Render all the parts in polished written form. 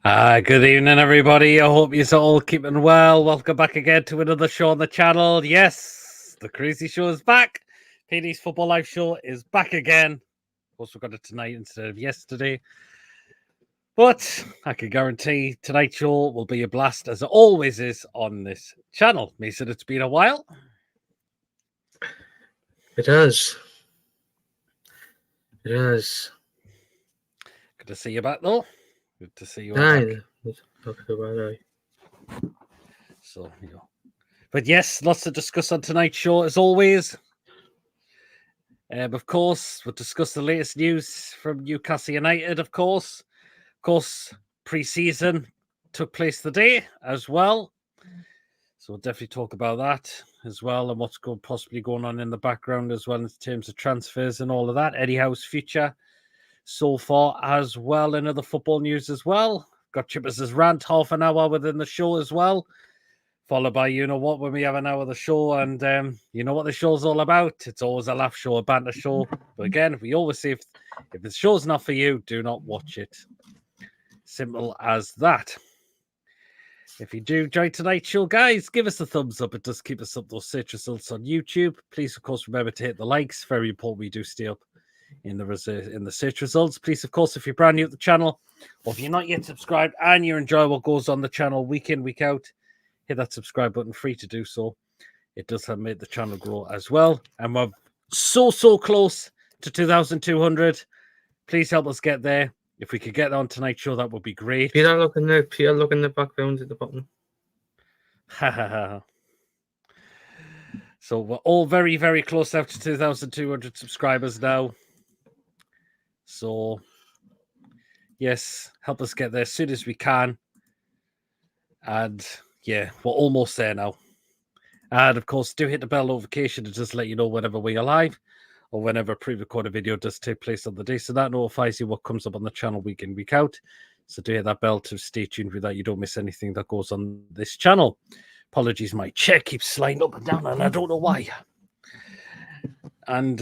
Good evening, everybody. I hope you're all keeping well. Welcome back again to another show on the channel. Yes, the Crazy Show is back. PD's Football Live Show is back again. Of course, we got it tonight instead of yesterday. But I can guarantee tonight's show will be a blast, as it always is on this channel. Mason, it's been a while. It has. It has. Good to see you back, though. Good to see you all Aye. back. So, you know. But yes, lots to discuss on tonight's show, as always. Of course, we'll discuss the latest news from Newcastle United, of course. Of course, pre-season took place today as well. So we'll definitely talk about that as well and what's possibly going on in the background as well in terms of transfers and all of that. Eddie Howe's future so far as well, and other football news as well. Got Trippier's rant, half an hour within the show as well. Followed by, you know what, when we have an hour of the show, and you know what the show's all about. It's always a laugh show, a banter show. But again, we always say if the show's not for you, do not watch it. Simple as that. If you do enjoy tonight's show, guys, give us a thumbs up. It does keep us up those search results on YouTube. Please, of course, remember to hit the likes. Very important we do stay up in the search results. Please, of course, if you're brand new at the channel, or if you're not yet subscribed and you enjoy what goes on the channel week in, week out, hit that subscribe button, free to do so. It does help make the channel grow as well. And we're so close to 2,200. Please help us get there. If we could get on tonight's show, that would be great. Peter, look in the background at the bottom. So we're all very close now to 2,200 subscribers now. So, yes, help us get there as soon as we can. And yeah, we're almost there now. And of course, do hit the bell notification to just let you know whenever we are live or whenever a pre-recorded video does take place on the day. So that notifies you what comes up on the channel week in, week out. So do hit that bell to stay tuned with that. You don't miss anything that goes on this channel. Apologies, my chair keeps sliding up and down and I don't know why. And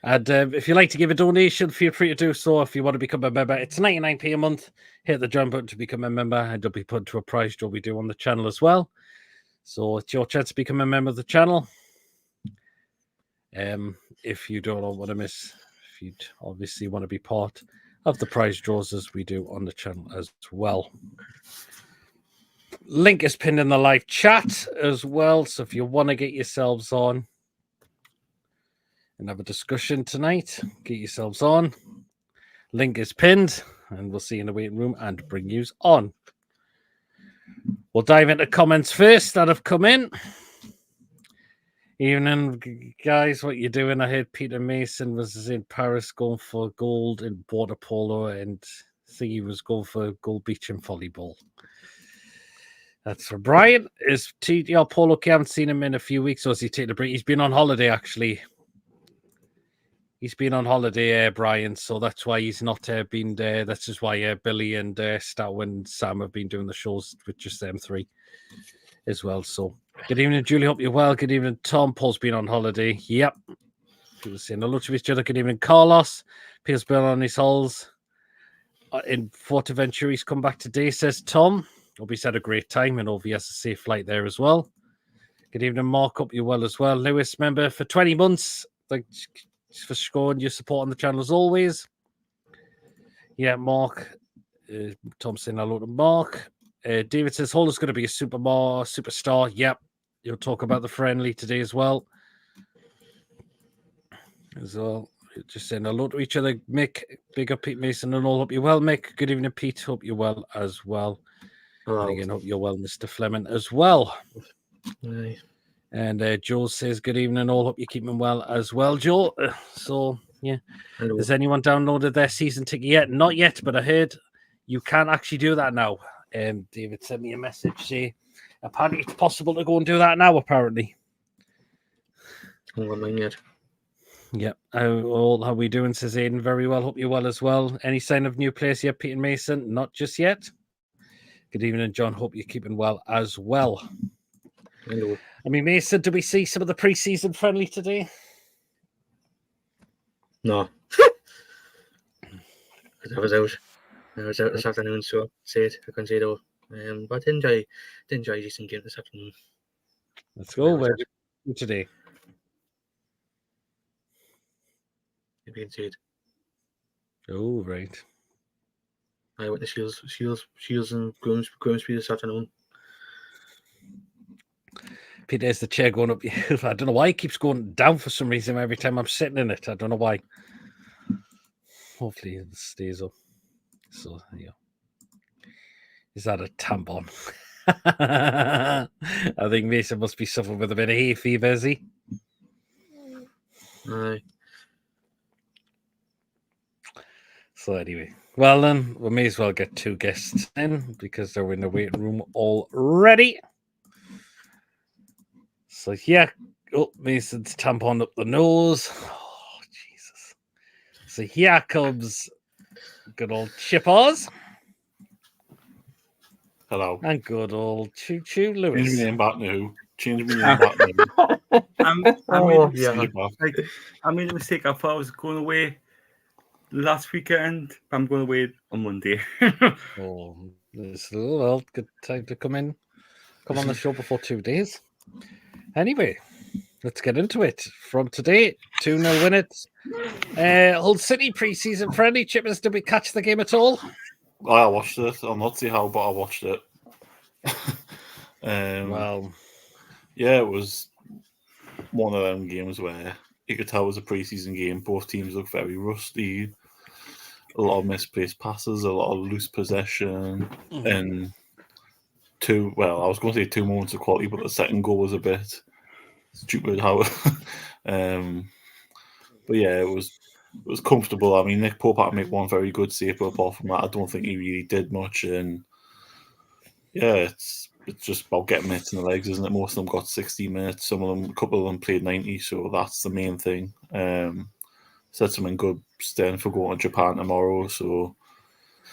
if you'd like to give a donation, feel free to do so. If you want to become a member, it's 99p a month. Hit the join button to become a member, and you'll be put to a prize draw we do on the channel as well. So it's your chance to become a member of the channel. If you don't want to miss, if you'd obviously want to be part of the prize draws as we do on the channel as well. Link is pinned in the live chat as well. So if you want to get yourselves on and have a discussion tonight, get yourselves on. Link is pinned, and we'll see you in the waiting room and bring yous on. We'll dive into comments first that have come in. Evening, guys. What you doing? I heard Peter Mason was in Paris going for gold in water polo, and I think he was going for gold beach in volleyball. That's for Brian. Is TDR Polo? I haven't seen him in a few weeks, or has he taken a break? He's been on holiday, actually. He's been on holiday, Brian, so that's why he's not been there. That's just why Billy and Stow and Sam have been doing the shows with just them three as well. So, good evening, Julie. Hope you're well. Good evening, Tom. Paul's been on holiday. Yep. People saying hello to each other. Good evening, Carlos. Peter's been on his halls in Fortaventura. He's come back today, says Tom. Hope he's had a great time and hope he has a safe flight there as well. Good evening, Mark. Hope you're well as well. Lewis, member for 20 months. Thanks for scoring your support on the channel as always. Yeah, Mark. Tom saying hello to Mark. David says Holder's going to be a superstar. Yep. You'll talk about the friendly today as well. Just saying hello to each other. Mick, big up Pete Mason and all. Hope you're well, Mick. Good evening, Pete. Hope you're well as well. Hello. And again, hope you're well, Mr. Fleming, as well. Aye. And Joe says, good evening, all. Hope you're keeping well as well, Joe. So, yeah. Hello. Has anyone downloaded their season ticket yet? Not yet, but I heard you can actually do that now. David sent me a message saying, apparently it's possible to go and do that now, apparently. I haven't got mine yet. Yep. How are we doing, says Aiden? Very well. Hope you're well as well. Any sign of new players yet, Peter Mason? Not just yet. Good evening, John. Hope you're keeping well as well. Hello. I mean, Mason, did we see some of the pre-season friendly today? No. because I was out. I was out this afternoon, so I couldn't say though. But I did enjoy a decent game this afternoon. Let's go. Where did you today? Maybe I'd say it. Oh, right. I went to Shields and Grimsby this afternoon. Pete, there's the chair going up. I don't know why it keeps going down for some reason every time I'm sitting in it. I don't know why. Hopefully it stays up. So, yeah. Is that a tampon? I think Mason must be suffering with a bit of hay fever, is he? Aye. So anyway, well then, we may as well get two guests in because they're in the waiting room already. So yeah, Mason's tampon up the nose. Oh, Jesus. So here comes good old Chippers. Hello. And good old Choo Choo Change Lewis. my name back now. Change my name back now. I made a mistake. I thought I was going away last weekend. I'm going away on Monday. Oh, this well, good time to come on the show before 2 days. Anyway, let's get into it. From today, 2-0 win it. Hull City pre-season friendly. Chippers, did we catch the game at all? I watched it. I'll not say how, but I watched it. Well, yeah, it was one of them games where you could tell it was a pre-season game. Both teams looked very rusty. A lot of misplaced passes, a lot of loose possession, and I was going to say 2 moments of quality, but the second goal was a bit stupid. How, but yeah, it was comfortable. I mean, Nick Pope had to make one very good save, but apart from that, I don't think he really did much. And yeah, it's just about getting minutes in the legs, isn't it? Most of them got 60 minutes. A couple of them played 90, so that's the main thing. Set some in good stead for going to Japan tomorrow. So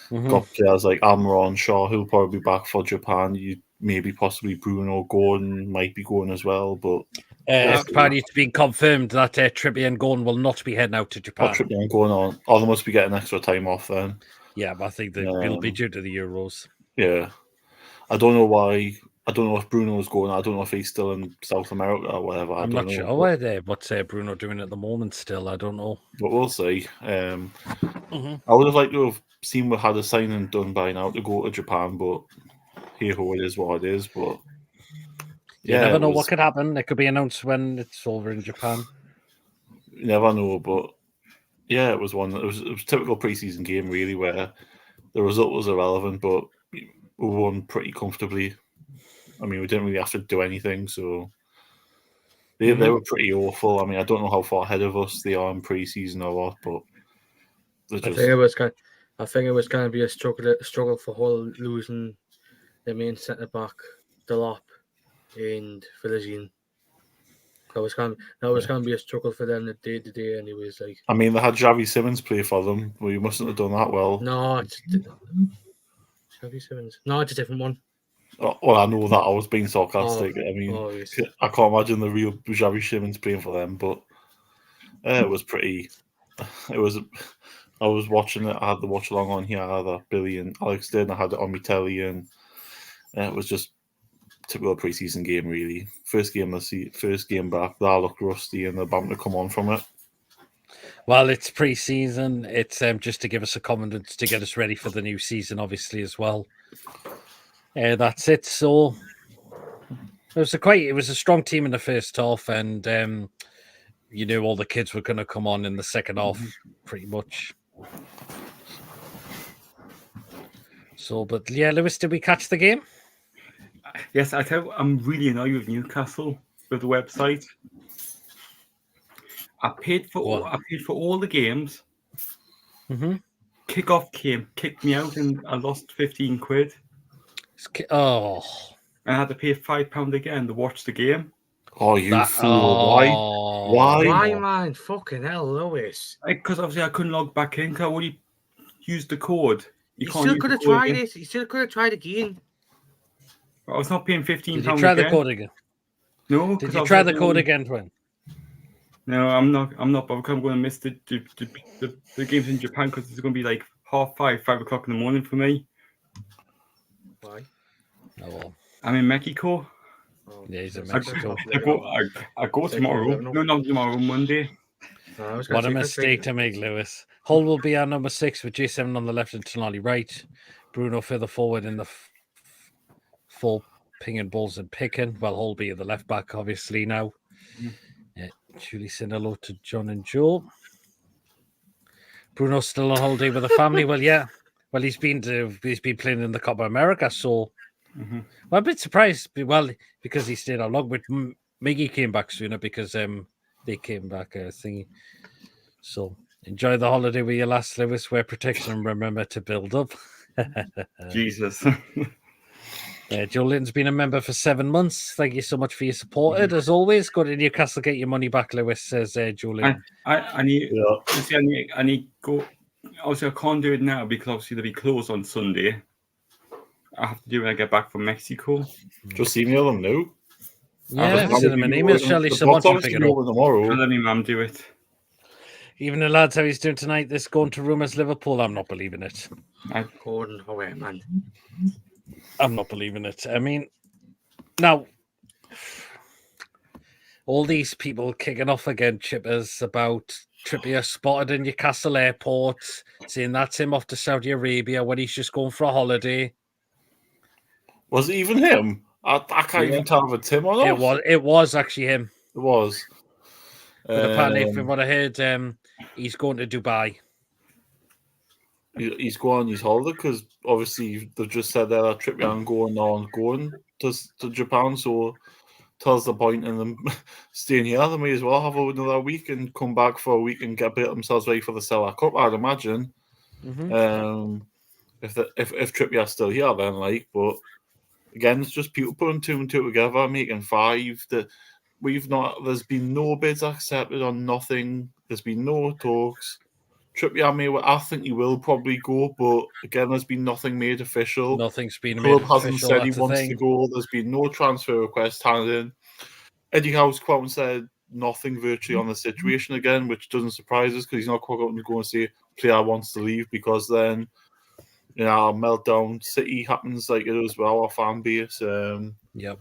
got players like Amron Shaw, who'll probably be back for Japan. You maybe possibly Bruno Gordon might be going as well, but apparently it's been confirmed that Trippier and Gordon will not be heading out to Japan. Trippier and going on. Oh, they must be getting extra time off then. Yeah, but I think they will be due to the Euros. Yeah. I don't know why. I don't know if Bruno's going. I don't know if he's still in South America or whatever. I'm not sure what's Bruno doing at the moment still. I don't know. But we'll see. I would have liked to have seen we had a signing done by now to go to Japan, but here it is what it is. But you never know what could happen. It could be announced when it's over in Japan. You never know, but yeah, it was a typical preseason game really where the result was irrelevant, but we won pretty comfortably. I mean, we didn't really have to do anything, so they were pretty awful. I mean, I don't know how far ahead of us they are in pre-season or what, but I think it was going to be a struggle for Hull losing their main centre back, Delop, and Philizine. That was going to be a struggle for them the day. Anyways, like I mean, they had Javi Simmons play for them. Well, you mustn't have done that well. No, it's Javi Simmons. No, it's a different one. Well, I know that I was being sarcastic. I mean, yes. I can't imagine the real Javi Simmons playing for them, but it was pretty. It was. I was watching it. I had the watch along on here. I had Billy and Alex did. And I had it on my telly, and it was just typical preseason game, really. First game back. That looked rusty, and they're bound to come on from it. Well, it's pre-season. It's just to give us a confidence to get us ready for the new season, obviously as well. That's it. So it was a strong team in the first half, and you knew all the kids were going to come on in the second half, pretty much. So, but yeah, Lewis, did we catch the game? Yes, I tell you, I'm really annoyed with Newcastle with the website. I paid for all the games. Kickoff kicked me out, and I lost 15 quid. Oh, I had to pay £5 again to watch the game. Oh, you fool! Why, man? Fucking hell, Lewis! Because obviously I couldn't log back in. Because I already used the code. You still could have tried it. You still could have tried again. I was not paying £15. Did you try the code again? No. Did you try the code again, Twin? No, I'm not. But I'm going to miss the games in Japan because there's going to be like 5:30, 5 o'clock in the morning for me. Why? Oh, well. I'm in Mexico. Oh, Yeah, he's in I was Mexico. I go It's like tomorrow. living up. No, not tomorrow, Monday. I was gonna What a say, mistake to make, Lewis. Hull will be our number 6 with J7 on the left and Tonali right. Bruno further forward in the full pinging balls and picking. Well, Hull be at the left back, obviously, now. Yeah, Julie saying hello to John and Joe. Bruno's still on holiday with the family. Well, yeah. Well, he's been playing in the Copa America, so well, I'm a bit surprised. Well, because he stayed out long, but Miggy came back sooner because they came back thingy. So enjoy the holiday with your last, Lewis. Wear protection and remember to build up. Jesus. Joe Linton's been a member for 7 months. Thank you so much for your support. As always, go to Newcastle, get your money back, Lewis, says Joe Linton. I need to go. Obviously, I can't do it now because obviously they'll be closed on Sunday. I have to do it when I get back from Mexico. Just email them now. Yeah, send them an email, Shelley. Someone to pick it up. Tomorrow. I'll let my mum do it. Even the lads how he's doing tonight, this going to rumours Liverpool, I'm not believing it. Gordon, away, man. I'm not believing it. I mean, now, all these people kicking off again, Chippers, about Trippier spotted in Newcastle airport, saying that's him off to Saudi Arabia when he's just going for a holiday. Was it even him? I can't even tell if it's him or not. It was actually him. It was. But apparently, from what I heard, he's going to Dubai. He's going on his holiday because obviously they've just said that Trippier going to Japan, so tells the point in them staying here. They may as well have another week and come back for a week and get themselves ready for the Cellar Cup, I'd imagine. Mm-hmm. If Trippier's still here, then but again, it's just people putting 2 and 2 together, making 5. That there's been no bids accepted on nothing. There's been no talks. Trippier I think he will probably go, but again, there's been nothing made official. Nothing's been Club made hasn't official. said he wants to go. There's been no transfer request handed in. Eddie Howe's come out and said nothing virtually on the situation again, which doesn't surprise us because he's not quite going to go and say player wants to leave because then meltdown City happens like it as well, our fan base. Yep.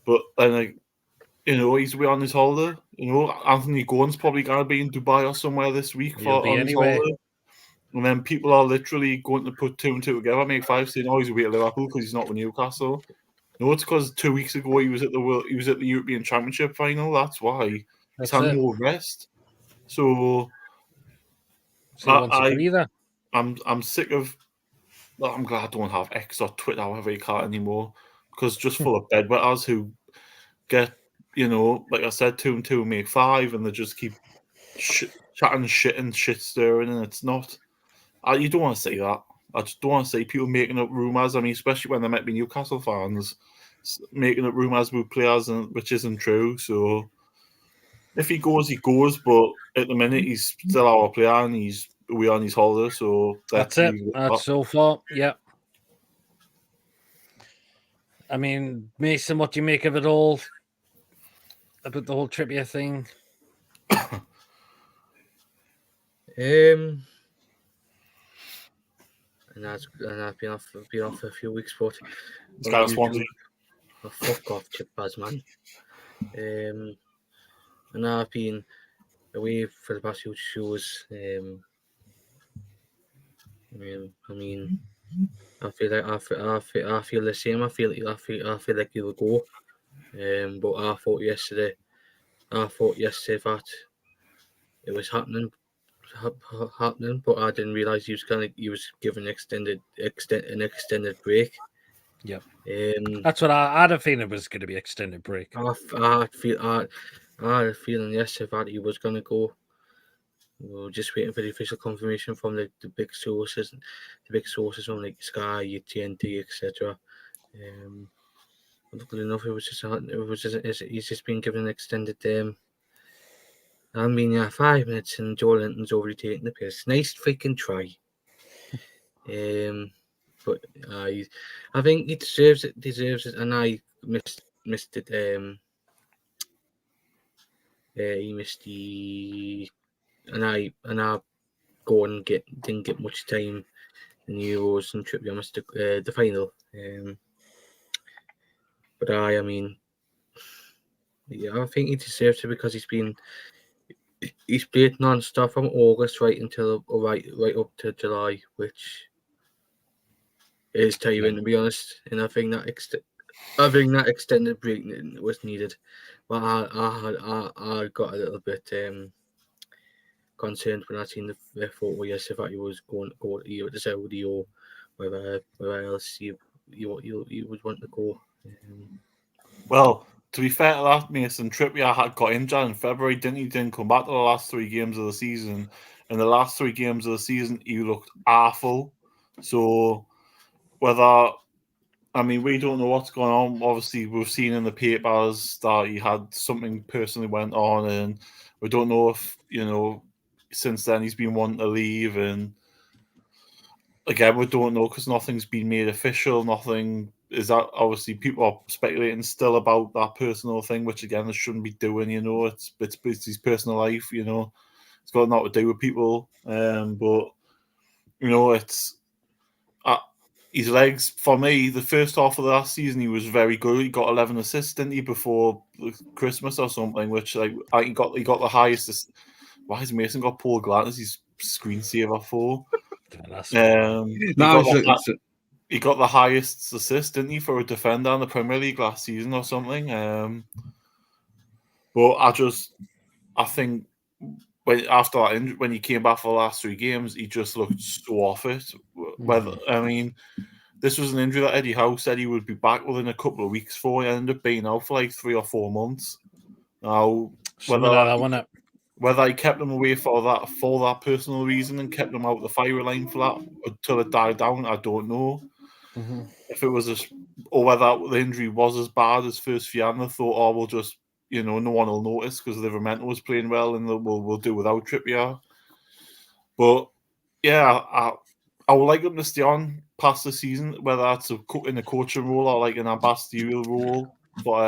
But then he's away on his holiday. Anthony Gordon's probably going to be in Dubai or somewhere this week his holiday. And then people are literally going to put 2 and 2 together, make 5, saying, "Oh, he's away at Liverpool because he's not with Newcastle." No, it's because 2 weeks ago he was at the European Championship final. That's why he's had no rest. So I'm sick of. I'm glad I don't have X or Twitter, however you call it anymore, because it's just full of bedwetters who get, like I said, 2 and 2 make 5, and they just keep chatting shit and shit stirring, and it's not. You don't want to say that. I just don't want to say people making up rumours. I mean, especially when there might be Newcastle fans making up rumours about players, which isn't true. So if he goes, he goes. But at the minute, he's still our player, and he's away on his holiday. So that's it. That's so far. Yeah. I mean, Mason, what do you make of it all? About the whole Trippier thing? And I've been off for a few weeks, but fuck off, Chippers, man. And I've been away for the past few shows. I mean, I feel the same. I feel like he'll go. But I thought yesterday that it was happening, but I didn't realize he was given an extended break. Yep. That's what I had a feeling it was going to be extended break. I had a feeling yesterday that he was going to go. We were just waiting for the official confirmation from the big sources from like Sky, TNT, etc. Luckily enough, he's just been given an extended. I mean, 5 minutes and Joe Linton's already taking the piss. Nice freaking try. But I think he deserves it, and I missed it. He missed the, and I go and didn't get much time in Euros and Trippier missed the final. But I mean, yeah, I think he deserves it because he's played non-stop from August right up to July, which is tiring to be honest. And I think that extended break was needed. But I got a little bit concerned when I seen the photo yesterday that he was going either to Saudi or whether else you would want to go. Well, to be fair to that, Mason, Trippier had got injured in February, didn't he? Didn't come back to the last 3 games of the season. In the last 3 games of the season, he looked awful. So whether, I mean, we don't know what's going on. Obviously, we've seen in the papers that he had something personally went on, and we don't know if, since then he's been wanting to leave. And again, we don't know because nothing's been made official. Nothing is that, obviously, people are speculating still about that personal thing, which again, they shouldn't be doing. It's his personal life. It's got nothing to do with people. But it's his legs. For me, the first half of the last season, he was very good. He got 11 assists, didn't he, before Christmas or something? Which he got the highest. Why has Mason got Paul Grant as his screensaver for? He got the highest assist, didn't he, for a defender in the Premier League last season or something? But I think after that, when he came back for the last 3 games, he just looked so off it. This was an injury that Eddie Howe said he would be back within a couple of weeks for. He ended up being out for like 3 or 4 months. Now, whether he kept him away for that personal reason and kept him out of the firing line for that until it died down, I don't know. Mm-hmm. If it was or whether the injury was as bad as first Fianna thought, we'll just, no one will notice because Livermore was playing well and we'll do without Trippier. But yeah, I would like him to stay on past the season, whether that's in a coaching role or like an ambassadorial role for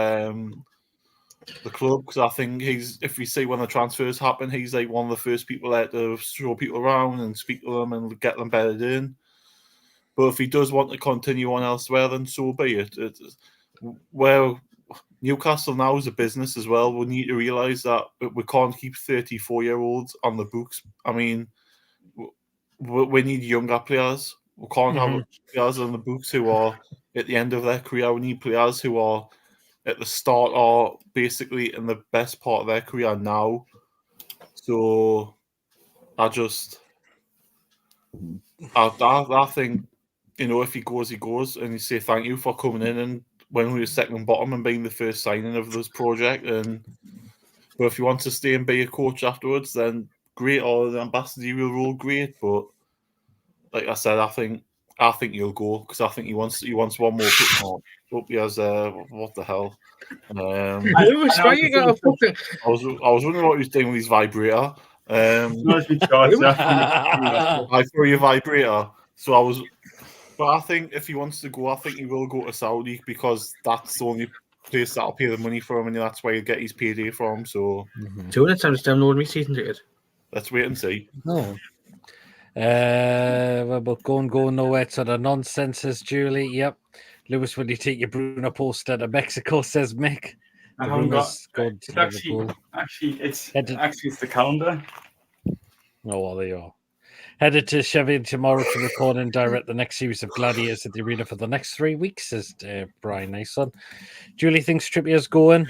the club, because I think if we see when the transfers happen, he's like one of the first people there to show people around and speak to them and get them bedded in. But if he does want to continue on elsewhere, then so be it. Well, Newcastle now is a business as well. We need to realise that we can't keep 34-year-olds on the books. I mean, we need younger players. We can't have players on the books who are at the end of their career. We need players who are at the start or basically in the best part of their career now. So I think, if he goes, he goes, and you say thank you for coming in and when we were second bottom and being the first signing of this project. But if he wants to stay and be a coach afterwards, then great, or the ambassadorial role, great. But like I said, I think he'll go because I think he wants one more. Hope he has what the hell? I was wondering what he was doing with his vibrator. I threw your vibrator, so I was. But I think if he wants to go, I think he will go to Saudi because that's the only place that'll pay the money for him, and that's where he'll get his payday from. So, so next time, download me season ticket. Let's wait and see. No. But going nowhere to the nonsense, says Julie. Yep. Lewis, will you take your Bruno poster to Mexico, says Mick. I haven't got. It's the calendar. Oh, well, there you are. Headed to Sheffield tomorrow to record and direct the next series of Gladiators at the arena for the next 3 weeks, says Brian Nason. Julie thinks Trippier's going.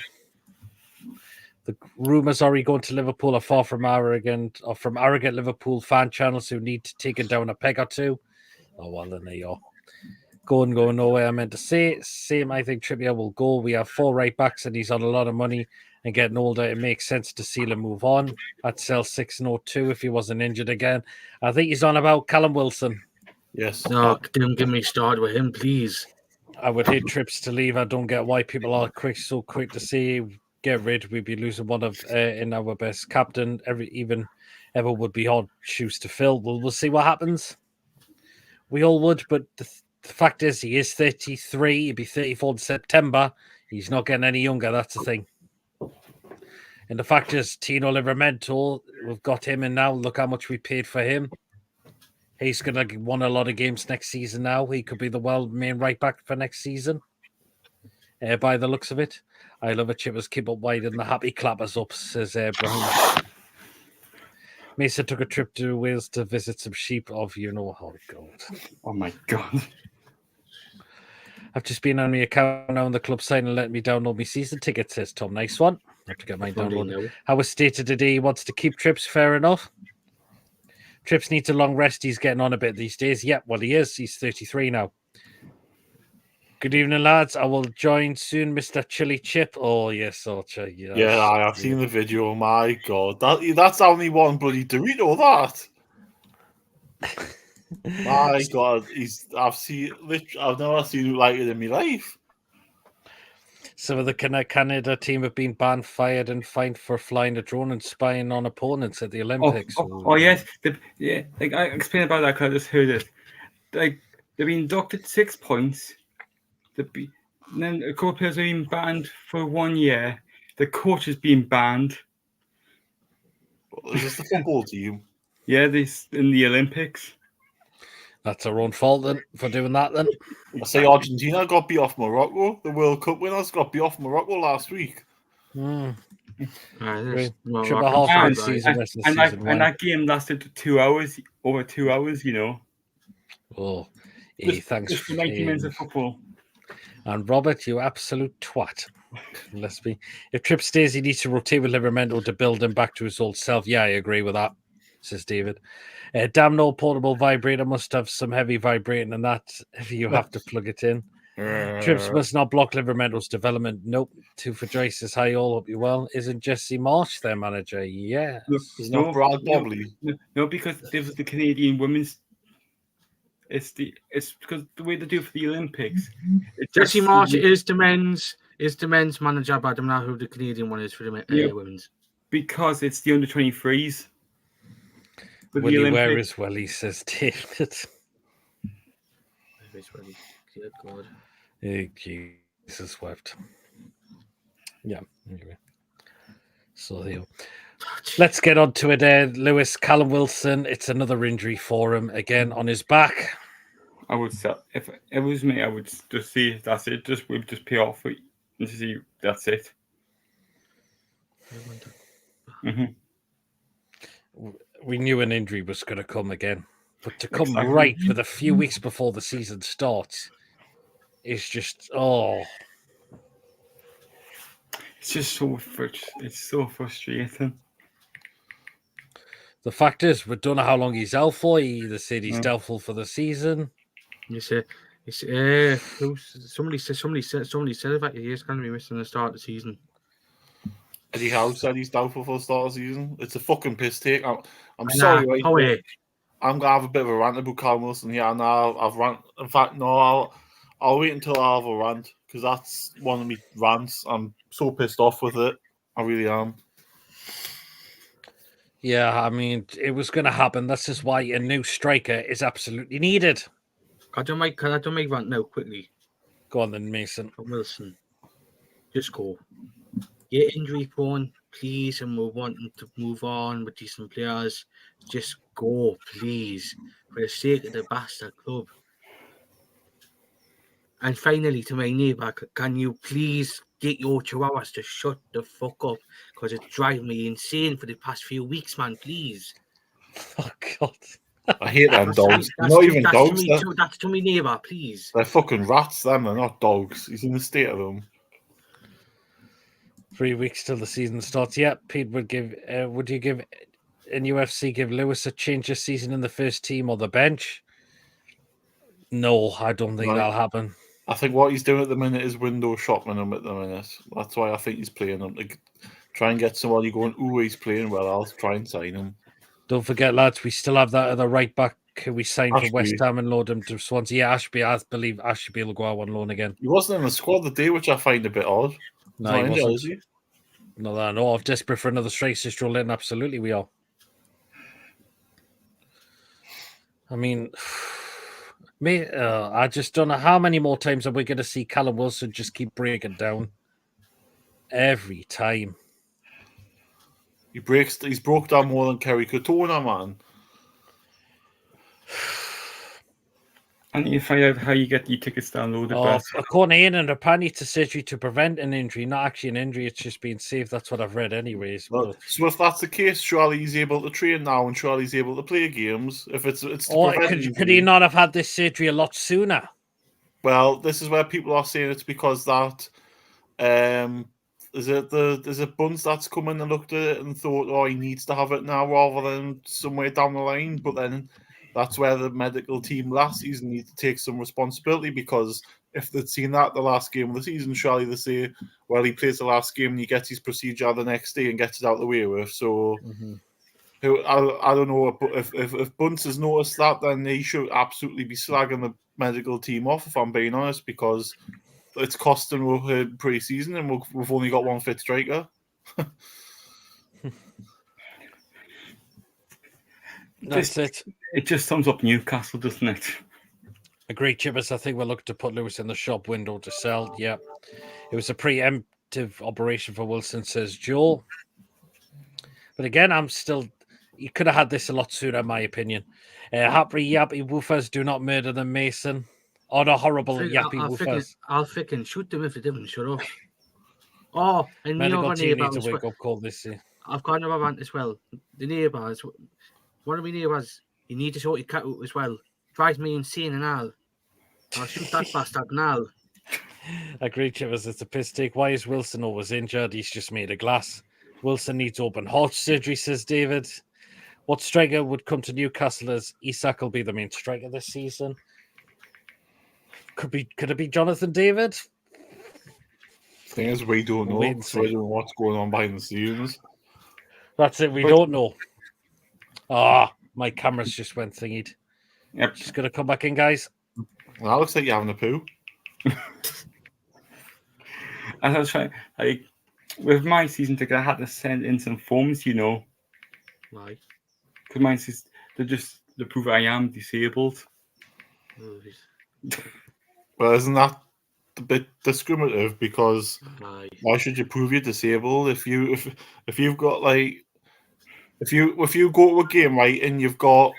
The rumours are he going to Liverpool are far from arrogant Liverpool fan channels who need to take it down a peg or two. Oh, well, then there you are. Going nowhere, I meant to say. Same, I think Trippier will go. We have 4 right backs and he's on a lot of money and getting older. It makes sense to see him move on. I'd sell 6.02 if he wasn't injured again. I think he's on about Callum Wilson. Yes. No, don't get me started with him, please. I would hate Trips to leave. I don't get why people are so quick to say get rid. We'd be losing one of in our best captain. Ever would be hard shoes to fill. We'll see what happens. We all would, but the fact is he is 33. He'll be 34 in September. He's not getting any younger. That's the thing. And the fact is, Tino Livramento, we've got him in now. Look how much we paid for him. He's going to win a lot of games next season now. He could be the world main right back for next season, by the looks of it. I love it. Chippers keep up wide and the happy clappers up, says Brown. Mason took a trip to Wales to visit some sheep of oh God. Oh my God. I've just been on my account now on the club site and let me download my season ticket, says Tom. Nice one. I have to get mine downloaded. How was stated today he wants to keep Trips, fair enough. Trips needs a long rest. He's getting on a bit these days. Yep, well, he is. He's 33 now. Good evening, lads. I will join soon, Mr. Chili Chip. Oh, yes, Archer. Yes. Yeah, I have seen the video. My God. That's only one bloody Dorito, that. My God. I've never seen him like it in my life. Some of the Canada team have been banned, fired, and fined for flying a drone and spying on opponents at the Olympics. Yes. Like I explained about that because I just heard it. Like they've been docked 6 points. Then a couple of players have been banned for 1 year. The coach has been banned. Is this the football team? Yeah, this in the Olympics. That's our own fault then for doing that then. I say Argentina got beat off Morocco. The World Cup winners got beat off Morocco last week. Triple And that game lasted 2 hours, over 2 hours, Oh, thanks for 90 minutes of football. And Robert, you absolute twat. Let's be. If Tripp stays, he needs to rotate with Livramento to build him back to his old self. Yeah, I agree with that, says David. Damn no portable vibrator must have some heavy vibrating and that if you have to plug it in. Trips must not block Livramento's development. Nope. 2 for Joyce says hi all. Hope you well. Isn't Jesse Marsh their manager? Yeah. He's not Brad Bobley. No, because this was the Canadian women's. It's because the way they do for the Olympics. Jesse Marsh is the men's manager, but I don't know who the Canadian one is for the women's. Because it's the under-23s. Willie, where is Willie, says David. Where's Willie? Good God. Jesus wept. Yeah. Anyway. So there you go. Let's get on to it. Lewis, Callum Wilson, it's another injury for him again on his back. I would say, if it was me, I would just see that's it. We'd just pay off it and see that's it. We knew an injury was going to come again, but to come right with a few weeks before the season starts is just it's just so frustrating. The fact is, we don't know how long he's out for. He either said he's doubtful for the season. You say, somebody said that he is going to be missing the start of the season. Eddie Howe said he's doubtful for the start of the season. It's a fucking piss take. I'm sorry, right? I'm gonna have a bit of a rant about Callum Wilson here. Now I've rant. In fact, no, I'll wait until I have a rant because that's one of my rants. I'm so pissed off with it. I really am. Yeah, I mean, it was going to happen. This is why a new striker is absolutely needed. Can I do my rant now quickly? Go on then, Mason. From Wilson. Just go. Get injury prone, please, and we're wanting to move on with decent players. Just go, please, for the sake of the bastard club. And finally, to my neighbour, can you please get your chihuahuas to shut the fuck up? Because it's driving me insane for the past few weeks, man, please. Oh, God. I hate them dogs. Not even dogs. That's to my neighbour, please. They're fucking rats, them. They're not dogs. He's in the state of them. 3 weeks till the season starts. Yeah, Pete would give. Would you give in UFC give Lewis a change this season in the first team or the bench? No, I don't think that'll happen. I think what he's doing at the minute is window shopping him at the minute. That's why I think he's playing him. Like, try and get somebody going, ooh, he's playing well. I'll try and sign him. Don't forget, lads, we still have that other right back who we signed for West Ham and load him to Swansea. Yeah, Ashby, I believe Ashby will go out on loan again. He wasn't in the squad today, which I find a bit odd. No, he wasn't. Is he? No, I know. I'm desperate for another strike to stroll in. Absolutely, we are. I mean, I just don't know how many more times are we going to see Callum Wilson just keep breaking down every time. He's broke down more than Kerry Katona, man. I need to find out how you get your tickets downloaded. Oh, according to Ian and apparently it's a surgery to prevent an injury, not actually an injury. It's just being safe. That's what I've read, anyways. Well, But... So if that's the case, surely he's able to train now, and surely he's able to play games. If it's to prevent could he not have had this surgery a lot sooner? Well, this is where people are saying it's because that is it Buns that's come in and looked at it and thought, oh, he needs to have it now rather than somewhere down the line. But then that's where the medical team last season need to take some responsibility, because if they'd seen that the last game of the season, surely they say, well, he plays the last game and he gets his procedure the next day and gets it out of the way with. So I don't know, but if Bunce has noticed that, then he should absolutely be slagging the medical team off, if I'm being honest, because it's costing us pre-season and we've only got one fit striker. That's it. It just sums up Newcastle, doesn't it? Agreed, Chippers. I think we're looking to put Lewis in the shop window to sell. Yeah. It was a preemptive operation for Wilson, says Joe. But again, you could have had this a lot sooner, in my opinion. Happy yappy woofers, do not murder them, Mason. Oh, the horrible yappy woofers. I'll freaking shoot them if they didn't shut up. Oh, and medical team needs a wake-up call this year. I've got another rant as well. The neighbours, one of my neighbours, you need to sort your cat out as well. Drives me insane and all. I'll shoot that bastard now. Agreed, Chivers. It's a piss take. Why is Wilson always injured? He's just made of glass. Wilson needs open heart surgery, says David. What striker would come to Newcastle as Isak will be the main striker this season? Could it be Jonathan David? Thing is, we don't know. So I don't know what's going on behind the scenes. That's it. We don't know. My camera's just went thingied. Yep. Just gonna come back in, guys. That looks like you're having a poo. As I was trying, with my season ticket, I had to send in some forms, Why? Because mine says to prove I am disabled. Well, isn't that a bit discriminative? Because why should you prove you're disabled if you've got if you go to a game, right, and you've got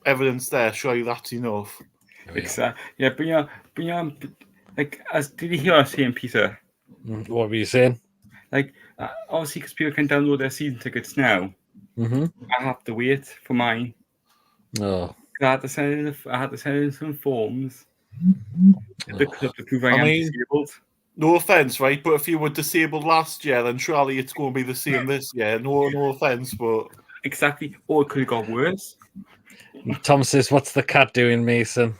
evidence there, surely that's enough. Exactly. Yeah, but did you hear us saying, Peter? What were you saying? Obviously, because people can download their season tickets now. I have to wait for mine. Oh. I had to send in some forms. The club to prove I am disabled. No offense, right? But if you were disabled last year, then surely it's going to be the same this year. No offense, but exactly. Or it could have got worse. Tom says, "What's the cat doing, Mason?"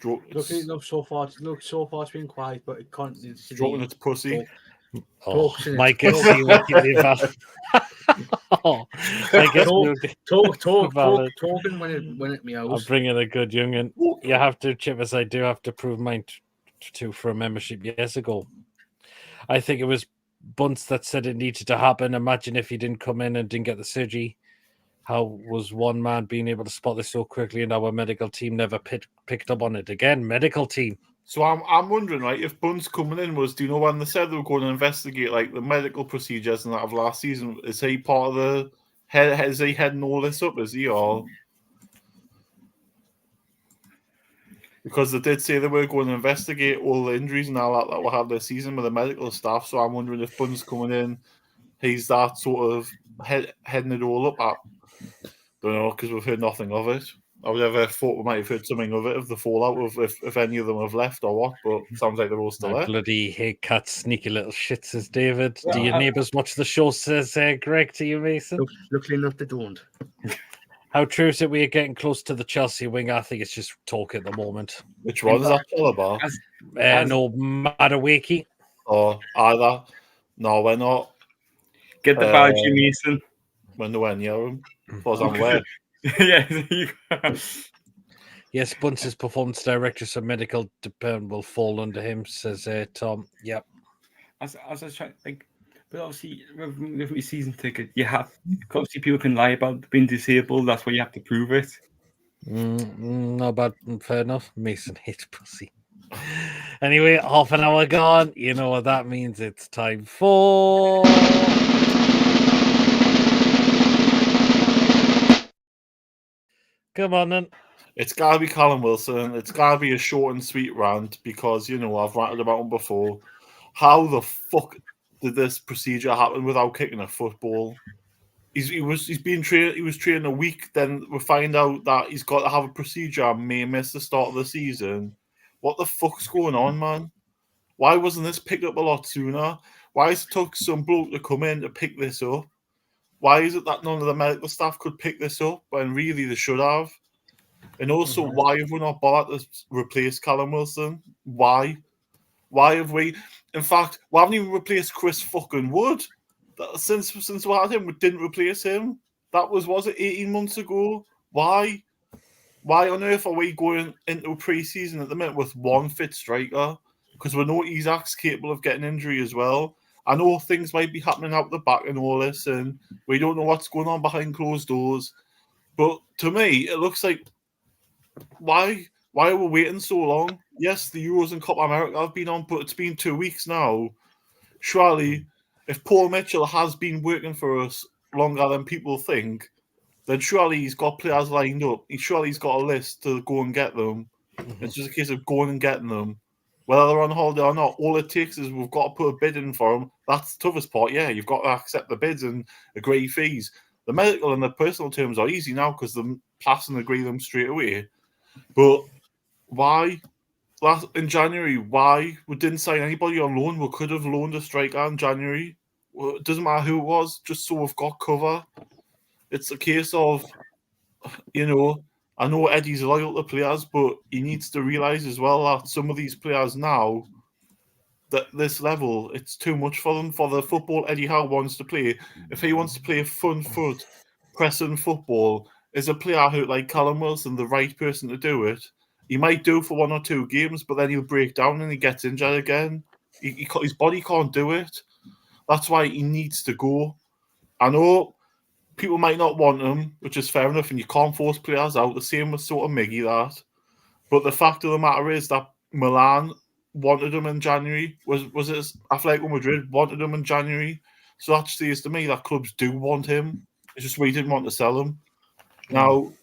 Look, so far it's been quiet, but it can't. Stroking its pussy. Mike, see what you leave out. Talking when it meows. I'm bringing a good young'un. You have to, Chivers. I do have to prove mine for a membership years ago. I think it was Bunce that said it needed to happen. Imagine if he didn't come in and didn't get the surgery. How was one man being able to spot this so quickly, and our medical team never picked up on it again? Medical team. So I'm wondering, right, if Bunce coming in was, do you know when they said they were going to investigate the medical procedures and that of last season? Is he part of the head? Is he heading all this up? Is he all? Because they did say they were going to investigate all the injuries and all that we had this season with the medical staff. So I'm wondering if Bunce coming in, he's that sort of heading it all up. Don't know, because we've heard nothing of it. I would have thought we might have heard something of it, of the fallout, of if any of them have left or what, but it sounds like they're all still there. Bloody hate cats, sneaky little shit, says David. Yeah, do your neighbours watch the show, says Greg to you, Mason? Luckily enough, they don't. How true is it we are getting close to the Chelsea wing? I think it's just talk at the moment. Which one is that all about? No, Mattawakey. Or either. No, we're not. Get the badge, Mason. When do I hear him? Because I'm aware. Yes, Bunce's performance director, so medical department will fall under him, says Tom. Yep. As I was trying, but obviously with my season ticket, obviously people can lie about being disabled. That's why you have to prove it. No, but fair enough. Mason hates pussy. Anyway, half an hour gone. You know what that means? It's time for. Come on then. It's got to be Callum Wilson. It's got to be a short and sweet rant because, I've ranted about him before. How the fuck did this procedure happen without kicking a football? He was training a week, then we find out that he's got to have a procedure and may miss the start of the season. What the fuck's going on, man? Why wasn't this picked up a lot sooner? Why has it took some bloke to come in to pick this up? Why is it that none of the medical staff could pick this up when really they should have? And also, why have we not bothered to replace Callum Wilson? Why? Why have we? In fact, we haven't even replaced Chris fucking Wood. Since we had him, we didn't replace him. That was it 18 months ago? Why? Why on earth are we going into pre-season at the minute with one fit striker? Because we know Isaac's capable of getting injury as well. I know things might be happening out the back and all this, and we don't know what's going on behind closed doors. But to me, it looks like why are we waiting so long? Yes, the Euros and Copa America have been on, but it's been 2 weeks now. Surely, if Paul Mitchell has been working for us longer than people think, then surely he's got players lined up. Surely he's got a list to go and get them. It's just a case of going and getting them. Whether they're on holiday or not, all it takes is we've got to put a bid in for them. That's the toughest part. Yeah, you've got to accept the bids and agree fees. The medical and the personal terms are easy now because the pass and agree them straight away. But why? In January, why we didn't sign anybody on loan? We could have loaned a striker in January. Well, it doesn't matter who it was, just so we've got cover. It's a case of, I know Eddie's loyal to players, but he needs to realise as well that some of these players now, that this level, it's too much for them, for the football Eddie Howe wants to play. If he wants to play front foot, pressing football, is a player who, like Callum Wilson, the right person to do it. He might do for 1 or 2 games, but then he'll break down and he gets injured again. His body can't do it. That's why he needs to go. I know people might not want him, which is fair enough, and you can't force players out. The same with sort of Miggy that. But the fact of the matter is that Milan wanted him in January. Was it Atletico Madrid wanted him in January? So that says to me that clubs do want him. It's just we didn't want to sell him. Now,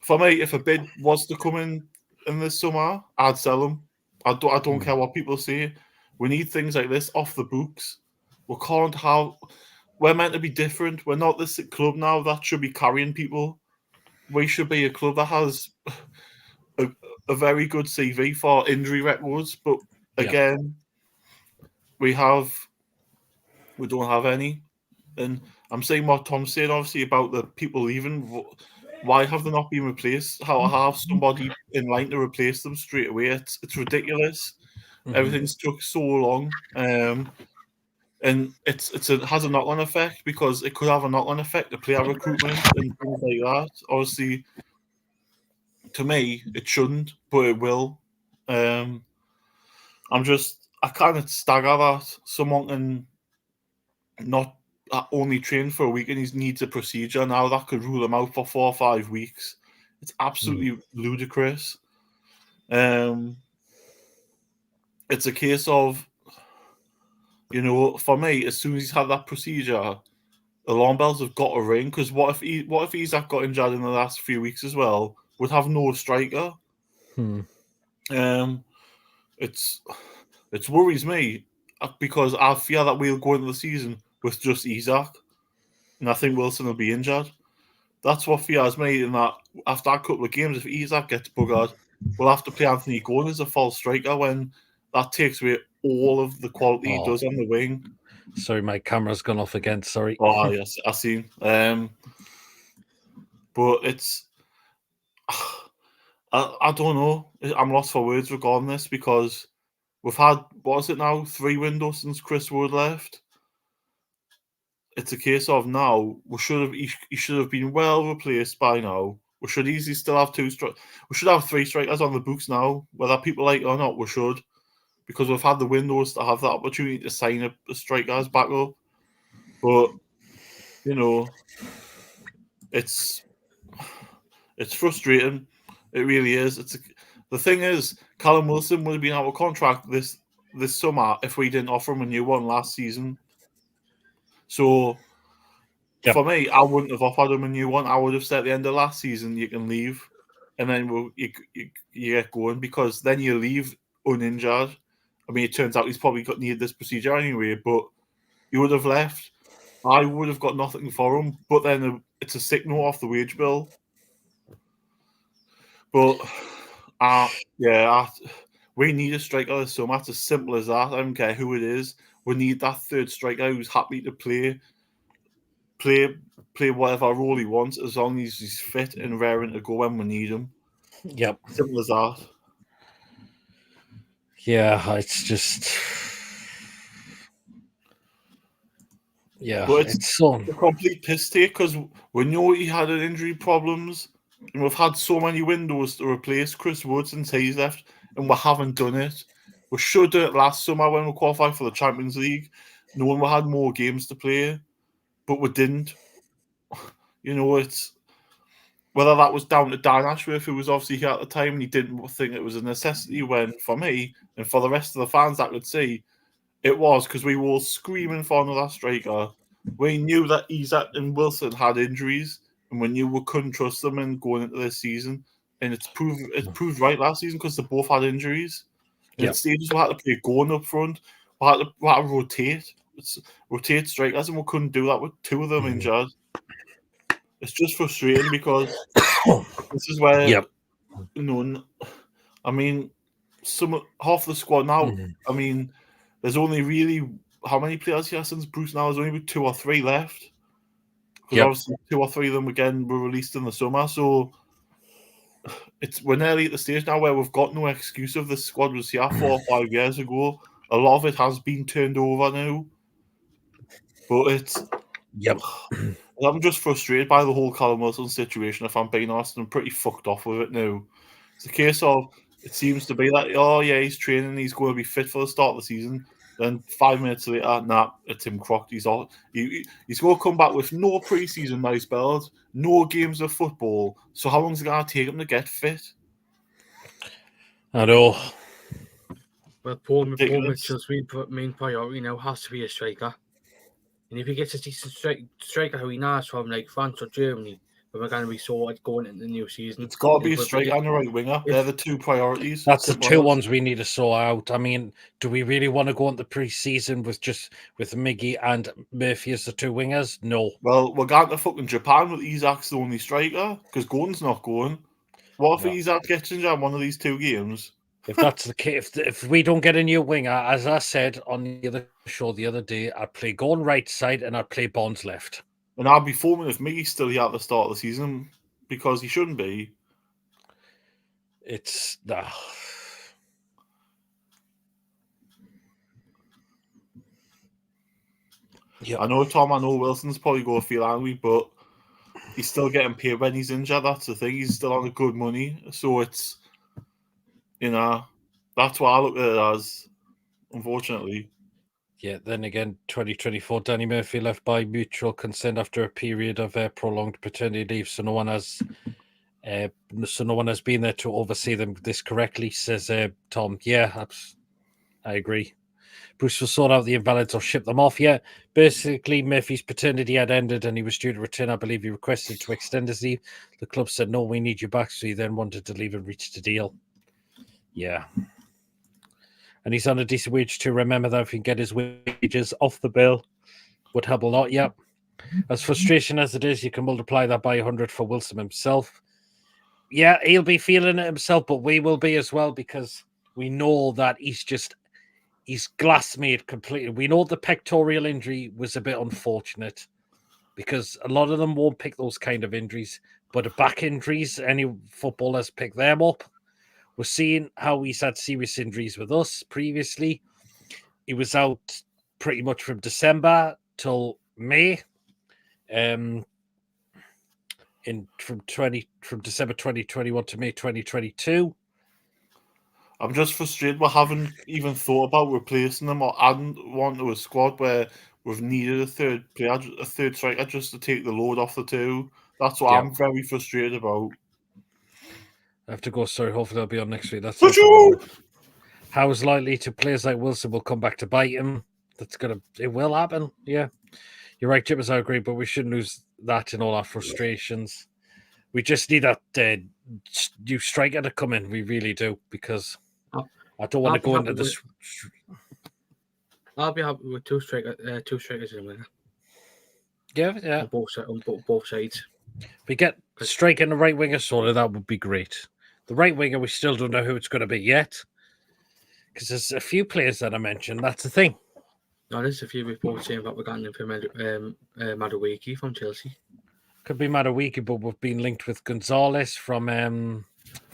for me, if a bid was to come in this summer, I'd sell him. I don't care what people say. We need things like this off the books. We're meant to be different. We're not this club now that should be carrying people. We should be a club that has a very good CV for injury records. But again, we don't have any. And I'm saying what Tom's saying, obviously, about the people leaving. Why have they not been replaced? How have somebody in line to replace them straight away? It's ridiculous. Everything's took so long. And it has a knock-on effect because it could have a knock-on effect to player recruitment and things like that. Obviously, to me, it shouldn't, but it will. I kind of stagger that someone can not only train for a week and he needs a procedure now that could rule him out for 4 or 5 weeks. It's absolutely ludicrous. It's a case of, for me, as soon as he's had that procedure, alarm bells have got to ring. Because what if Isaac got injured in the last few weeks as well? Would have no striker. It worries me because I fear that we'll go into the season with just Isaac, and I think Wilson will be injured. That's what fears me. In that after a couple of games, if Isaac gets buggered, we'll have to play Anthony Gordon as a false striker when that takes away all of the quality he does on the wing. Sorry, my camera's gone off again. Sorry. Oh, yes, I see. But it's... I don't know. I'm lost for words regarding this because we've had, 3 windows since Chris Wood left. It's a case of now, he should have been well replaced by now. We should easily still have 2 strikers. We should have 3 strikers on the books now, whether people like it or not, we should. Because we've had the windows to have that opportunity to sign a striker as backup. But, it's frustrating. It really is. The thing is, Callum Wilson would have been out of contract this summer if we didn't offer him a new one last season. So For me, I wouldn't have offered him a new one. I would have said at the end of last season, you can leave, and then you get going, because then you leave uninjured. I mean, it turns out he's probably needed this procedure anyway, but he would have left. I would have got nothing for him, but then it's a sick note off the wage bill. But we need a striker this summer. It's as simple as that. I don't care who it is. We need that third striker who's happy to play whatever role he wants, as long as he's fit and raring to go when we need him. Yep. Simple as that. Yeah, it's just... Yeah, but it's so... a complete piss take, because we know he had injury problems, and we've had so many windows to replace Chris Wood since he's left, and we haven't done it. We should have last summer when we qualified for the Champions League, knowing we had more games to play, but we didn't. It's whether that was down to Dan Ashworth, who was obviously here at the time, and he didn't think it was a necessity, when for me and for the rest of the fans that could see, it was, because we were all screaming for another striker. We knew that Isak and Wilson had injuries, and we knew we couldn't trust them in going into this season. And it's proved right last season, because they both had injuries. And at stages we had to play going up front. We had to rotate strikers, and we couldn't do that with two of them injured. It's just frustrating, because this is where I mean, half the squad now. I mean, there's only really how many players here since Bruce now? There's only 2 or 3 left. Because obviously 2 or 3 of them again were released in the summer. So we're nearly at the stage now where we've got no excuse of this squad was here 4 or 5 years ago. A lot of it has been turned over now. But I'm just frustrated by the whole Callum Wilson situation, if I'm being honest. I'm pretty fucked off with it now. It's a case of, it seems to be like, oh yeah, he's training, he's going to be fit for the start of the season. Then 5 minutes later, it's him crocked. He's going to come back with no pre-season nice spells, no games of football. So how long is it going to take him to get fit? I know. Well, Paul Mitchell's main priority now has to be a striker. And if he gets a decent striker who he knows from, like France or Germany, then we're going to be sorted going into the new season. It's got to be a striker and a right winger. They're the 2 priorities. That's the 2 ones we need to sort out. I mean, do we really want to go into pre-season with Miggy and Murphy as the 2 wingers? No. Well, we're going to fucking Japan with Isak's the only striker, because Gordon's not going. What if Isak gets injured in one of these 2 games? If that's the case, if we don't get a new winger, as I said on the other show the other day, I'd play Gordon right side and I'd play Bonds left. And I'd be foaming if Miggy's still here at the start of the season, because he shouldn't be. It's... Yeah, I know Wilson's probably going to feel angry, but he's still getting paid when he's injured. That's the thing. He's still on a good money. So it's, that's what I look at it as, unfortunately. Yeah, then again, 2024, Danny Murphy left by mutual consent after a period of prolonged paternity leave, so no one has been there to oversee them this correctly, says Tom. Yeah, I agree. Bruce will sort out the invalids or ship them off. Yeah, basically, Murphy's paternity had ended and he was due to return. I believe he requested to extend his leave. The club said, no, we need you back, so he then wanted to leave and reached a deal. Yeah. And he's on a decent wage too. Remember that if he can get his wages off the bill, would help a lot. Yep. As frustration as it is, you can multiply that by 100 for Wilson himself. Yeah, he'll be feeling it himself, but we will be as well, because we know that he's glass made completely. We know the pectoral injury was a bit unfortunate, because a lot of them won't pick those kind of injuries, but the back injuries, any footballers pick them up. We're seeing how he's had serious injuries with us previously. He was out pretty much from December till May. From December 2021 to May 2022. I'm just frustrated we haven't even thought about replacing them or adding one to a squad where we've needed a third player, a third striker, just to take the load off the 2. That's what I'm very frustrated about. I have to go. Sorry, hopefully I'll be on next week. That's How is likely to players like Wilson will come back to bite him. It will happen. Yeah, you're right, Chippers. I agree, but we shouldn't lose that in all our frustrations. We just need that new striker to come in. We really do, because I don't want to go into this. I'll be happy with two strikers in a minute. Yeah. On both sides. If we get striker and the right winger sorted, that would be great. The right winger, we still don't know who it's going to be yet, because there's a few players that I mentioned. That's the thing. No, there's a few reports saying that we're getting in for Madueke from Chelsea. Could be Madueke, but we've been linked with Gonzalez from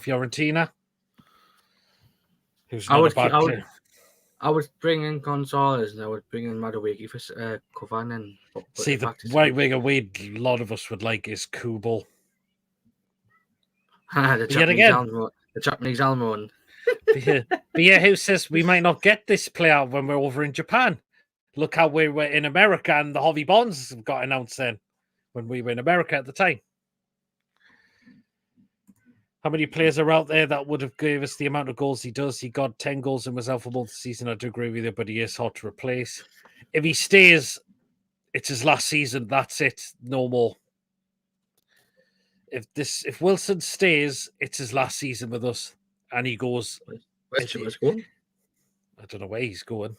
Fiorentina, who's not a bad player. I would bring in Gonzalez and I would bring in Madueke for Kovanen. See, the right winger a lot of us would like is Kubo. The Japanese Almond. But yeah, who says we might not get this player when we're over in Japan? Look how we were in America and the Hobby Bonds got announced then when we were in America at the time. How many players are out there that would have gave us the amount of goals he does? He got 10 goals and was out for both the season. I do agree with you, but he is hard to replace. If he stays, it's his last season. That's it. No more. If Wilson stays, it's his last season with us, and he goes. Where's Chippers going? I don't know where he's going.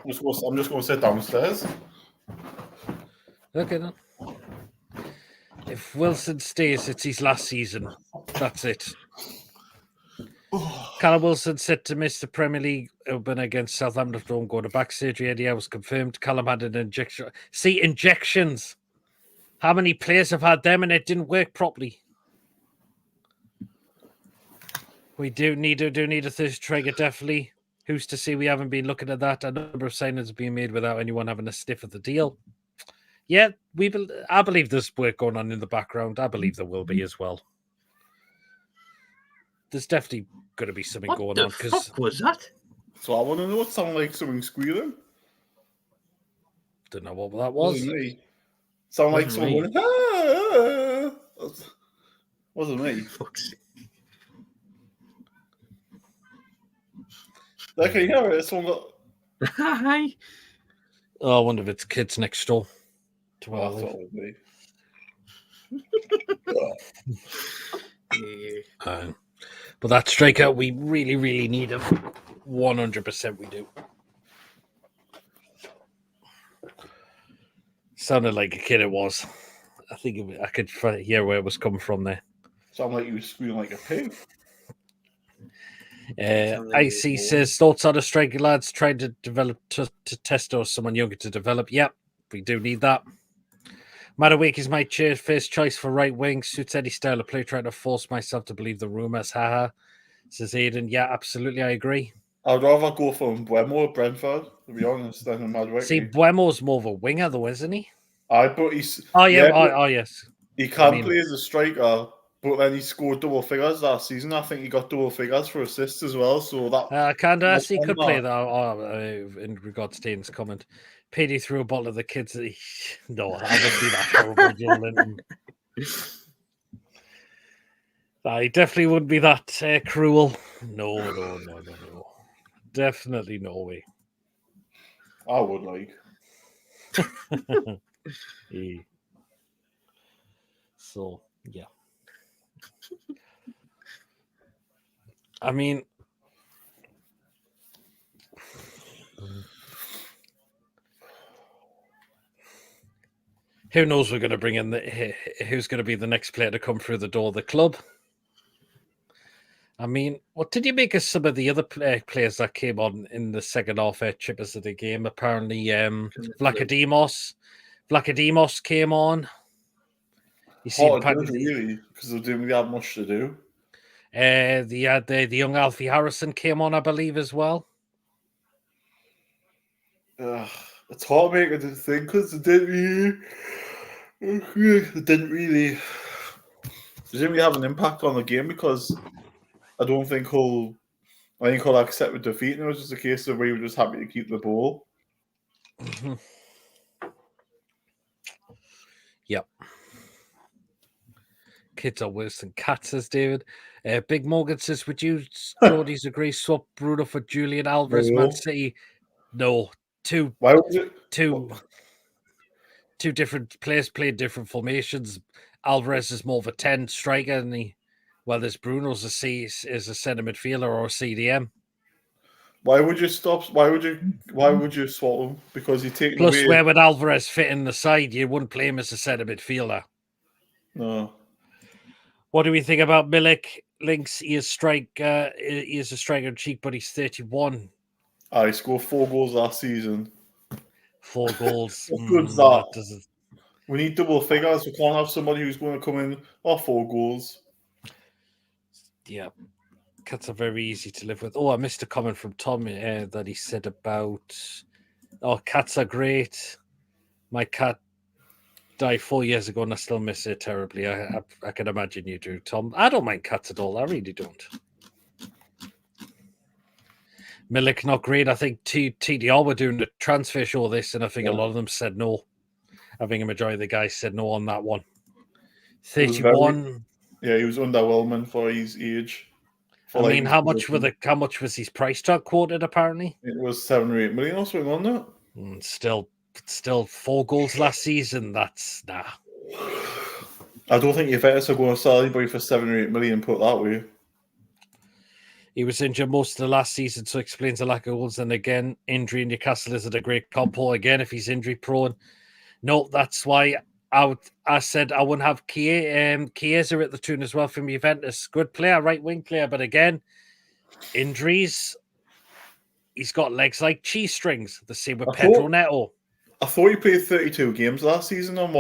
I'm just going to sit downstairs. Okay, then. If Wilson stays, it's his last season. That's it. Callum Wilson said to miss the Premier League Open against Southampton after going to back surgery. Eddie was confirmed. Callum had an injection. See, injections. How many players have had them and it didn't work properly? We do need a third striker, definitely. Who's to say we haven't been looking at that? A number of signings have been made without anyone having a sniff at the deal. Yeah, I believe there's work going on in the background. I believe there will be as well. There's definitely going to be something going on. What the fuck was that? So I want to know what sounded like something squealing. Don't know what that was. Sound like someone going, wasn't me. Fuck's Like, can you hear it? Someone got... Hi. Oh, I wonder if it's kids next door. I thought it would be. But that striker, we really, really need him. 100% we do. Sounded like a kid it was. I think I could hear where it was coming from there. Sound like you were squealing like a pig. IC says, thoughts on a striker, lads, trying to develop to test or someone younger to develop. Yep, we do need that. Madueke is my first choice for right wing. Suits any style of play. Trying to force myself to believe the rumours. Haha. Says Aidan. Yeah, absolutely. I agree. I'd rather go for Buemo at Brentford, to be honest, than Madueke. See, Buemo's more of a winger, though, isn't he? But he's... Oh, yeah. Yes. He can play as a striker, but then he scored double figures last season. I think he got double figures for assists as well. So that... Candace, he could play that. In regards to Aidan's comment. Petey threw a ball at the kids. No, I wouldn't be that horrible. He definitely wouldn't be that cruel. No. Definitely no way. I would like. Yeah. So, yeah. I mean, who knows? We're going to bring in who's going to be the next player to come through the door of the club. I mean, what did you make of some of the other players that came on in the second half Chippers of the game? Apparently, Vlachodimos came on. You see, really, because they didn't really have much to do. The young Alfie Harrison came on, I believe, as well. It's hard to make a thing because they didn't really have an impact on the game, because I think he'll accept the defeat, and it was just a case of we were just happy to keep the ball. Mm-hmm. Yep. Kids are worse than cats, says David. Big Morgan says, would you, Geordies, agree, swap Bruno for Julian Alvarez, Man City? No, two Why would you? two different players played different formations. Alvarez is more of a 10 striker, and there's Bruno's is a centre midfielder or a CDM. Why would you stop? Why would you swap him? Because you're taking Plus, away. where would Alvarez fit in the side? You wouldn't play him as a centre midfielder. No. What do we think about Milik? Links, he is a striker in cheek, but he's 31. He scored 4 goals last season. 4 goals. What good's that? Doesn't... We need double figures. We can't have somebody who's going to come in 4 goals. Yeah. Cats are very easy to live with. Oh, I missed a comment from Tom that he said about, cats are great. My cat died 4 years ago and I still miss it terribly. I can imagine you do, Tom. I don't mind cats at all. I really don't. Milik, not great. I think TDR were doing the transfer show this, and I think a lot of them said no. I think a majority of the guys said no on that one. 31. He was underwhelming for his age. How much was his price tag quoted? Apparently, it was 7 or 8 million or something, wasn't it? Still 4 goals last season. That's nah. I don't think Juventus are going to sell anybody for 7 or 8 million. Put that way. He was injured most of the last season, so explains the lack of goals. And again, injury in Newcastle isn't a great compo. Again, if he's injury prone, no, that's why I said I wouldn't have Chiesa at the tune as well from Juventus. Good player, right wing player, but again, injuries. He's got legs like cheese strings. The same with Pedro Neto. I thought he played 32 games last season on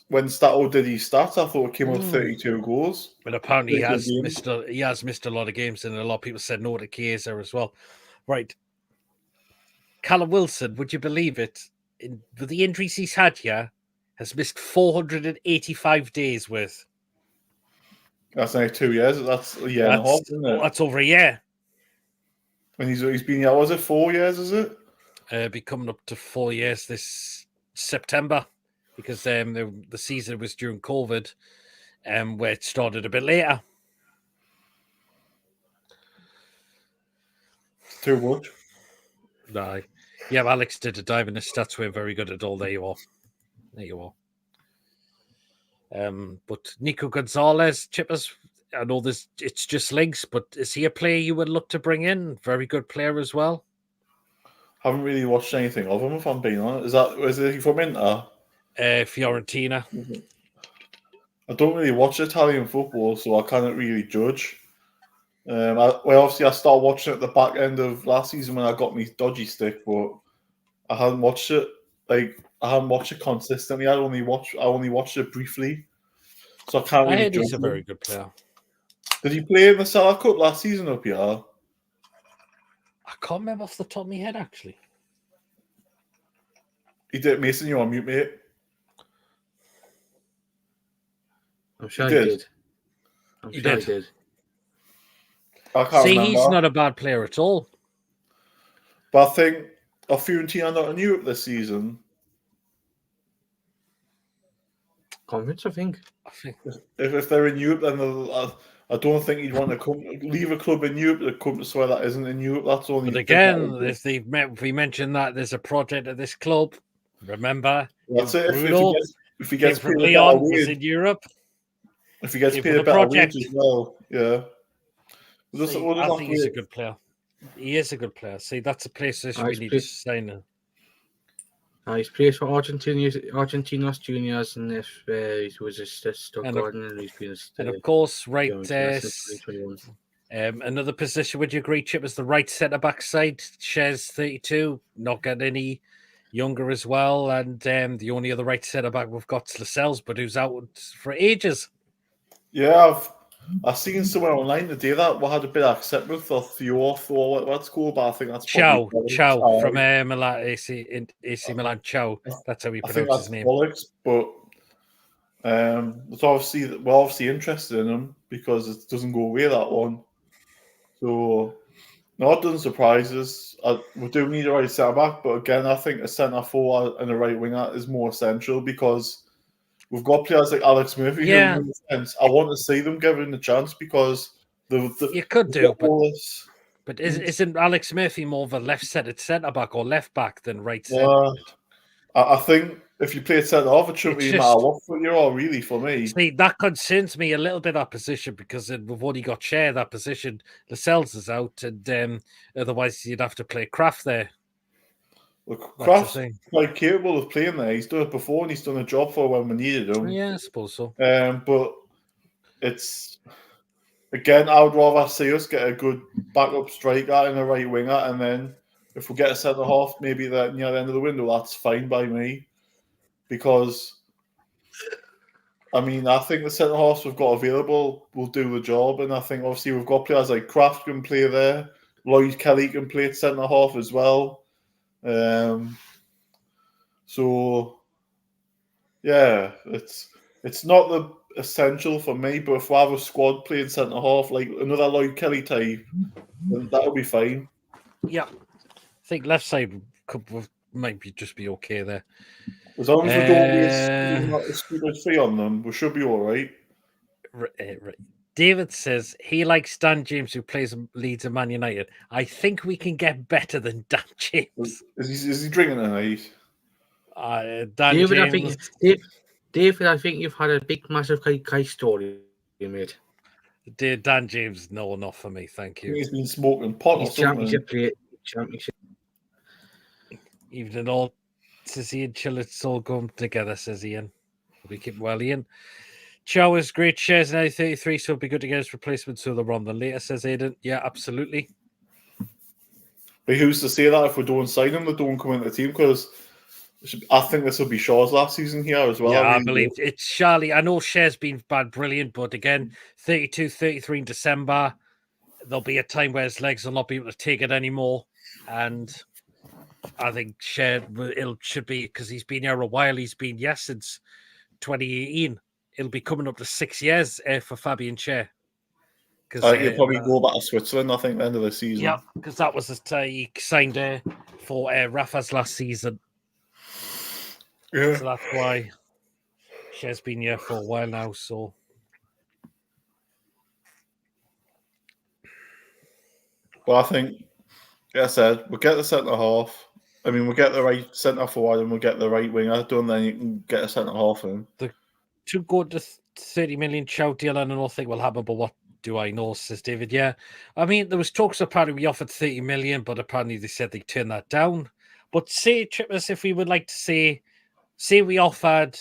when Stato did his stats. I thought it came with 32 goals. But apparently he has missed a lot of games, and a lot of people said no to Chiesa as well. Right. Callum Wilson, would you believe it? With the injuries he's had here, has missed 485 days worth. That's only 2 years. That's a year and a half, isn't it? That's over a year. And he's been here, was it 4 years, is it? Be coming up to 4 years this September, because the season was during COVID, where it started a bit later. Too much. No. Yeah, Alex did a dive in the stats. We're very good at all. There you are. But Nico Gonzalez, Chippers, I know it's just links, but is he a player you would look to bring in? Very good player as well. Haven't really watched anything of him, if I'm being honest. Is he from Inter? Fiorentina. I don't really watch Italian football, so I can't really judge. Obviously I started watching it at the back end of last season when I got me dodgy stick, but I hadn't watched it. I hadn't watched it consistently. I only watched it briefly, so I can't really judge. He's a very good player. Did he play in the Salah Cup last season up here? I can't remember off the top of my head, actually. He did. Mason, you're on mute, mate. I'm sure he did. He did. I can't remember. He's not a bad player at all. But I think Fiorentina not in Europe this season. Conference, I think. If they're in Europe, then I don't think you'd want to leave a club in Europe to come to somewhere that isn't in Europe. That's only. But again, if we mention that there's a project at this club, remember. That's it. If he gets from paid Leon, a better was wage, in Europe. if he gets paid a better wage as well, yeah. I think he's a good player. He is a good player. See, that's a place that we need to sign him. He's played for Argentinos Juniors, and if he was a Stuttgart, and he's been and of course, right there. Another position, would you agree, Chip, is the right centre back side? Shares 32, not getting any younger as well, and the only other right centre back we've got is Lascelles, but who's out for ages. Yeah, I've seen somewhere online today that we had a bit of acceptance or Theoth or what's called, but I think that's Chow from Milan, AC Milan. Chow, that's how we pronounce his name. Bollocks, but we're obviously interested in him because it doesn't go away, that one. So no, it doesn't surprise us. We do need a right centre back, but again, I think a centre forward and a right winger is more essential because we've got players like Alex Murphy. Yeah. Who, I want to see them given the chance because you could do, but But isn't Alex Murphy more of a left-sided centre-back or left-back than right-sided? I think if you play centre half, it shouldn't It's really matter what foot you're on, really, for me. See, that concerns me a little bit, that position, because we've already got Share that position. Lascelles is out, and otherwise you'd have to play Kraft there. Look, That's Kraft's the thing. quite capable of playing there. He's done it before, and he's done a job for when we needed him. Yeah, I suppose so. But it's, again, I would rather see us get a good backup striker and a right winger, and then if we get a centre half, maybe near the end of the window, that's fine by me. Because, I mean, I think the centre halves we've got available will do the job, and I think obviously we've got players like Kraft can play there, Lloyd Kelly can play at centre half as well. So, yeah, it's not the essential for me, but if we have a squad playing centre half, like another Lloyd Kelly type, then that'll be fine. Yeah, I think left side might just be okay there. As long as we don't waste a stupid fee on them, we should be all right. Right. David says he likes Dan James, who plays Leeds and Man United. I think we can get better than Dan James. Is he drinking tonight? Dan James. David, I think you've had a big, massive Kai story, mate. Dan James, no, not for me. Thank you. He's been smoking pot or something. Championship. Even all, says Ian, chill, it's all going together, says Ian. We keep well, Ian. Chow is great shares in 33, so it'd be good to get his replacement sooner rather than later, says Aidan. Yeah, absolutely. But who's to say that if we don't sign him, they don't come into the team? Because I think this will be Shaw's last season here as well. Yeah, I believe it's Charlie. I know Share's been brilliant, but again, 32, 33 in December, there'll be a time where his legs will not be able to take it anymore. And I think Share should be, because he's been here a while, he's been, since 2018. It'll be coming up to 6 years for Fabian Schär. He'll probably go back to Switzerland, I think, at the end of the season. Yeah, because that was he signed for Rafa's last season. Yeah. So that's why Schär's been here for a while now. So, well, I think, like I said, we'll get the centre half. I mean, we'll get the right centre forward and we'll get the right winger done, then you can get a centre half in. To go to 30 million Chow deal, I don't think will happen, but what do I know, says David. Yeah. I mean, there was talks apparently we offered 30 million, but apparently they said they turned that down. But say, Trippers, if we would like to say we offered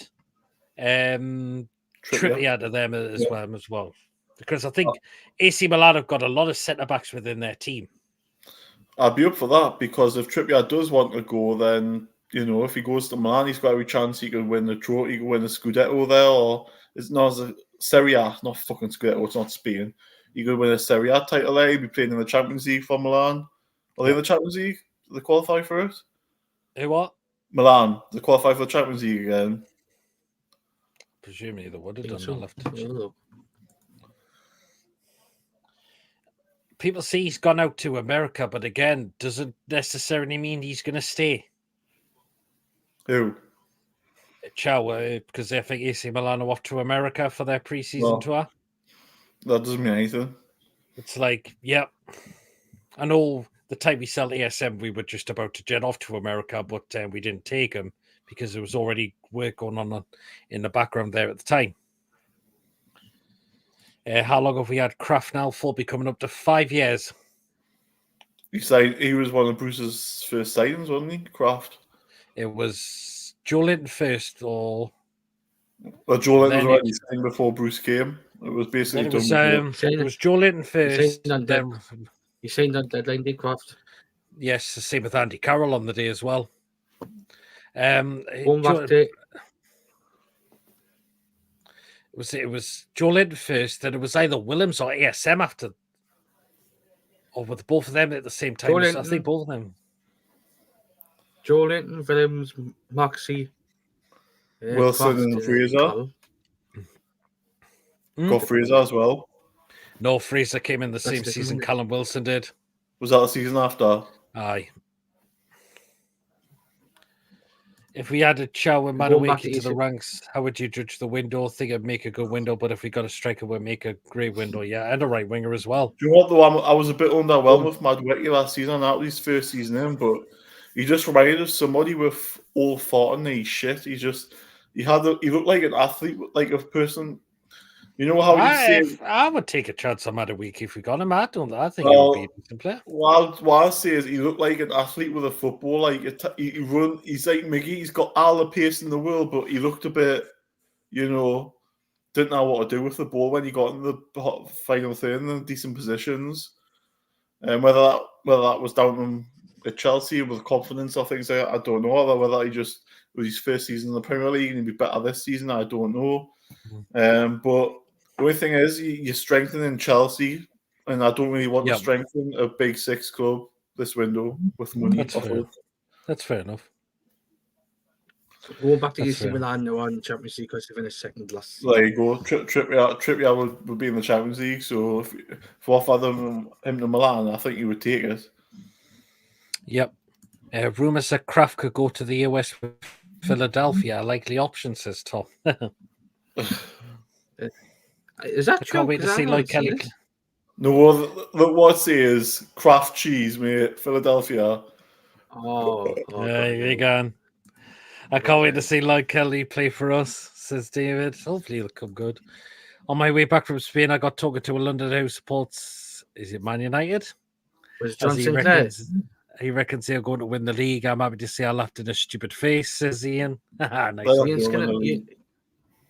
Trippier to them as well. Because I think AC Milan have got a lot of centre-backs within their team. I'd be up for that, because if Trippier does want to go, then, you know, if he goes to Milan, he's got every chance he can win the trophy, he can win the Scudetto there, or it's not a Serie A, not fucking Scudetto, it's not Spain. He could win a Serie A title there, he'd be playing in the Champions League for Milan. Are they in the Champions League? Do they qualify for it? Who what? Milan. They qualify for the Champions League again. Presumably they would have done. So. Left. People say he's gone out to America, but again, doesn't necessarily mean he's going to stay. Who? Chow, because I think AC Milan are off to America for their pre-season tour. That doesn't mean anything. It's like, I know the time we sell ASM, we were just about to jet off to America, but we didn't take him because there was already work going on in the background there at the time. How long have we had Kraft now for? Be coming up to 5 years. He was one of Bruce's first signings, wasn't he? Kraft. It was Joe Linton first, or Joe Linton was already signed before Bruce came. It was basically it was Joe Linton first. He signed on deadline day, Kraft. Yes, the same with Andy Carroll on the day as well. It was Joe Linton first, and it was either Willems or ASM after, or with both of them at the same time. I think both of them. Joe Linton, Willems, Maxi, Wilson, and Fraser. Got Fraser as well. No, Fraser came in the same season Callum Wilson did. Was that the season after? Aye. If we added Chow and Going back Madueke to to the ranks, how would you judge the window? Think it'd make a good window, but if we got a striker, we'd make a great window, yeah, and a right winger as well. Do you know what though? I was a bit underwhelmed with Madueke last season. That was his first season in, but he just reminded us of somebody with all thought and he's shit. He looked like an athlete, like a person. You know how you say. I would take a chance on Madueke if we got him. I think he Well, would be a decent player. What I say is he looked like an athlete with a football. Like he run. He's like Mickey. He's got all the pace in the world, but he looked a bit, didn't know what to do with the ball when he got in the final third in the decent positions. And whether that was down to him at Chelsea with confidence or things like that, I don't know. Or whether he just was his first season in the Premier League and he'd be better this season, I don't know. But the only thing is, you're strengthening Chelsea, and I don't really want to strengthen a big six club this window with money. That's fair enough. So going back to AC Milan now on Champions League because they finished second last season. There you go. Trippier would be in the Champions League, so if we offered him to Milan, I think he would take it. Yep. Rumours that Kraft could go to the US with Philadelphia. Likely option, says Tom. Is that true? I can't wait to see Lloyd Kelly. No, what I say is Kraft cheese, mate. Philadelphia. There you go. I can't wait to see Lloyd Kelly play for us, says David. Hopefully he'll come good. On my way back from Spain, I got talking to a London who supports, is it Man United? Was John Sinclair? He reckons they're going to win the league. I'm happy to say I laughed in a stupid face, says Ian. Nice. Ian Skinner.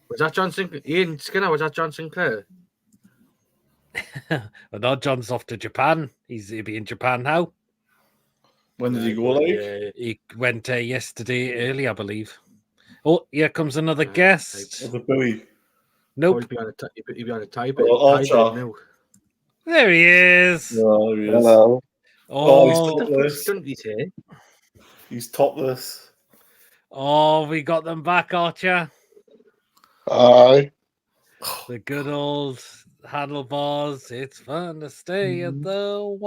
Was that John Sinclair? Ian Skinner, was that John Sinclair? Well, no, John's off to Japan. He'll be in Japan now. When did he go, like? He went yesterday early, I believe. Oh, here comes another guest. The Billy. Nope. He'd be on a tie. There he is. No, there he is. Hello. He's topless. Oh, we got them back, Archer. Aye. The good old handlebars. It's fun to stay at the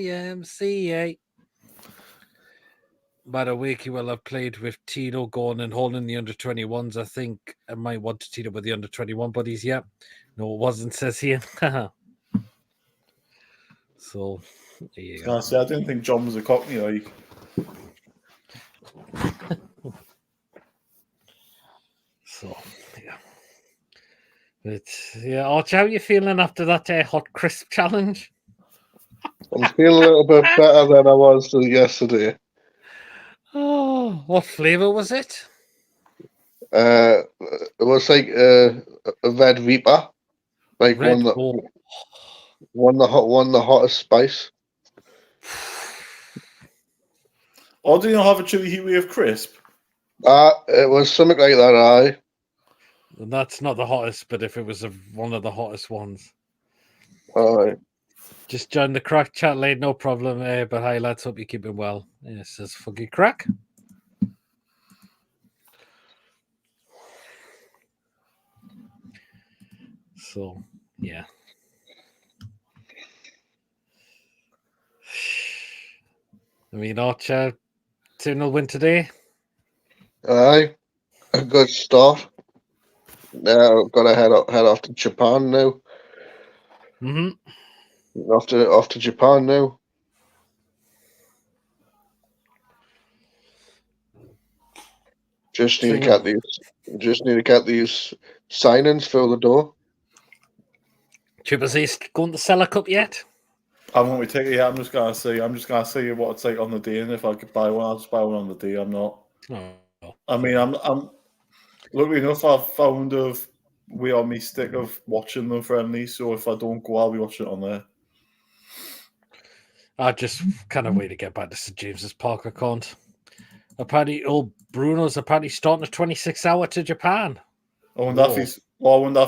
YMCA. By the week, he will have played with Tino going and holding the under-21s. I think I might want to Tino with the under-21 buddies. Yeah. No, it wasn't, says he. So, there you go. I didn't think John was a Cockney, like. So, yeah. But, yeah, Arch, how are you feeling after that hot crisp challenge? I'm feeling a little bit better than I was yesterday. Oh, what flavour was it? It was like a Red Reaper, like the hottest spice. Or do you not have a chili heat wave crisp? It was something like that. Aye. And that's not the hottest, but if it was one of the hottest ones. Aye. Just join the crack chat late, no problem. But hi, lads, hope you're keeping well. It says Fuggy Crack. So, yeah. I mean, Archer, 2-0 win today. Aye. A good start. Now I've got to head off to Japan now. Mm-hmm. Off to Japan now. Just need to get these signings through the door. Trippers East going to sell a cup yet? I won't be taking it. I'm just gonna see what it's like on the day, and if I could buy one, I'll just buy one on the day. I'm not. Oh. I mean, I'm luckily enough. I've found a way on me stick of watching them friendly. So if I don't go, I'll be watching it on there. I just kind of wait to get back to St James's Park. I can't. Apparently, old Bruno's starting a 26-hour to Japan. I wonder if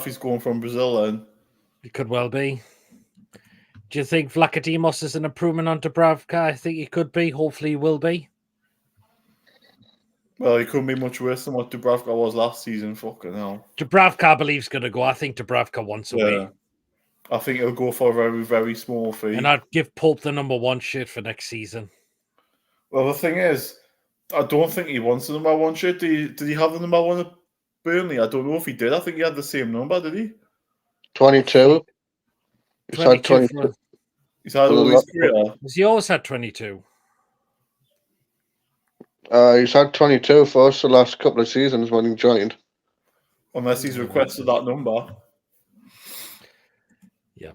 he's going from Brazil then. It could well be. Do you think Vlachodimos is an improvement on Dubravka? I think he could be. Hopefully, he will be. Well, he couldn't be much worse than what Dubravka was last season. Fucking hell. Dubravka, I believe, is going to go. I think Dubravka wants away. I think he'll go for a very, very small fee. And I'd give Pope the number 1 shirt for next season. Well, the thing is, I don't think he wants the number 1 shirt. Did he have the number 1 at Burnley? I don't know if he did. I think he had the same number, did he? 22. He's had 22 22. He's had all his career. He always had 22. He's had 22 for us the last couple of seasons when he joined. Unless he's requested that number. Yeah.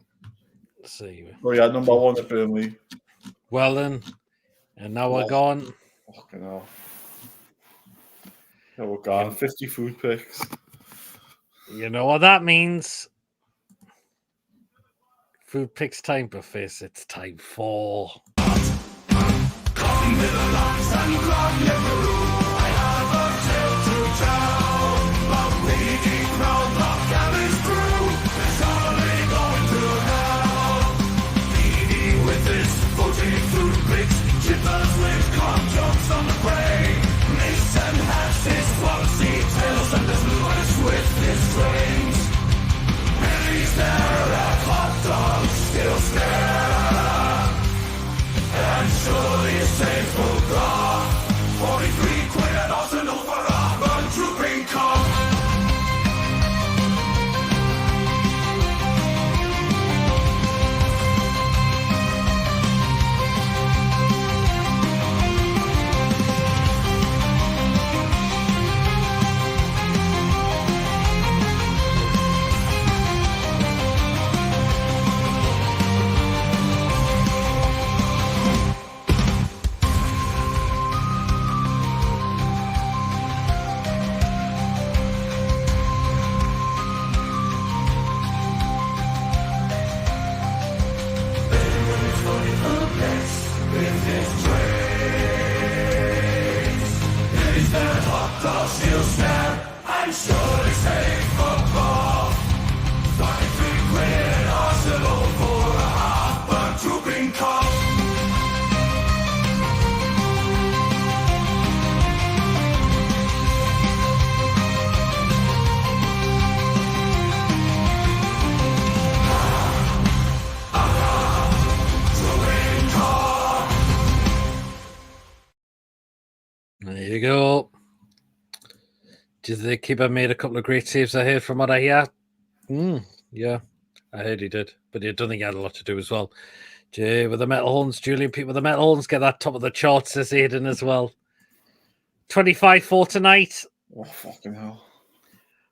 Let's see. Oh, yeah, number 1 at Burnley. Well then, and now we're gone. Fucking hell. Yeah, we're gone. 50 food picks. You know what that means. Food picks time, but face it's time for. There you go. Did the keeper made a couple of great saves I heard from what I hear? Yeah, I heard he did, but I don't think he had a lot to do as well. Jay with the metal horns, Julian Pete with the metal horns, get that top of the charts, says Aidan as well. 25 for tonight. Oh, fucking hell.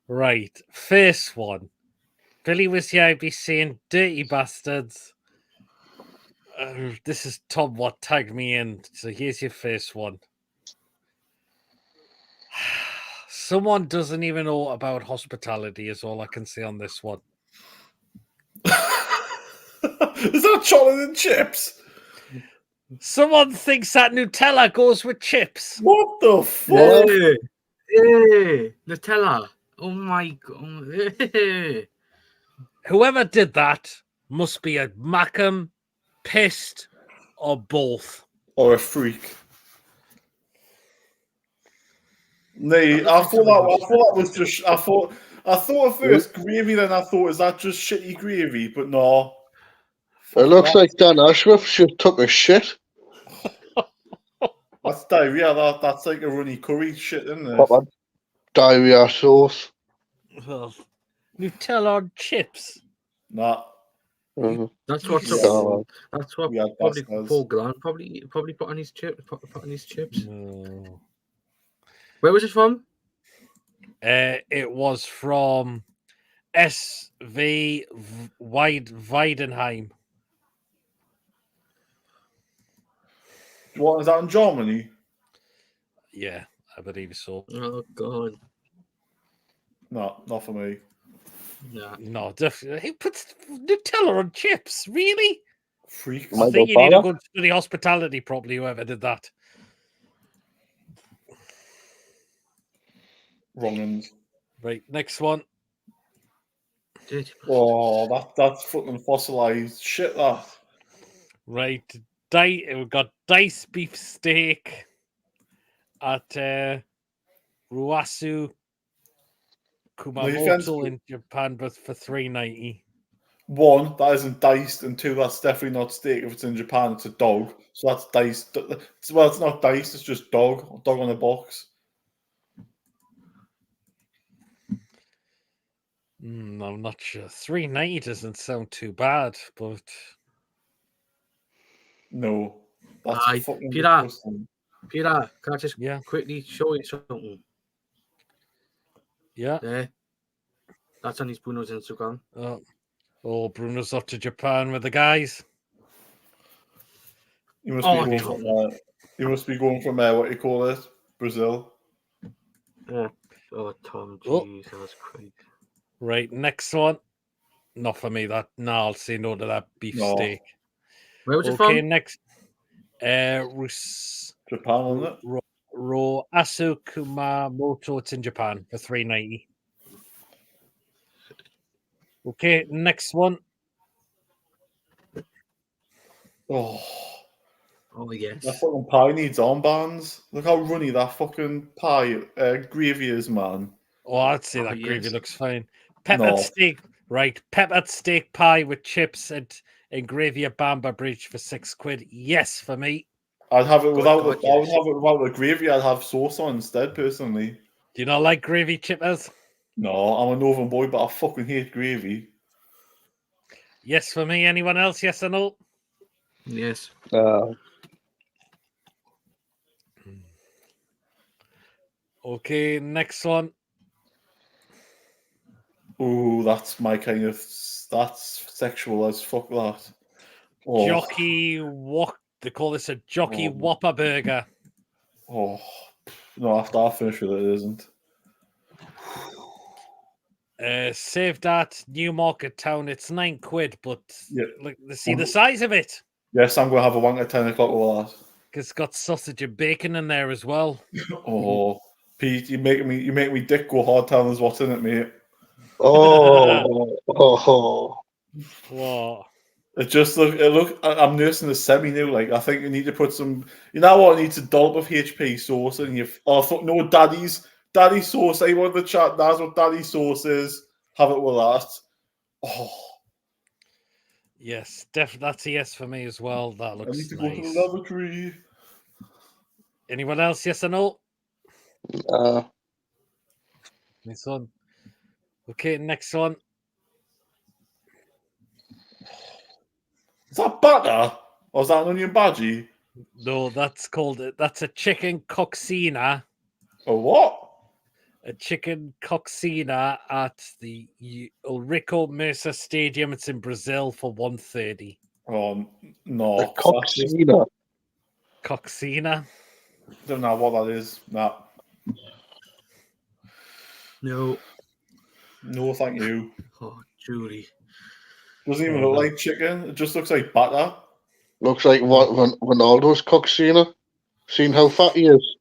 Right, first one. Billy was here, I'd be saying dirty bastards. This is Tom what tagged me in, so here's your first one. Someone doesn't even know about hospitality is all I can say on this one. Is that chocolate and chips? Someone thinks that Nutella goes with chips. What the fuck? Hey, Nutella. Oh my god. Whoever did that must be a Mackham, pissed, or both. Or a freak. I thought that was just. I thought at first gravy, then I thought, is that just shitty gravy? But no. It looks like Dan Ashworth just took a shit. That's diarrhea. That's like a runny curry shit, isn't it? Proper diarrhea sauce. Well, Nutella on chips. Nah. Mm-hmm. That's what. Yeah. That's what Yeah, probably that's- Paul Glan probably put on his chip. Put on his chips. No. Where was it from? It was from SV Weidenheim. What is that in Germany? Yeah, I believe so. Oh god. No, not for me. Yeah. No, definitely. Who puts Nutella on chips? Really? Freaks. My I think you father? need to go and study hospitality properly, whoever did that. Wrongins. Right, next one. Dirty Oh, that's fucking fossilized shit. That. Right, we've got diced beef steak at Ruasu Kumamoto in Japan, but for $3.90. one, that isn't diced, and two, that's definitely not steak. If it's in Japan, it's a dog. So that's diced. Well, it's not diced, it's just dog on a box. I'm not sure. $3.90 doesn't sound too bad, but No. That's Aye, fucking Peter. disgusting. Peter, can I just yeah, quickly show you something? yeah. There. That's on his Bruno's Instagram. Oh, Bruno's off to Japan with the guys. You must Oh, be going from you must be going from what you call it, Brazil. Oh, Tom, Oh. Jesus Christ. Right, next one. Not for me. I'll say no to that beef No. steak. Where was it Okay, from? next. Japan, isn't it? Raw Asu Kumamoto. It's in Japan for $3.90. Okay, next one. Oh, yes. that fucking pie needs armbands. Look how runny that fucking pie gravy is, man. Oh, I'd say Oh, that gravy yes. looks fine. Peppered No. steak, right? Peppered steak pie with chips and gravy at Bamba Bridge for £6. Yes, for me. I'd have it without God, I would have it without the gravy. I'd have sauce on instead, personally. Do you not like gravy, chippers? No, I'm a northern boy, but I fucking hate gravy. Yes, for me. Anyone else? Yes or no? Yes. Okay, next one. Oh, that's my kind of. That's sexual as fuck. That. Oh, Jockey Wok. They call this a Jockey Whopper burger. oh, no! After I finish with it, it isn't. Saved at Newmarket Town. It's £9, but Yeah. look, see the size of it. Yes, I'm gonna have a wank at 10 o'clock with that. It's got sausage and bacon in there as well. Oh, Pete, you make me dick go hard telling us what's in it, mate. Oh. What? I'm nursing the semi new. Like, I think you need to put some. You know what? I need to dollop of HP sauce in your. Oh, I thought no, daddy's sauce. I want the chat. That's what daddy's sauce is. Have it with that. Oh, Yes, that's a yes for me as well. That I need looks to go to the nice. lavatory. Anyone else? Yes or no? This one. Okay, next one. Is that batter or is that an onion bhaji? No, that's a chicken coxina. A what? A chicken coxina at the Ulrico Mercer Stadium. It's in Brazil for $1.30. Oh no, A coxina. Coxina. Don't know what that is. Nah. No. No, thank you. Oh, Judy. Doesn't even look like chicken. It just looks like batter. Looks like what Ronaldo's coxina. Seen how fat he is.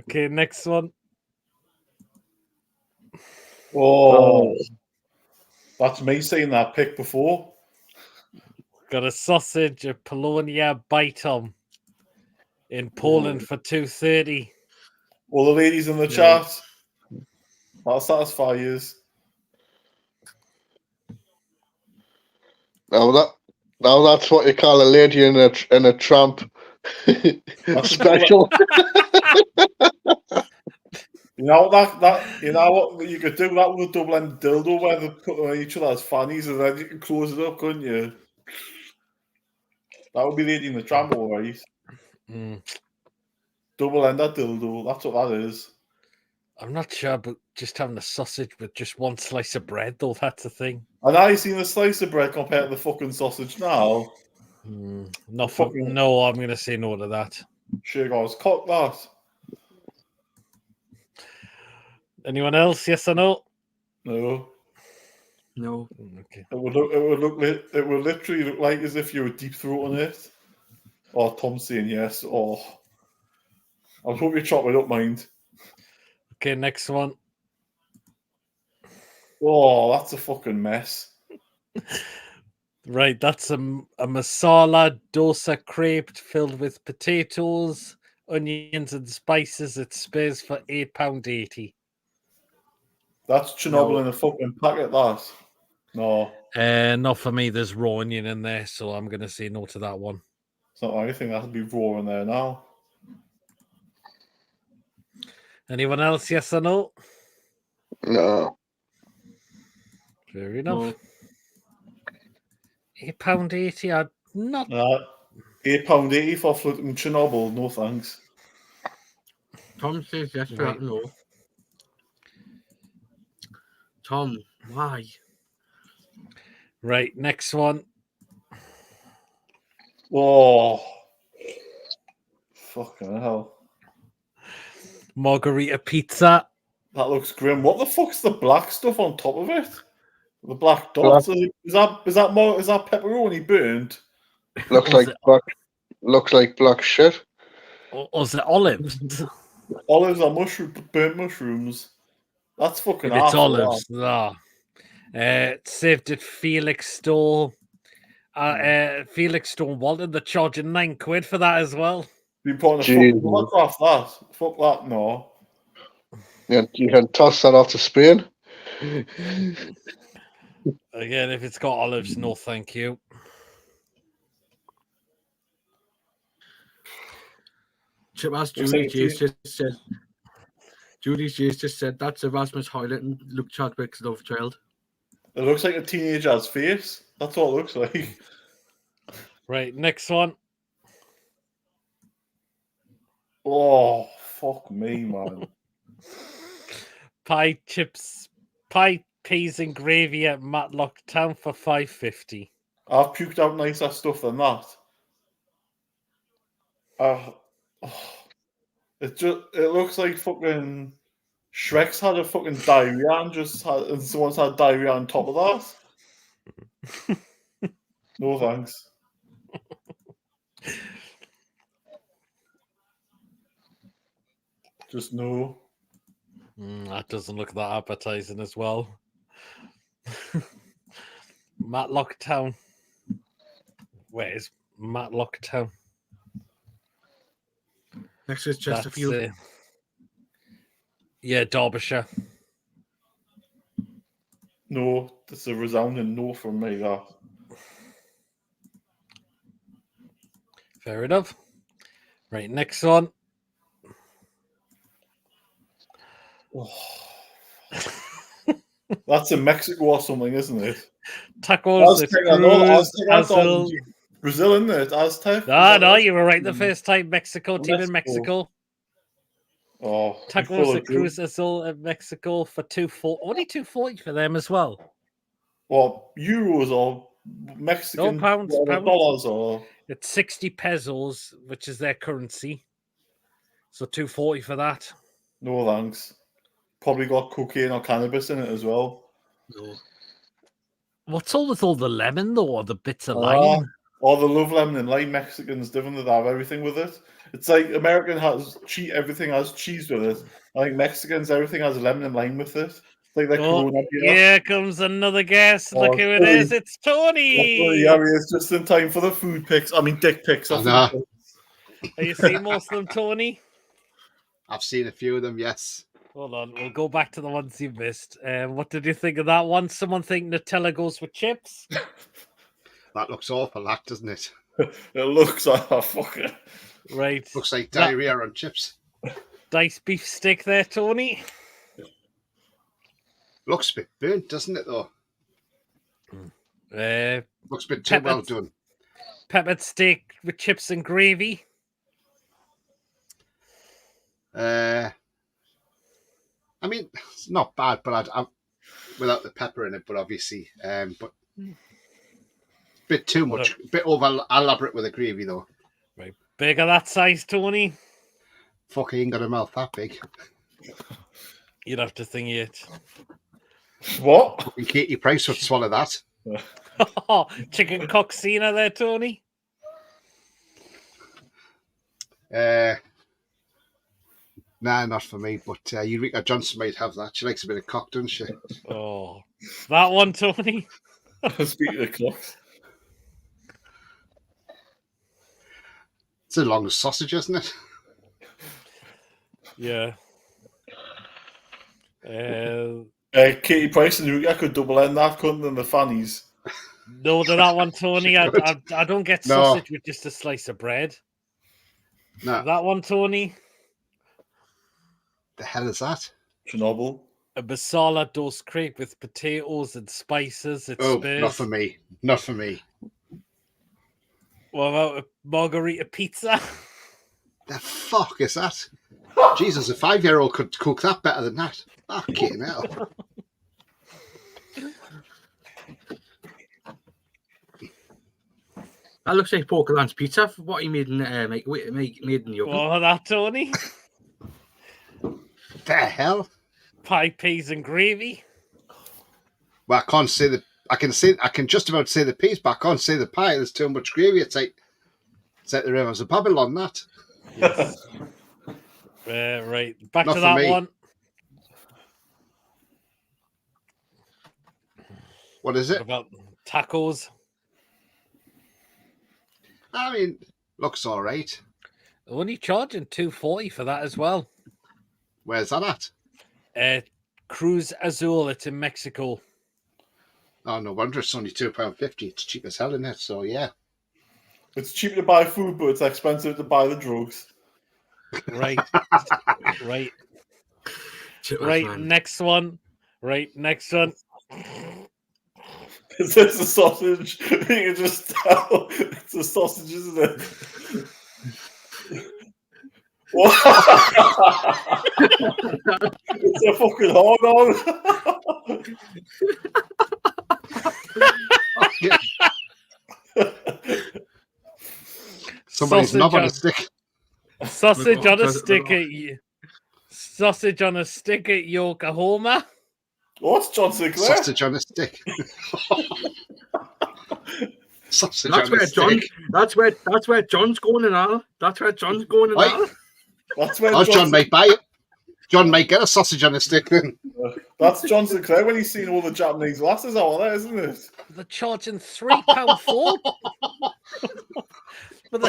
Okay, next one. Oh, that's me saying that pick before. Got a sausage, a Polonia Bytom in Poland for $2.30. All the ladies in the chat. That'll satisfy you. Now that's what you call a lady in a tramp. Special. You know that you know what you could do that with a double-ended dildo where they put them on each other's fannies and then you can close it up, couldn't you? That would be lady in the tramp, all right. Double-ended dildo. That's what that is. I'm not sure, but just having a sausage with just one slice of bread, though, that's a thing. And now you seen the slice of bread compared to the fucking sausage now. No, I'm going to say no to that. Sure, guys, cock that. Anyone else? Yes or no? No. No. Okay. It would literally look like as if you were deep throating it. Oh, Tom's saying yes. Oh, I hope you chop it up, mind. Okay, next one. Oh, that's a fucking mess. Right, that's a masala dosa crepe filled with potatoes, onions, and spices at Spurs for £8.80. That's Chernobyl in a fucking packet, that. No. Not for me. There's raw onion in there, so I'm going to say no to that one. It's not anything that would be raw in there now. Anyone else? Yes or no? No. Fair enough. No. £8.80. I'd not. £8.80 for flipping Chernobyl. No thanks. Tom says yes to Right. that. No. Tom, why? Right, next one. Oh. Fucking hell. Margarita pizza. That looks grim. What the fuck's the black stuff on top of it? The black dots. Is that pepperoni burnt? Looks Was like black. Looks like black shit. Or was it olives? Olives are burnt mushrooms. That's fucking If it's awful. olives, no. Saved at Felix store. Felix Stone Walton, they're charging £9 for that as well. Be putting a Jesus. fucking look off that. Fuck that, no. Yeah, you can toss that off to Spain. Again, if it's got olives, no thank you. Chip as Looks Judy like Jace just said. Judy Jace just said that's Erasmus Hoylet and Luke Chadwick's love child. It looks like a teenager's face. That's what it looks like. Right, next one. Oh, fuck me, man. Pie, peas and gravy at Matlock Town for $5.50. I've puked out nicer stuff than that. It looks like fucking Shrek's had a fucking diarrhea and someone's had diarrhea on top of that. No thanks. Just no. That doesn't look that appetizing as well. Matlock Town. Where is Matlock Town? Next is Chesterfield. Yeah, Derbyshire. No, that's a resounding no from me, that. Fair enough. Right, next one. That's in Mexico or something, isn't it? Tacos. Brazil, isn't it? Aztec? No, you were right the first time. Mexico team in Mexico. Oh, Tacos de Cruz Azul in Mexico for $2.40. Only $2.40 for them as well. What, euros or Mexican pounds. dollars or? It's 60 pesos, which is their currency. So $2.40 for that. No thanks. Probably got cocaine or cannabis in it as well. No. What's all with all the lemon though, or the bits of lime? Or the love lemon and lime. Mexicans different. They have everything with it. It's like American has everything has cheese with it. I think Mexicans everything has lemon and lime with it. It's like that Corona beer. Here comes another guest. Look who it is. It's Tony. Yeah, he is just in time for the food pics. I mean, dick pics. Have you seen most of them, Tony? I've seen a few of them, yes. Hold on, we'll go back to the ones you missed. What did you think of that one? Someone think Nutella goes with chips? That looks awful, that, doesn't it? It looks fucking right. Looks like diarrhea on chips. Diced beef stick there, Tony. Looks a bit burnt, doesn't it, though? Looks a bit too well done. Peppered steak with chips and gravy. I mean, it's not bad, but I'd without the pepper in it, but obviously, but a bit too much, a bit over elaborate with the gravy, though. Right, bigger that size, Tony. Fuck, I ain't got a mouth that big. You'd have to think it. What? Fucking Katie Price would swallow that. Chicken coxina there, Tony. Nah, not for me, but Eureka Johnson might have that. She likes a bit of cock, doesn't she? Oh, that one, Tony. Speaking of cocks. It's a long sausage, isn't it? Yeah. Katie Price and Ruka could double end that, couldn't they, in the fannies? No to that one, Tony. I don't get No. sausage with just a slice of bread. No. That one, Tony. The hell is that? Chernobyl. A masala dos crepe with potatoes and spices. It's Oh, Spurs. not for me. Not for me. What about a margarita pizza? The fuck is that? Jesus, a 5-year-old could cook that better than that. Fucking hell. That looks like Porker Lance pizza for what he made in made in the oven. What about that, Tony? The hell? Pie, peas, and gravy. Well, I can't say the. I can just about say the peas, but I can't say the pie. There's too much gravy. It's like the Rivers of Babylon. That. Yes. Right, back Not to for that me. one. What is What it? about tacos? I mean, looks all right. Only charging $2.40 for that as well. Where's that at? Cruz Azul. It's in Mexico. Oh, no wonder it's only £2.50. It's cheap as hell in it. So yeah. It's cheap to buy food, but it's expensive to buy the drugs. Right, right, Shit, right. man. Next one. Right, next one. Is this a sausage? You can just tell it's a sausage, isn't it? What? It's a fucking hard on. Yeah. Somebody's knob on a stick. Sausage on a stick at sausage on a stick at Yokohama. What's John Sinclair? Sausage on a stick. Sausage That's on a where John. stick. That's where John's going and all. That's where John's going and Right. all. That's when Oh, John might buy it. John might get a sausage on a stick then. That's John Sinclair when he's seen all the Japanese lasses out there, isn't it? They're charging £3.4. But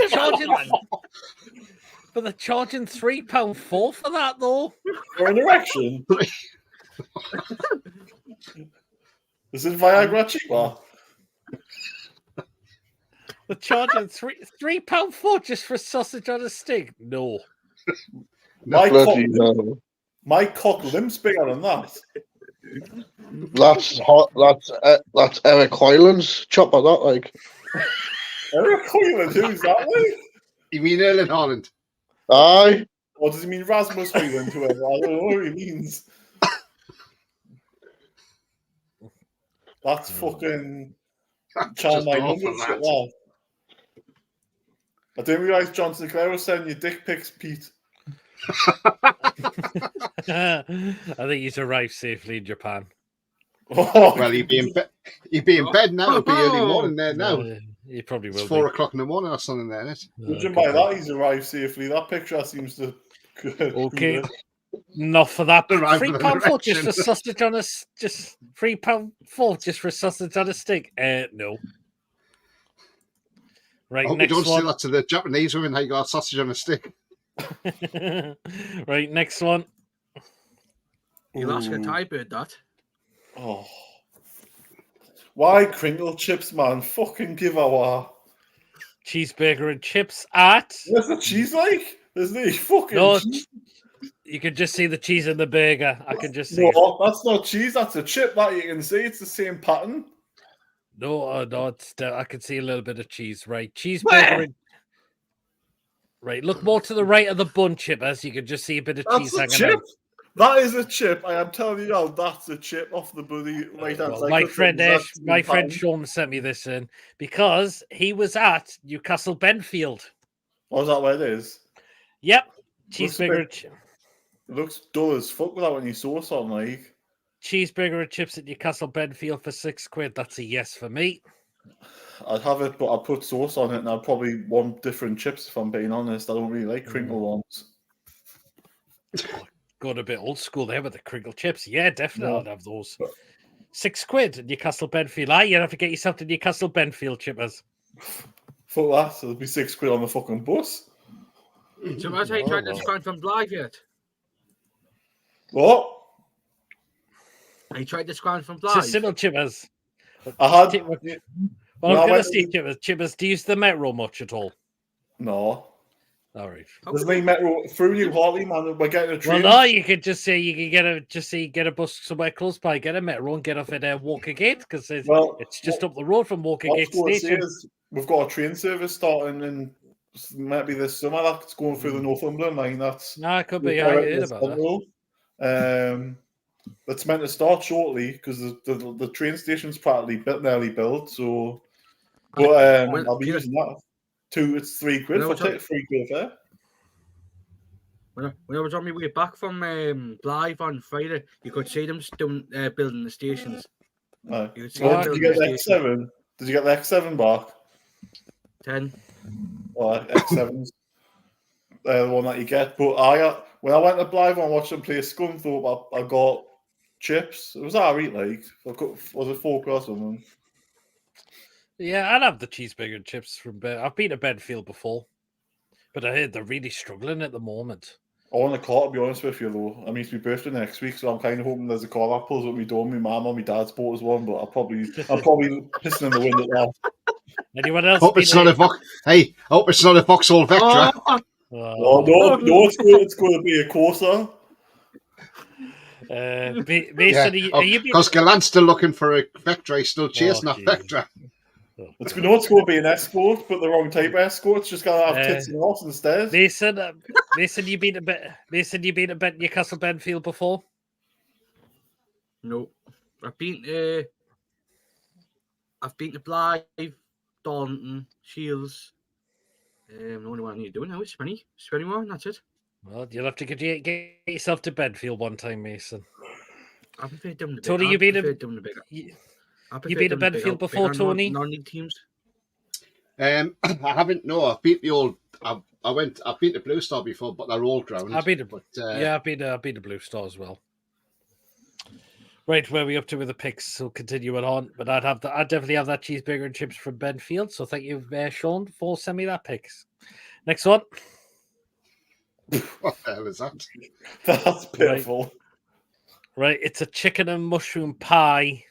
they're charging £3.4 for that though. For an erection. Is it Viagra cheaper? They're charging £3.4 just for a sausage on a stick. No. My cock limp's bigger than that. That's hot. That's Eric Hoyland's chopper. That like. Eric Hoyland, who's that like? You mean Erling Haaland? Aye. Or does he mean Rasmus Hoyland, whoever? I don't know what he means. That's fucking Channel Just awful, 900 shit, that. that. I didn't realise John Sinclair was sending you dick pics, Pete. I think he's arrived safely in Japan. Oh, Well, he'd be in bed. He'd be in bed now. It'd be early morning there now. He probably will It's be. 4:00 in the morning or something there, isn't it? judging by that, he's arrived safely. That picture seems to. Okay. Not for that. Arrived with an £3.4 just erection. for sausage on a just £3.4 just for a sausage on a stick. No. Right, I hope you next don't say one. that to the Japanese women. How you got a sausage on a stick? Right, next one. You'll ask a Ooh. Thai bird that. Oh. Why crinkle chips, man? Fucking give a Cheeseburger and chips at. Where's the cheese like? There's the fucking No, cheese. you can just see the cheese in the burger. I can just see it. No, that's not cheese. That's a chip. That you can see. It's the same pattern. No, it's I can see a little bit of cheese. Right, cheeseburger. Where? And... Right, look more to the right of the bun chip as you can just see a bit of That's cheese a hanging chip. out. That is a chip. I am telling you now. That's a chip off the bloody right hand Well, side. my That's friend the exact same my friend pattern. Sean sent me this in because he was at Newcastle Benfield. Oh, is that where it is? Yep, Looks a cheeseburger, bit- It looks dull as fuck without any sauce on, like. cheeseburger and chips at Newcastle Benfield for £6. That's a yes for me. I'd have it, but I'd put sauce on it, and I'd probably want different chips, if I'm being honest. I don't really like crinkle ones. Going a bit old school there with the crinkle chips. Yeah, definitely Yeah. I'd have those. £6 at Newcastle Benfield. You'd have to get yourself to Newcastle Benfield chippers. Fuck that. So there'll be £6 on the fucking bus. So that's how you tried to well. scan from live yet. What? I tried to scrounge from Just Blythe. simple Chippers. I had. Well, Well, I I'm going to went say Chippers. Chippers, do you use the Metro much at all? No. All right. There's no Metro through New Hartley, man. We're getting a train. Well, no, you could just say you can get a bus somewhere close by, get a Metro, and get off at Walkergate because it's just up the road from Walkergate Station. We've got a train service starting in maybe this summer that's going through the Northumberland line. It could be. I heard about that. That's meant to start shortly because the train station's practically nearly built. So, but I'll be using that. It's £3 for £3 fare. When I was on my way back from Blythe on Friday, you could see them building the stations. Did you get the X7? Did you get the X7 back? 10. Well, X7's the one that you get. But when I went to Blythe and watched them play Scunthorpe, I got chips. It was alright, like was it £4 or something? Yeah, I'd have the cheeseburger and chips from I've been to Bedfield before, but I heard they're really struggling at the moment. I want a car, to be honest with you, though. I mean, it's my birthday next week, so I'm kind of hoping there's a car that pulls up my door. My mum or my dad's bought us one, but I'm probably pissing in the wind at that. Anyone else? Hope it's not a hope it's not a Vauxhall Vectra. No, it's going to be a Corsa. Because Gallant's still looking for a Vectra. He's still chasing that Vectra. It's going to be an Escort, but the wrong type of Escort. It's just going to have tits and arse instead. Mason, you been to Newcastle Benfield before? No, I've been to Blythe, Daunton, Shields. The only one I need to do now is Spennymoor, and that's it. Well, you'll have to get yourself to Benfield one time, Mason. I've preferred them the Tony, you been to Benfield before, Tony? Non-league teams. I haven't. No, I've been I've been to Blue Star before, but they're old ground. I've been to Blue Star as well. Right, where are we up to with the picks? So continue it on, but I'd definitely have that cheeseburger and chips from Benfield. So thank you, Sean, for sending me that picks. Next one. What the hell is that? That's pitiful. Right, it's a chicken and mushroom pie.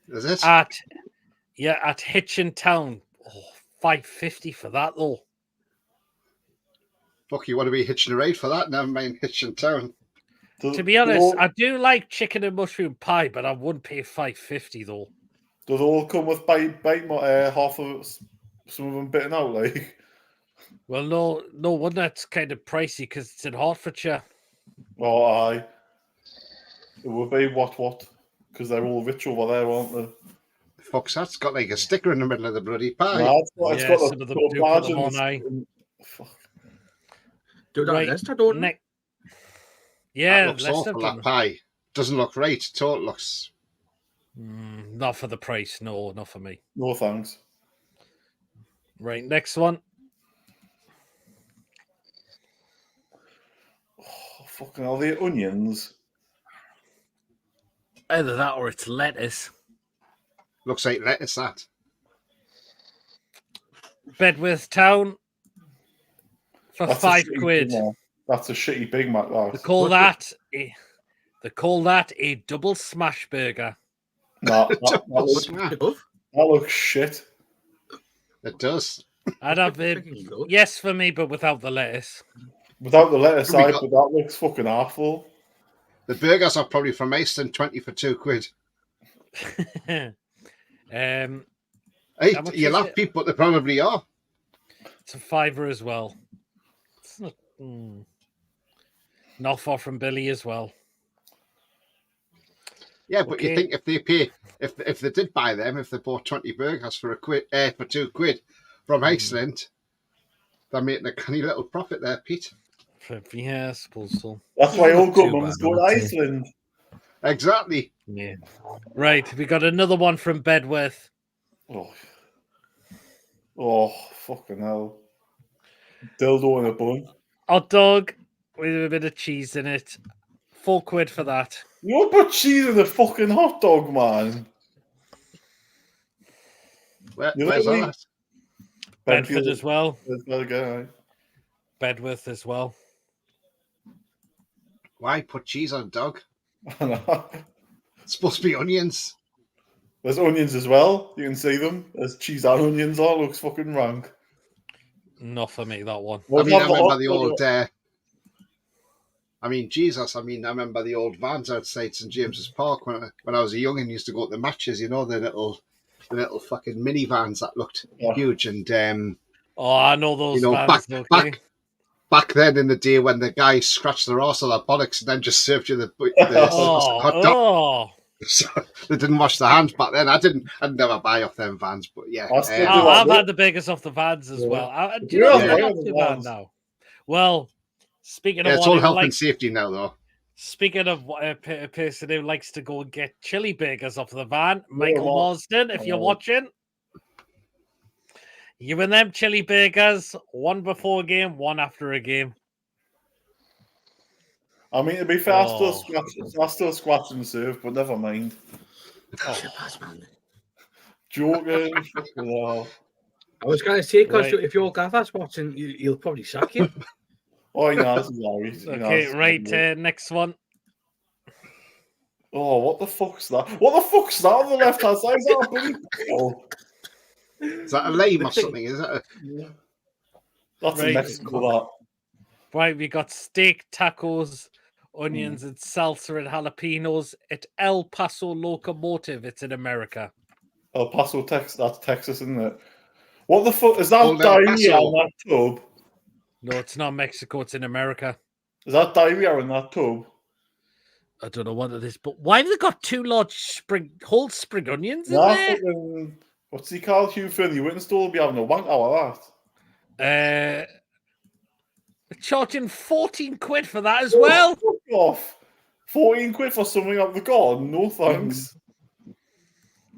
Is it? At Hitchin Town. Oh, $5.50 for that though. Fuck, you want to be hitching a ride for that? Never mind Hitchin Town. To be honest, I do like chicken and mushroom pie, but I wouldn't pay $5.50 though. Do they all come with bite half of some of them bitten out like? Well, no, wouldn't that's kind of pricey because it's in Hertfordshire. Oh, aye. It would be what? Because they're all rich over there, aren't they? Fuck's that's got like a sticker in the middle of the bloody pie. Nah, it's got some of them do put them on, aye. Fuck. Do that, Right, Leicester, don't they? That looks awful, that pie. Doesn't look right at all. It looks... not for the price. No, not for me. No thanks. Right, next one. Oh, fucking hell, the onions. Either that or it's lettuce. Looks like lettuce, that. Bedworth Town for £5. That's a shitty Big Mac. That. They call that a double smash burger. Nah, that looks shit. It does. I'd have it. Yes for me, but without the lettuce. Without the lettuce, but that looks fucking awful. The burgers are probably from Mason, 20 for £2. Hey, you laugh, Pete, but they probably are. It's a £5 as well. It's not far from Billy as well. Yeah, but you think if they pay, if they did buy them, if they bought 20 burgers for £2 from Iceland, they're making a canny little profit there, Pete. Yeah, I suppose so. That's why all good mums go to Iceland. Exactly. Yeah. Right, we got another one from Bedworth. Oh, fucking hell. Dildo in a bun. Hot dog with a bit of cheese in it. £4 for that. You don't put cheese in a fucking hot dog, man. Where's that? Bedford as well. Again, Bedworth as well. Why put cheese on a dog? It's supposed to be onions. There's onions as well. You can see them. There's cheese and onions on. Looks fucking rank. Not for me, that one. I mean, I remember the old. Jesus. I remember the old vans outside St James's Park when I was a young and used to go to the matches. You know, the little fucking minivans that looked huge. And I know those vans. Back then in the day when the guy scratched their arse on their bollocks and then just served you the hot dog. So they didn't wash their hands back then. I'd never buy off them vans, but yeah. I've had the biggest off the vans as well. Do you know they're not too bad now? Well, speaking of it's all health and safety now, though. Speaking of a person who likes to go and get chili burgers off the van, Michael Marsden, if you're watching, you and them chili burgers, one before a game, one after a game. I mean, to be fair, I still scratch and serve, but never mind. Joking. I was going to say, because if your gaffer's watching, he'll probably sack you. Oh, he knows, he's alright. Okay, next one. Oh, what the fuck's that? What the fuck's that on the left-hand side? Is that a bloody ball? Is that a lame or something? Is that That's in Mexico, that. Right, we got steak, tacos, onions, and salsa and jalapenos at El Paso Locomotive. It's in America. El Paso, Texas. That's Texas, isn't it? What the fuck? Is that diarrhea in that tub? No, it's not Mexico. It's in America. Is that diarrhea in that tub? I don't know what it is, but why have they got two large whole spring onions in there? What's he called? Hugh Finn. You wouldn't still be having a wank out of that. Charging 14 quid for that as well. Fuck off. 14 quid for something out of the garden? No thanks.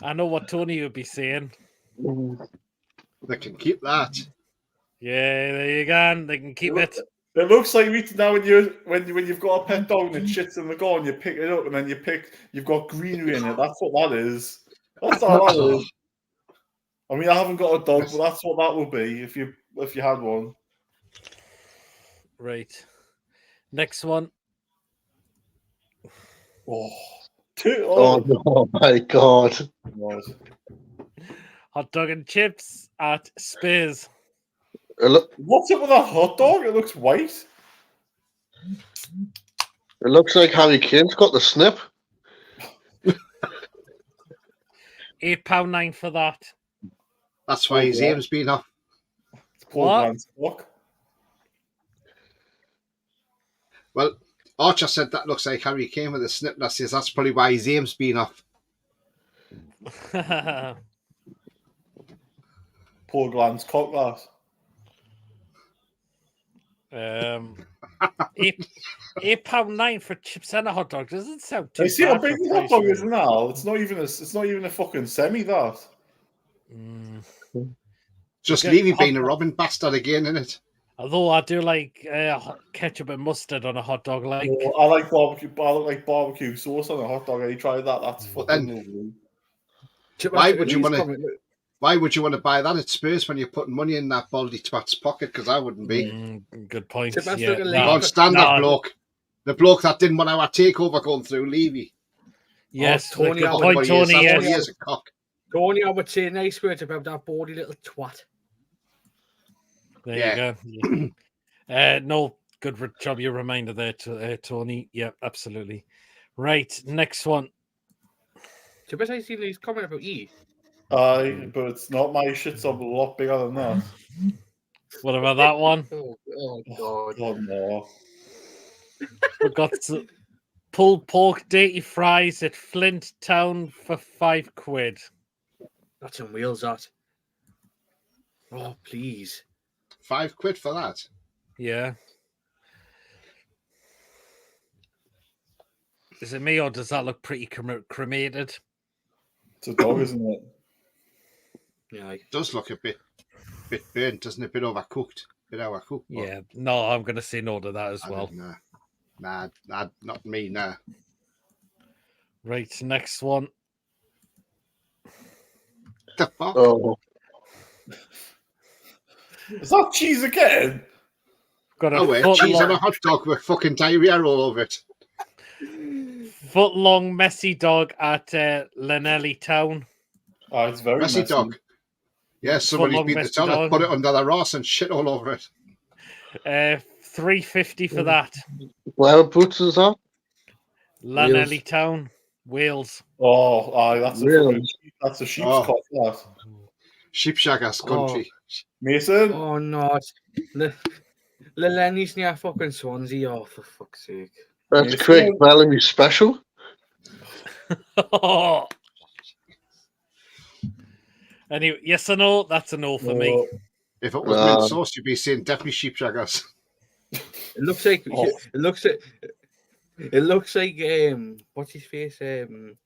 I know what Tony would be saying. They can keep that. Yeah, there you go. They can keep it. It looks like now when you've got a pet dog and it shits in the garden, you pick it up and then you've got greenery in it. That's what that is. That's all that is. I mean, I haven't got a dog, but that's what that would be if you had one. Right. Next one. Oh my God. Hot dog and chips at Spears. What's up with that hot dog? It looks white. It looks like Harry Kane's got the snip. £8.9 for that. That's why his aim's been off. What? Well, Archer said that looks like Harry Kane with a snip. That says that's probably why his aim's been off. Poor Glenn's cock glass. £8.9 for chips and a hot dog doesn't sound too bad. You see how big the hot dog is now? It's not even a fucking semi, that. Just Levy being a robbing bastard again, isn't it? Although I do like ketchup and mustard on a hot dog. I like barbecue sauce on a hot dog. Have you tried that? That's fucking lovely. Why would you want to buy that at Spurs when you're putting money in that baldy twat's pocket? Because I wouldn't be. Good point. Can't stand that bloke. The bloke that didn't want our takeover going through Levy. Yes, Tony. Good point, Tony. Yes. He is a cock. Tony, I would say nice words about that baldy little twat. There you go. No, good job. Your reminder there, Tony. Yeah, absolutely. Right, next one. So, but I see these comment about E. But it's not. My shit's a lot bigger than that. What about that one? Oh God! Oh, no. We've got pulled pork dirty fries at Flint Town for £5. That's on wheels, that. Oh, please. £5 for that? Yeah. Is it me or does that look pretty cremated? It's a dog, isn't it? Yeah, it does look a bit burnt, doesn't it? A bit overcooked. Yeah, no, I'm going to say no to that as well. Nah, not me, nah. Right, next one. The fuck? Oh. Is that cheese again? Got cheese on a hot dog with fucking diarrhea all over it. foot-long messy dog at Llanelli Town. Oh, it's very Messy dog. Yeah, somebody's Foot-long been to messy toilet, dog. put it under their arse and shit all over it. $3.50 for that. Whereabouts is that? Llanelli Town, Wales. Oh, that's a Really? fucking that's a sheep's Oh. cock. That Sheepshaggers country. Mason. Oh no, Lenny's near fucking Swansea. Oh, for fuck's sake! That's Yes, Craig yeah. Bellamy special. Anyway, yes or no? That's a no for me. If it was mint sauce, you'd be saying definitely sheepshaggers. It looks like Oh. it looks like what's his face? Don't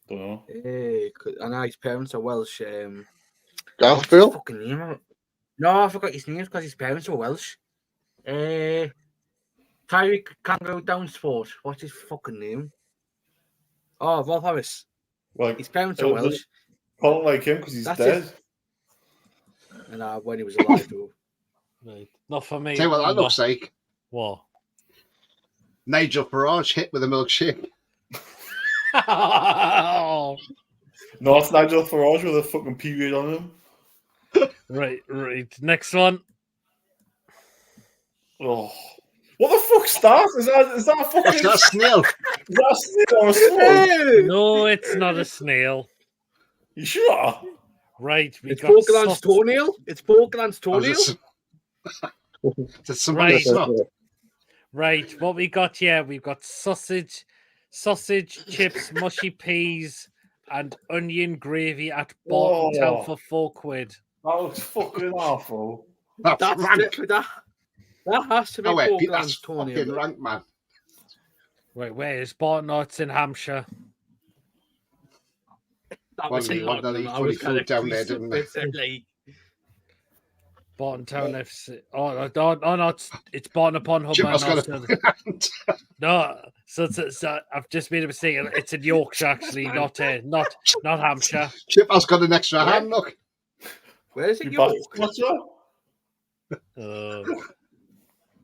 know. I know his parents are Welsh. Garth What's his Bill? fucking name? No, I forgot his name because his parents were Welsh. Tyreek Kangaroo Down Sport. What's his fucking name? Oh, Rolf Harris. Like, His parents are Welsh. can't like him because he's That's dead. it. And when he was alive, though. Right. Not for me. Tell you what that looks like. What? Nigel Farage hit with a milkshake. No, it's Nigel Farage with a fucking period on him. Right. Next one. Oh, what the fuck's that? Is that a fucking? Is that a snail? Is that a snail or a slug? No, it's not a snail. You sure? Right. It's Falkland's toenail. It's Falkland's Or toenail. is it somebody Right. that's not? Right. What we got here? We've got sausage, chips, mushy peas, and onion gravy at Barton Town for £4. That looks fucking awful. That's That's rank. that has to be Oh wait, Pete, Falkland's that's fucking toenail. rank, man. Right, where is Barton? Oh, it's in Hampshire. That Well, was they in want London. to I fully was kind food of down there, didn't they? like, Barton Town FC. Oh no, it's Barton upon Hull. Jim has got No, a no, so I've just made a mistake. It's in Yorkshire, actually, not Hampshire. Chip has got an extra hand, look. where is it? You York? bastard.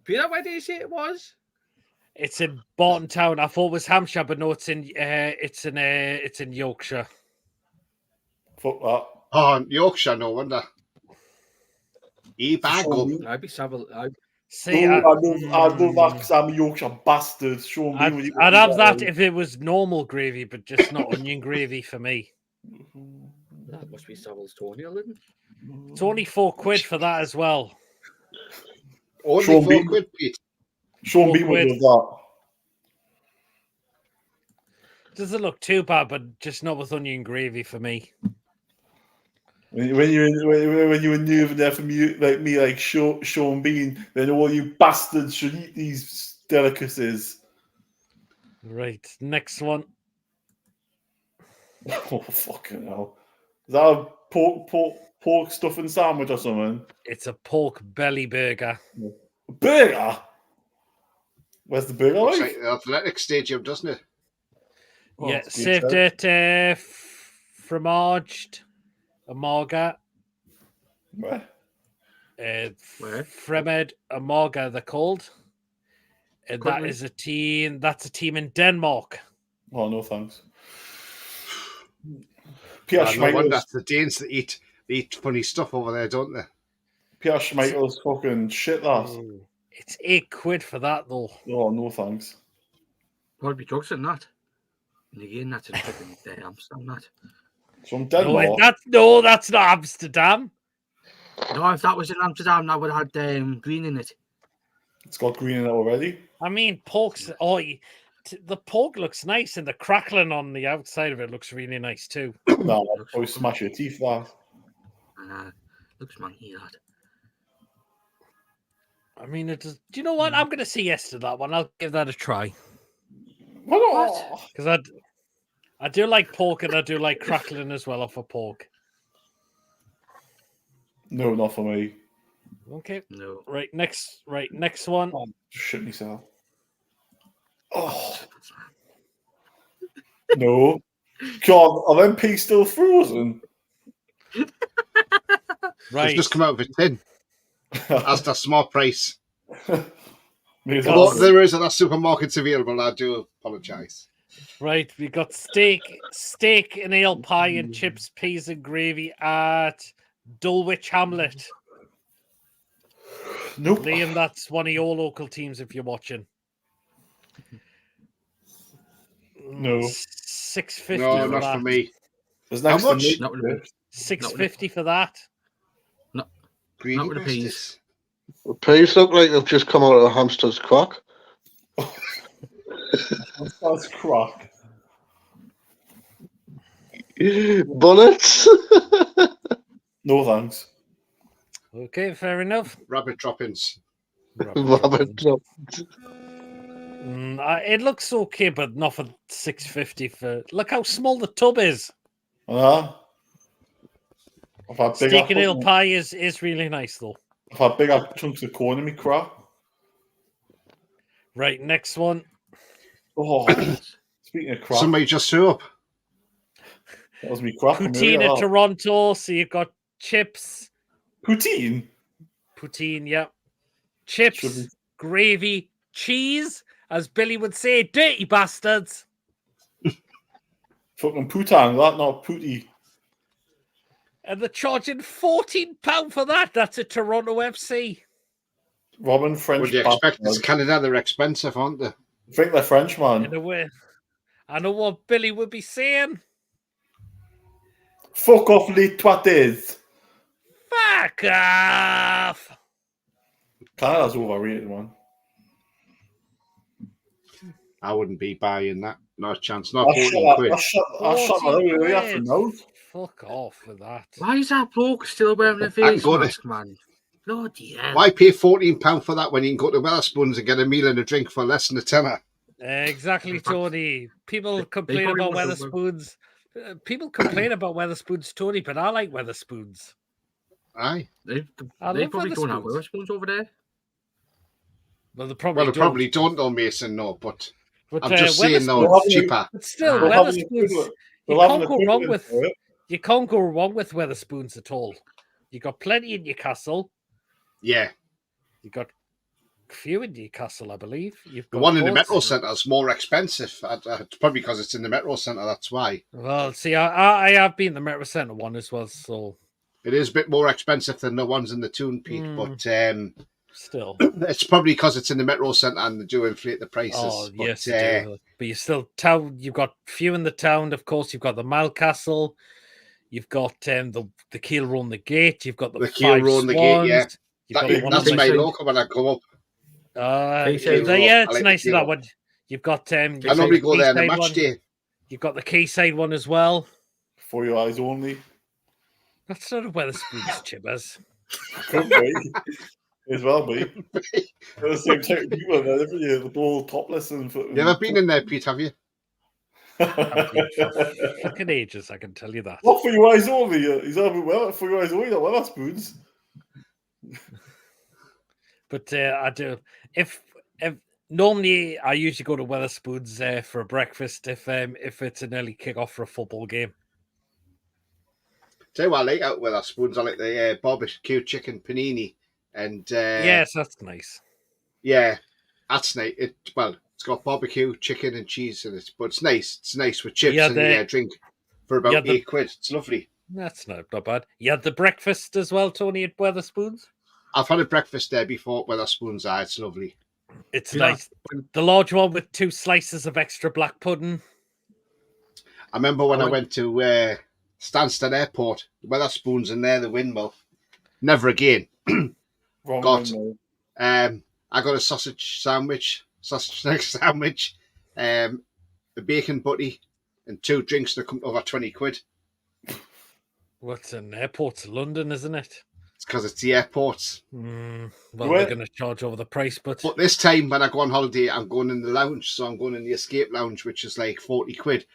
Peter, where did you say it was? It's in Barton Town. I thought it was Hampshire, but no, it's in Yorkshire. Fuck that. Oh, Yorkshire, no wonder. Ebago. I'd be savile. See, I love that because I'm a Yorkshire bastard. Sean Bean, when you I'd got have me that if it was normal gravy, but just not onion gravy for me. That must be Savile's toenail, then. It's only £4 for that as well. Only Sean 4 Bean. quid, Pete. Sean Bean would love that. Doesn't look too bad, but just not with onion gravy for me. When you're in Newman there from you like me, like Sean Bean, then all you bastards should eat these delicacies. Right, next one. Oh fucking hell! Is that a pork stuffing sandwich or something? It's a pork belly burger. A burger? Where's the burger? Looks Like? like the athletic stadium, doesn't it? Oh, Yeah, it's good, served sir. it fromaged, amarga, Where? Where? Fremed Amarga, they're called. And that Couldn't is a team. That's a team in Denmark. Oh no, thanks. Pierre No wonder Schmeichel's the Danes that they eat funny stuff over there, don't they? Pierre Schmeichel's fucking shit. That. It's £8 for that though. Oh no, thanks. What be drugs in that? And again, that's in fucking Amsterdam, that. From No, Denmark. that's not Amsterdam. No, if that was in Amsterdam, that would have had green in it. It's got green in it already. I mean, pork's. The pork looks nice, and the crackling on the outside of it looks really nice too. No, probably smash your teeth. That. And looks manky, that. I mean, it does. Do you know what? I'm going to say yes to that one. I'll give that a try What? because I do like pork, and I do like crackling as well off of pork. No, not for me. Okay. No. Right. Next one. Shit myself. Oh no! God, are them peas still frozen? Right. They've just come out of a tin. That's the small price. Maybe Although that's- there is other supermarkets available, I do apologise. Right, we got steak and ale pie and chips, peas and gravy at Dulwich Hamlet. Nope. Liam, that's one of your local teams if you're watching. No. $6.50 No, for not that. for me. There's How next to much? me. Not with the $6.50 for that. Greedy Not with the peas. bastards. The peas look like they've just come out of a hamster's crock. That's crack. Bullets. No thanks. Okay, fair enough. Rabbit droppings. Rabbit drop. It looks okay, but not for $6.50 for. Look how small the tub is. I've had big Steak and ale pie is really nice though. I've had big chunks of corn in me crap. Right, next one. Oh, speaking of crap, Somebody just threw up. that was me crap. Poutine at Toronto. So you've got chips. Poutine? Poutine, yeah. Chips, gravy, cheese, as Billy would say, dirty bastards. Fucking poutine, that, not pootie. And they're charging £14 for that. That's a Toronto FC. Robin, French. Would you expect? It's Canada, they're expensive, aren't they? I think they're French, man. In a way. I know what Billy would be saying. Fuck off, les toites. Fuck off. Canada's overrated, man. I wouldn't be buying that. No chance. Not I 14 quid. shut my way after now. Fuck off with that. Why is that bloke still wearing a I face got it. mask, man? Bloody hell. Why pay £14 for that when you can go to Wetherspoons and get a meal and a drink for less than a tenner? Exactly, Tony. People complain probably about want to- Wetherspoons. People complain about Wetherspoons, Tony, but I like Wetherspoons. Aye. They love probably don't have Wetherspoons. Wetherspoons over there. Well, they probably Well, they don't. probably don't know, Mason, no, but But, I'm just saying, though, Wetherspoons- it's cheaper. But still, We'll have an Wetherspoons. equivalent. You We'll have can't an go wrong equivalent with. for it. You can't go wrong with Wetherspoons at all. You got plenty in Newcastle. Yeah. You got few in Newcastle, I believe. You've The got one in the loads. Metro Centre is more expensive. It's probably because it's in the Metro Centre, that's why. Well, see, I have been the Metro Centre one as well, so It is a bit more expensive than the ones in the Toon Peak, but still. it's probably because it's in the Metro Centre and they do inflate the prices. Oh, but, yes, you do. But you still town. You've got few in the town. Of course, you've got the Malcastle. You've got the Keel Run the Gate. You've got the Keel Five Run the Gate, yeah. Swans. You've got the one That's on my the- local when I come up. Yeah, Keel it's Run. I nice like to the that Keel one. You've got I normally go there on the Quayside match one. day. You've got the Quayside one as well. For your eyes only. That's not a Wetherspoons, Chibbers. Could be. As well be. At the same time, people are there every year, the ball topless and You ever been in there, Pete, have you? Fucking ages, I can tell you that. Not for your eyes only. He's having well for your eyes only, not Wetherspoons. But I do. If normally I usually go to Wetherspoons for a breakfast if it's an early kickoff for a football game. Tell you what I like out with our spoons. I like the barbecue chicken panini, and Yes, that's nice. yeah, that's nice. It's got barbecue chicken and cheese in it, but it's nice. It's nice with chips Yeah, and a drink for about £8. It's lovely. That's not bad. You had the breakfast as well, Tony, at Wetherspoons. I've had a breakfast there before with our spoons. It's lovely. It's nice. The large one with 2 slices of extra black pudding. I remember when I went to Stansted Airport, Wetherspoons in there, the windmill. Never again. I got a sausage egg sandwich, a bacon butty, and 2 drinks that come over 20 quid. What's an airport? London, isn't it? It's because it's the airports. Well, they're going to charge over the price, but this time when I go on holiday, I'm going in the lounge, so I'm going in the escape lounge, which is like 40 quid.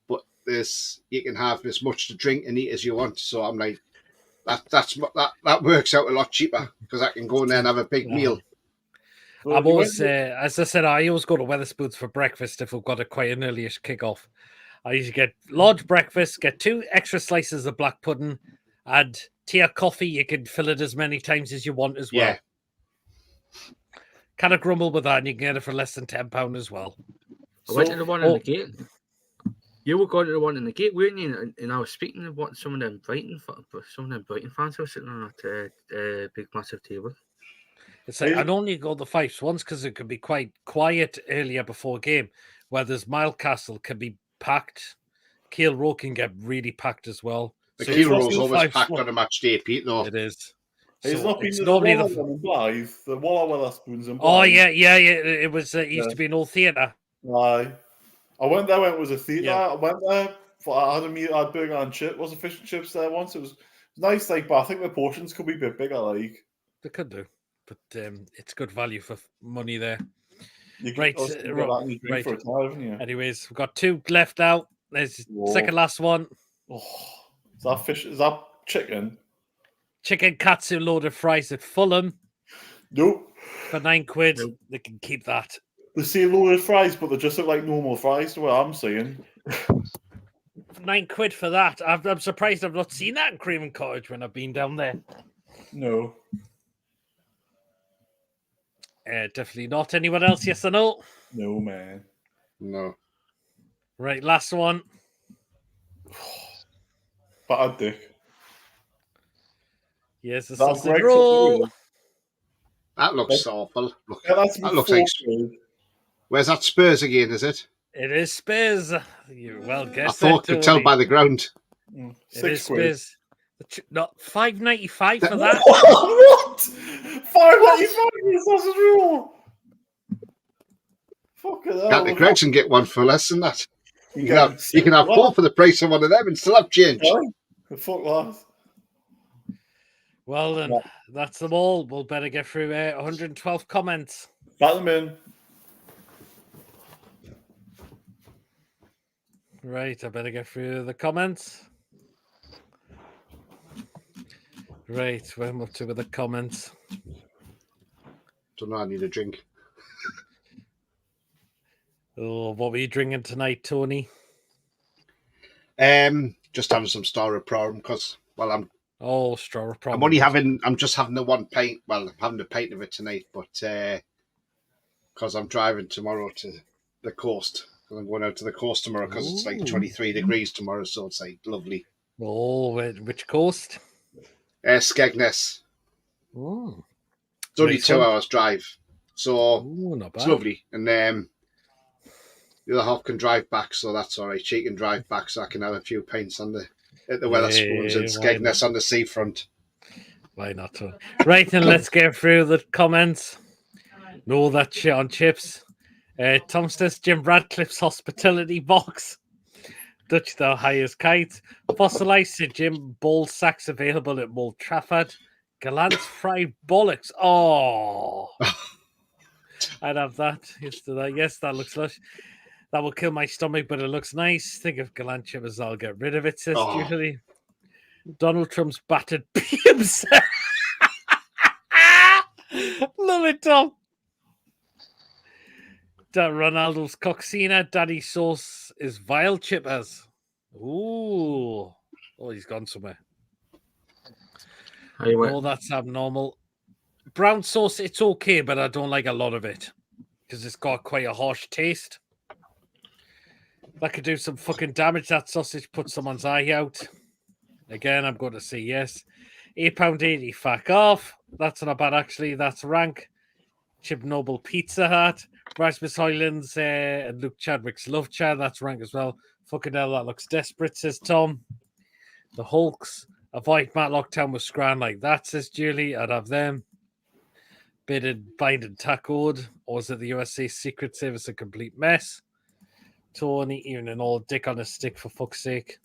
But you can have as much to drink and eat as you want. So I'm like, that works out a lot cheaper because I can go in there and have a big meal. I'm always, as I said, I always go to Wetherspoons for breakfast if we've got quite an early-ish kick-off. I usually get large breakfast, get 2 extra slices of black pudding, and tea or coffee. You can fill it as many times as you want as well. Yeah. Kind of grumble with that, and you can get it for less than £10 as well. I went to the one in the gate. You were going to the one in the gate, weren't you? And I was speaking to what some of them Brighton fans were sitting on that big massive table. It's like I normally go the fives once because it can be quite quiet earlier before a game, where there's Milecastle can be packed. Keel Row can get really packed as well. The So Keel it's Row's not always fives packed one. on a match day, Pete, though. It is. It's So not been it's the normally Walla the. one in Blythe. The Walla Wetherspoons in Blythe. Oh yeah. It was. It used to be an old theatre. Aye. I went there when it was a theatre. Yeah. I went there. I had a meal. I had burger and chip. Was a fish and chips there once. It was nice, like, but I think the portions could be a bit bigger. Like They could do, but it's good value for money there. you Right, also get right, that in your drink right. for a time, haven't you? Anyways, we've got 2 left out. There's Whoa. second last one. Oh, is that fish? Is that chicken? Chicken katsu loaded fries at Fulham Nope. for £9. Nope. They can keep that. They say loaded fries, but they just look like normal fries. To what I'm saying. £9 for that. I'm surprised I've not seen that in Craven Cottage when I've been down there. No. Definitely not. Anyone else? Yes or no? No, man. No. Right, last one. Bad dick. Yes, the That's sausage right. roll. That looks awful. Look, Yeah, that's that looks like. £4. Where's that Spurs again, is it? It is Spurs. You well I guessed. thought could tell by the ground. It is £6. Spurs. Not £5.95 for that. What? £5.95 is sausage roll. Fucking hell. Can't the Gregson get one for less than that? You can have, get you can have 4 for the price of one of them and still have change. Fuck that. Well then, that's them all. We'll better get through 112 comments. Bat them in. Right, I better get through the comments. Right, where am I up to with the comments? Don't know, I need a drink. Oh, what were you drinking tonight, Tony? Just having some Star Problem because, well, I'm straw I'm just having the 1 pint. Well, I'm having a pint of it tonight, but because I'm driving tomorrow to the coast. I'm going out to the coast tomorrow because it's like 23 degrees tomorrow, so it's like lovely. Oh, which coast? Skegness. Oh, It's only Nice 2 one. hours drive, so not bad. it's lovely. And the other half can drive back, so that's all right. She can drive back, so I can have a few pints at the Wetherspoons and Skegness on the seafront. Why not? Tony? Right, and let's get through the comments. No, that shit on chips. Tom says Jim Radcliffe's hospitality box. Dutch thou highest kite. Fossilized Sir Jim ball sacks available at Mold Trafford. Gallant's fried bollocks. Oh, I'd have that yesterday. Yes, that looks lush. That will kill my stomach, but it looks nice. Think of Gallant chips, I'll get rid of it, says Julie. Donald Trump's battered pubes. Love it, Tom. Ronaldo's Coxina, Daddy Sauce is vile chippers. Ooh. Oh, he's gone somewhere. Oh, that's abnormal. Brown sauce, it's okay, but I don't like a lot of it because it's got quite a harsh taste. That could do some fucking damage. That sausage put someone's eye out. Again, I'm going to say yes. £8.80, fuck off. That's not bad, actually. That's rank. Chip Noble Pizza Hut. Rasmus Hoyland's and Luke Chadwick's Love Chad. That's rank as well. Fucking hell, that looks desperate, says Tom. The Hulks. Avoid Matlock Town with Scran like that, says Julie. I'd have them. Bidded, bind and tackled. Or is it the USA Secret Service a complete mess? Tony, even an old dick on a stick, for fuck's sake.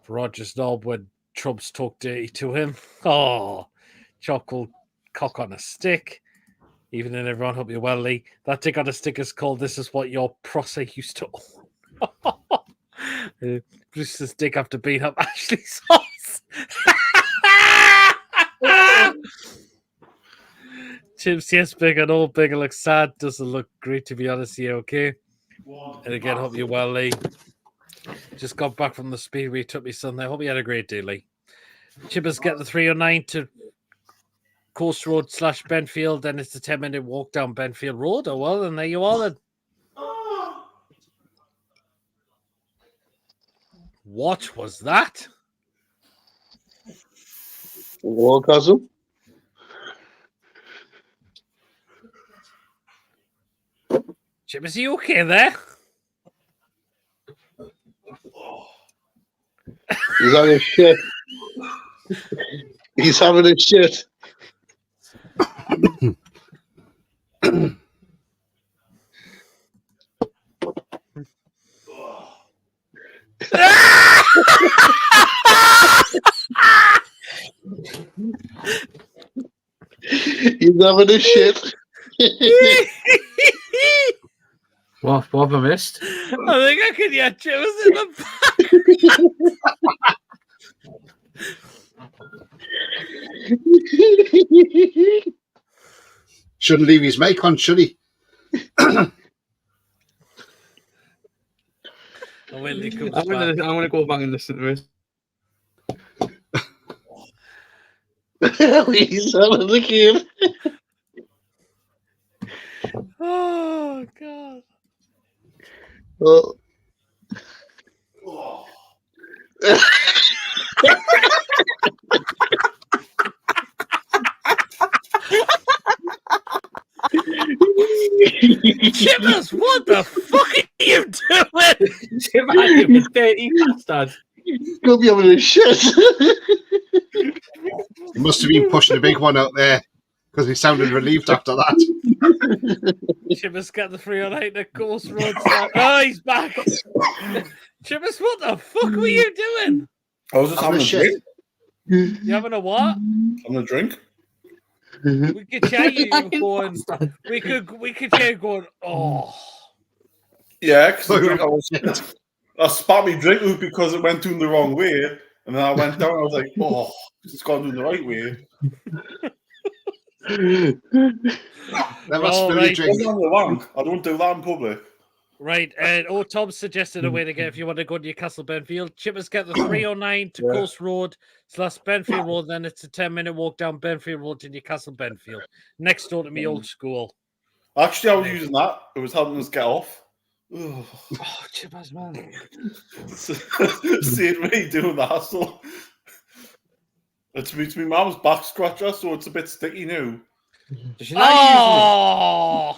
For Roger's knob when Trump's talk dirty to him. Oh, chocolate cock on a stick. Even in everyone, hope you're well, Lee. That dick on a stick is called This Is What Your Prosser Used to Own. Bruce's dick after beating up Ashley Sauce. Chips, yes, big. I know big looks sad. Doesn't look great, to be honest. Yeah, okay. And again, hope you're well, Lee. Just got back from the speedway. Took me son there. Hope you had a great day, Lee. Chippers get the 309 to Coast Road / Benfield. Then it's a 10-minute walk down Benfield Road. Oh, well, and there you are then. What was that? Orgasm. Chip, is he okay there? He's having a shit. He's having a shit. He's having a shit. What have I missed? I think I can hear Chippers in the Shouldn't leave his mic on, should he? back. When he comes I'm back. gonna go back and listen to it. He's having the game. Oh, God. Oh. Chippers, what the fuck are you doing? Chip, you dirty bastard. Could be having a shit. He must have been pushing a big one out there because he sounded relieved after that. Chippers got the 308 at Course Road. Oh, he's back. Chippers, what the fuck were you doing? I was just having a drink. You having a what? Having a drink. We could hear you going. We could hear you going. Oh, Yeah, because I spat my drink out because it went down the wrong way, and then I went down. I was like, "Oh, it's gone down the right way." Never spill your drink. I don't do that in public. right. And Tom suggested a way to get if you want to go to Newcastle Benfield. Chippers get the 309 to Coast Road / Benfield Road. Then it's a 10-minute walk down Benfield Road to Newcastle Benfield, next door to me old school. Actually, I was using that. It was helping us get off. Oh, Chippers, man. Seeing me doing that, so it's my mum's back scratcher, so it's a bit sticky now. Does she like Oh,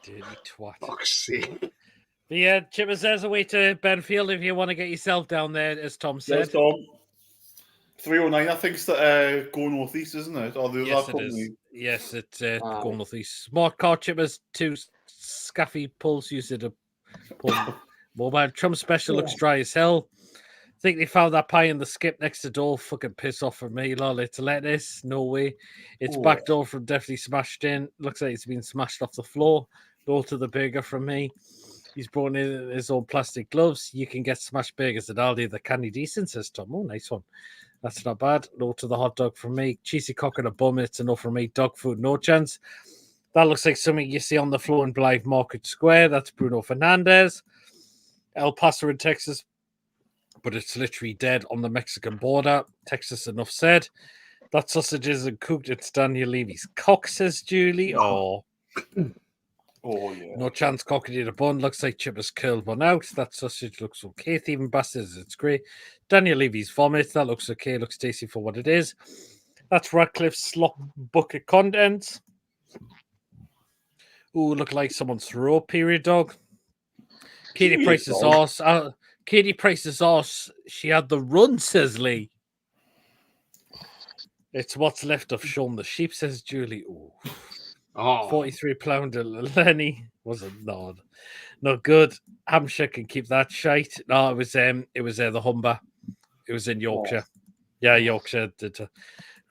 dirty twat. Fuck's sake. But yeah, Chippers, there's a way to Benfield if you want to get yourself down there, as Tom said. Yes, Tom. 309, I think it's the Go Northeast, isn't it? Or the Yes, other it company. is. Yes, it's going northeast. Smart car Chippers, 2 scaffy pulls use it to pull. Mobile Trump special looks dry as hell. Think they found that pie in the skip next to door. Fucking piss off for me, lol. It's lettuce. No way. It's back door from definitely smashed in. Looks like it's been smashed off the floor. Door to the burger from me. He's brought in his own plastic gloves. You can get smashed burgers at Aldi. The candy decent, says Tom. Oh, nice one. That's not bad. No to the hot dog from me. Cheesy cock and a bum. It's enough for me. Dog food, no chance. That looks like something you see on the floor in Blythe Market Square. That's Bruno Fernandez. El Paso in Texas. But it's literally dead on the Mexican border. Texas, enough said. That sausage isn't cooked. It's Daniel Levy's cock, says Julie. Oh, yeah. no chance cocking in a bun. Looks like Chippers curled one out. That sausage looks okay. Thieving bastards, it's great. Daniel Levy's vomit. That looks okay. Looks tasty for what it is. That's Radcliffe's slop bucket contents. Ooh, look like someone's throw period dog. Katie Price's arse. Katie Price's arse. She had the run, says Lee. It's what's left of Sean the sheep, says Julie. Ooh. 43 pounder Lenny wasn't not good. Hampshire can keep that shite. No, it was the Humber. It was in Yorkshire. Yeah, Yorkshire did.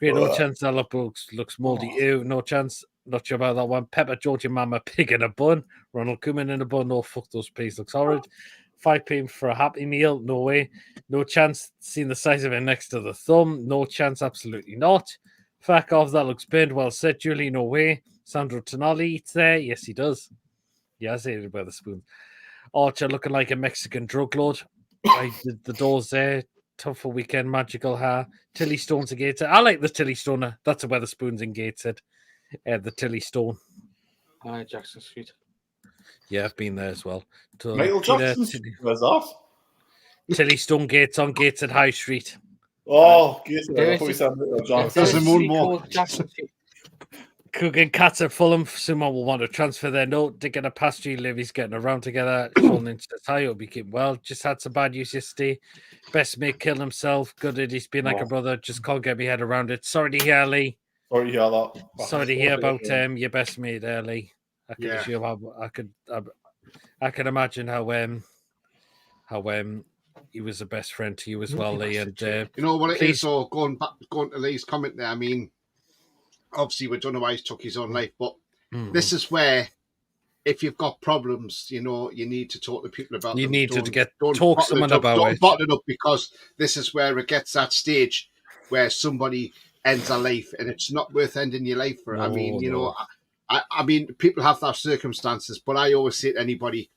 No chance that looks moldy. Ew, no chance. Not sure about that one. Pepper Georgia Mama pig in a bun. Ronald Koeman in a bun. No, fuck those peas. Looks horrid. 5 p.m. for a Happy Meal. No way. No chance. Seeing the size of it next to the thumb. No chance. Absolutely not. Fuck off. That looks bent. Well said, Julie. No way. Sandro Tonali eats there. Yes, he does. Yeah, I say it by the spoon. Archer looking like a Mexican drug lord. Right, the doors there. Tough for weekend. Magical hair. Tilly Stone's a Gateshead. I like the Tilly Stone. That's a Weatherspoons in Gateshead. The Tilly Stone. Hi, Jackson Street. Yeah, I've been there as well. Michael Jackson. Where's that? Tilly Stonegates on Gates at High Street. Oh, I thought you said Michael Jackson. There's a moonwalk. Cooking Cats at Fulham. Someone will want to transfer their note. They're going to pass you. Livy's getting around together. Sean Lynch says hi. Hope you keep well. Just had some bad news yesterday. Best mate killed himself. Gutted. He's been like a brother. Just can't get my head around it. Sorry to hear, Lee. Sorry to hear that. Sorry to hear about your best mate there, Lee. I could assume I could imagine how he was a best friend to you as well, Lee. And you know what it is. So going to Lee's comment there. I mean, obviously we don't know why he's took his own life, but this is where, if you've got problems, you know, you need to talk to people about. You them. need don't, to don't talk to someone about don't it. Don't bottle it up, because this is where it gets that stage where somebody ends a life, and it's not worth ending your life for. I mean, you know, I mean, people have their circumstances, but I always say to anybody,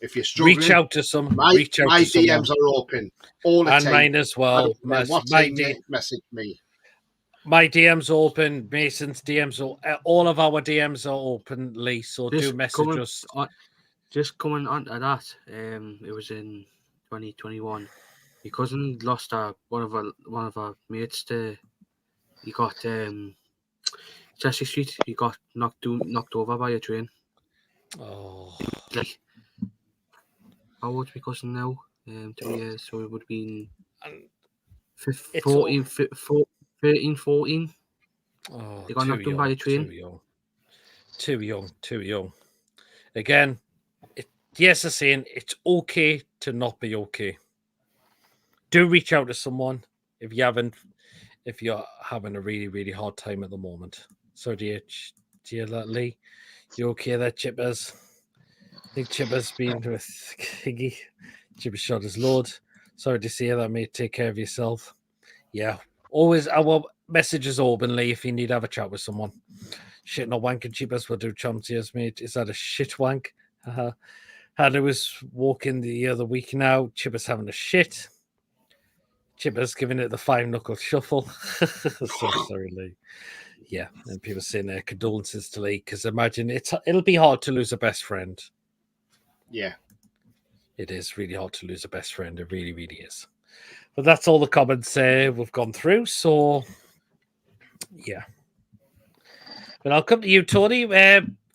if you're struggling, reach out to someone. My DMs are open all the time, and mine as well. Message me. My DMs open. Mason's DMs, all of our DMs are open, Lee. So do message us. Just coming on to that, it was in 2021. My cousin lost one of our mates. He got Chelsea Street. He got knocked over by a train. Oh, like, how old's my cousin now? 2 years, so it would have been 13, 14. Oh, they got knocked down by a train. Too young. Again, yes, I'm saying it's okay to not be okay. Do reach out to someone if you're having a really, really hard time at the moment. So dear Lee, you okay there, Chippers? I think Chipper's been with Higgy. Chipper shot his load. Sorry to see that, mate. Take care of yourself. Yeah. Always our messages openly if you need to have a chat with someone. Shit, not wanking Chippers will do chomps, mate. Is that a shit wank? Hannah was walking the other week now. Chipper's having a shit. Chipper's giving it the 5-knuckle shuffle. So sorry, Lee. Yeah, and people saying their condolences to Lee, because imagine it'll be hard to lose a best friend. Yeah. It is really hard to lose a best friend. It really, really is. But that's all the comments we've gone through. So, yeah. But I'll come to you, Tony.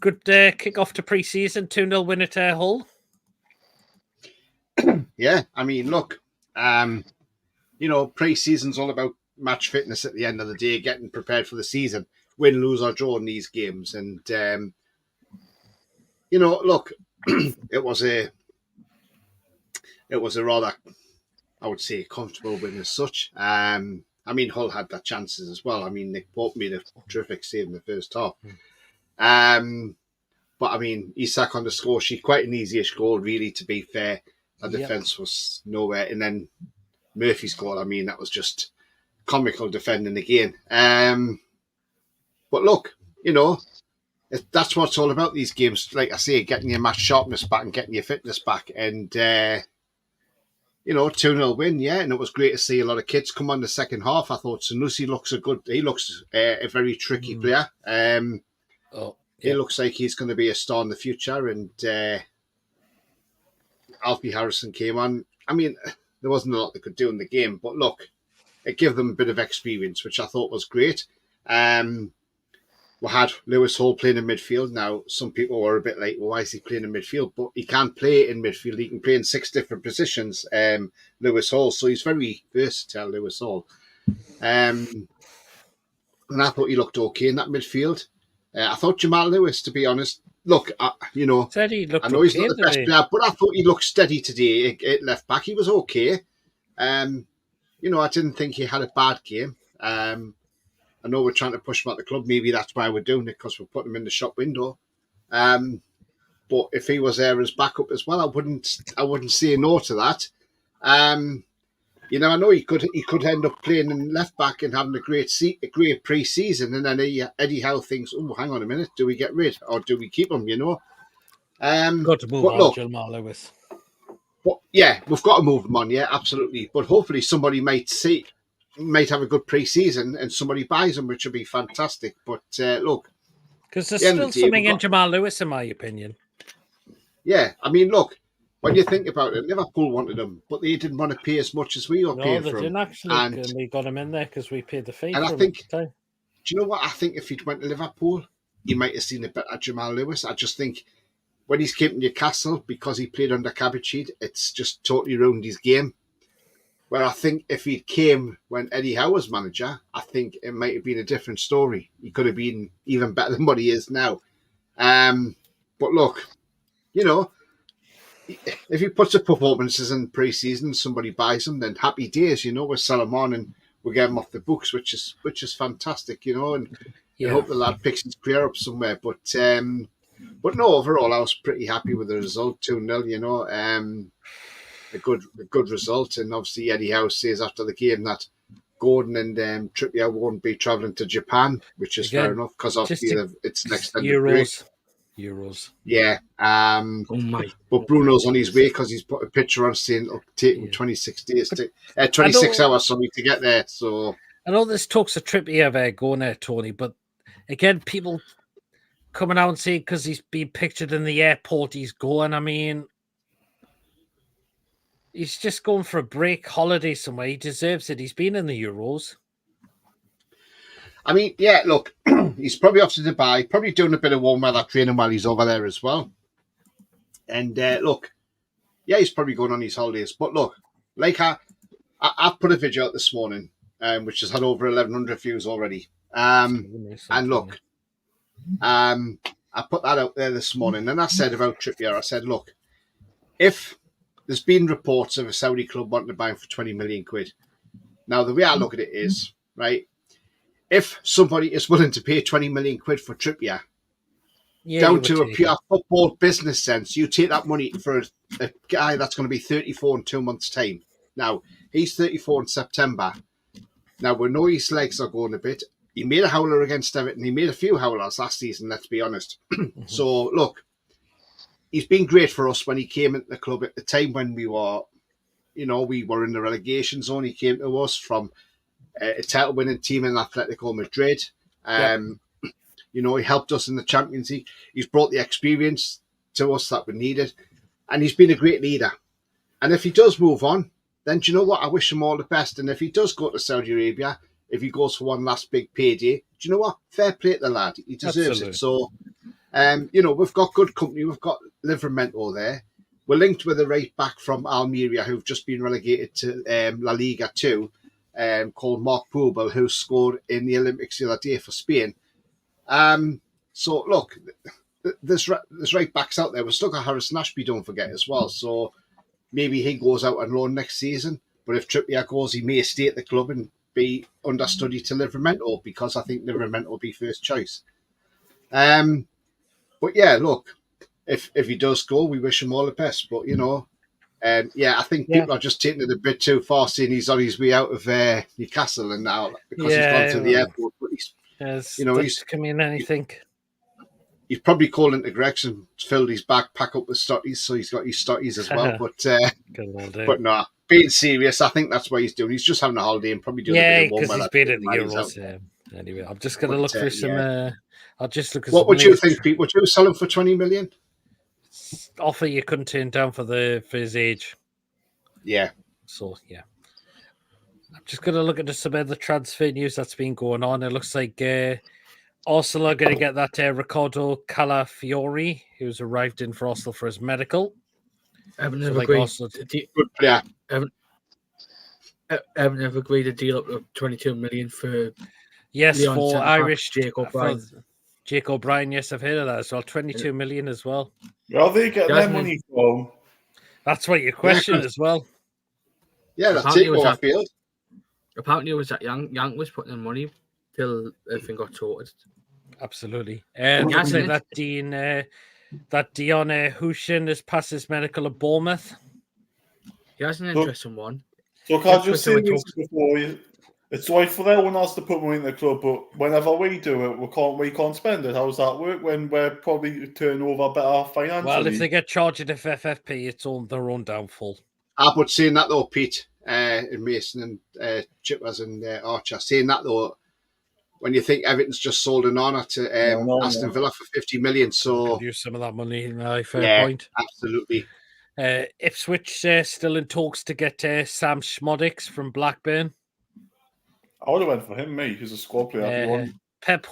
Good kick-off to pre-season. 2-0 win at Hull. Yeah, I mean, look, you know, pre-season's all about match fitness at the end of the day, getting prepared for the season, win, lose or draw in these games. And, you know, look, it was a rather, I would say, comfortable win as such. I mean, Hull had their chances as well. I mean, Nick Pope made a terrific save in the first half. But I mean, Isak on the score sheet, quite an easy-ish goal, really, to be fair. Our defence was nowhere. And then Murphy's goal, I mean, that was just comical defending again. But look, you know, that's what it's all about, these games. Like I say, getting your match sharpness back and getting your fitness back. And, you know, 2-0 win, yeah. And it was great to see a lot of kids come on the second half. I thought Sanusi looks a very tricky player. He looks like he's going to be a star in the future. And Alfie Harrison came on. I mean, there wasn't a lot they could do in the game, but look, it gave them a bit of experience, which I thought was great. We had Lewis Hall playing in midfield. Now, some people were a bit like, well, why is he playing in midfield? But he can play in midfield. He can play in 6 different positions, Lewis Hall. So he's very versatile, Lewis Hall. And I thought he looked okay in that midfield. I thought Jamal Lewis, to be honest, look, you know, I know he's not the best player, but I thought he looked steady today at left back. He was okay. You know, I didn't think he had a bad game. I know we're trying to push him out the club. Maybe that's why we're doing it, because we're putting him in the shop window. But if he was there as backup as well, I wouldn't say no to that. You know, I know he could end up playing in left back and having a great pre-season, and then Eddie Howe thinks, oh, hang on a minute, do we get rid or do we keep him? You know, got to move on, Jamal Lewis. But yeah, we've got to move him on. Yeah, absolutely. But hopefully somebody might have a good pre-season and somebody buys him, which would be fantastic. But look, because there's still something in Jamal Lewis, in my opinion. Yeah, I mean, look, when you think about it, Liverpool wanted him, but they didn't want to pay as much as we were No, paying they for him. didn't actually, And and we got him in there because we paid the fee And for I him think, at the time. do you know what? I think if he'd went to Liverpool, he might have seen a better Jamal Lewis. I just think when he's came to Newcastle, because he played under Cabbagehead, it's just totally ruined his game. Where I think if he came when Eddie Howe was manager, I think it might have been a different story. He could have been even better than what he is now. But look, you know, if he puts up performances in pre-season, somebody buys him, then happy days. You know, we sell him on and we get him off the books, which is fantastic. You know, and I hope the lad picks his career up somewhere. But no, overall, I was pretty happy with the result, 2-0. You know, a good result, and obviously Eddie Howe says after the game that Gordon and Trippier won't be travelling to Japan, which is fair enough because obviously it's an extended break. Euros. Yeah. Oh my! But Bruno's on his way because he's put a picture on saying it'll take him 26 days, 26 hours for me to get there. So I know there's talks of Trippier there going there, Tony, but again, people coming out and saying because he's been pictured in the airport, he's going. I mean, he's just going for a break holiday somewhere. He deserves it. He's been in the Euros. I mean, yeah, look, he's probably off to Dubai, probably doing a bit of warm weather training while he's over there as well. And look, yeah, he's probably going on his holidays. But look, like I've put a video out this morning, which has had over 1,100 views already. And look, I put that out there this morning, and I said about Trippier, I said, look, if there's been reports of a Saudi club wanting to buy him for 20 million quid. Now, the way I look at it is, right, if somebody is willing to pay 20 million quid for Trippier, down to a pure football business sense, you take that money for a guy that's going to be 34 in 2 months' time. Now, he's 34 in September. Now, we know his legs are going a bit. He made a howler against Everton. He made a few howlers last season, let's be honest. So, look, he's been great for us when he came into the club at the time when we were in the relegation zone. He came to us from a title-winning team in Atletico Madrid. You know, he helped us in the Champions League. He's brought the experience to us that we needed. And he's been a great leader. And if he does move on, then do you know what? I wish him all the best. And if he does go to Saudi Arabia, if he goes for one last big payday, do you know what? Fair play to the lad. He deserves it. So, you know, we've got good company. We've got Livramento there. We're linked with a right back from Almeria who've just been relegated to La Liga 2, called Mark Poubel, who scored in the Olympics the other day for Spain. So, look, there's right backs out there. We've still got Harrison Ashby, don't forget, as well. So maybe he goes out on loan next season. But if Trippier goes, he may stay at the club and be understudy to Livramento, because I think Livramento will be first choice. But yeah, look, if he does go, we wish him all the best. But, you know, I think people are just taking it a bit too far, saying he's on his way out of Newcastle and now because he's gone to the airport. But he's come in anything. He's probably called into Gregson, filled his bag, pack up with stotties, so he's got his stotties as well. But no, being serious, I think that's what he's doing. He's just having a holiday and probably doing a bit of warm weather. Because he's been in the Euros. Anyway, I'm just going to look through some. I'll just look at. What would you think, Pete? Would you sell him for 20 million? Offer you couldn't turn down for his age. Yeah. So yeah, I'm just going to look at some of the transfer news that's been going on. It looks like Arsenal are going to get that Riccardo Calafiori, who's arrived in for Arsenal for his medical. Haven't agreed a deal up to 22 million for Leon for Irish Jake O'Brien. Jake O'Brien, yes, I've heard of that as well. 22 million as well. Where are they getting their money from? That's what your question as well. Yeah, that's it. Apparently, it was that Young was putting in money till everything got sorted. Absolutely. That Dion Hushin has passed his medical at Bournemouth. He has an interesting one. So can I just say this before you? It's right for everyone else to put money in the club, but whenever we do it, we can't spend it. How does that work when we're probably turning over better financially? Well, if they get charged at FFP, it's on their own downfall. I would say that though, Pete, and Mason and Chippers and Archer, saying that though, when you think Everton's just sold an honour to Aston Villa for 50 million. So could use some of that money. Fair point. Absolutely. Ipswich still in talks to get Sam Schmodix from Blackburn. I would have went for him, mate. He's a squad player. Pep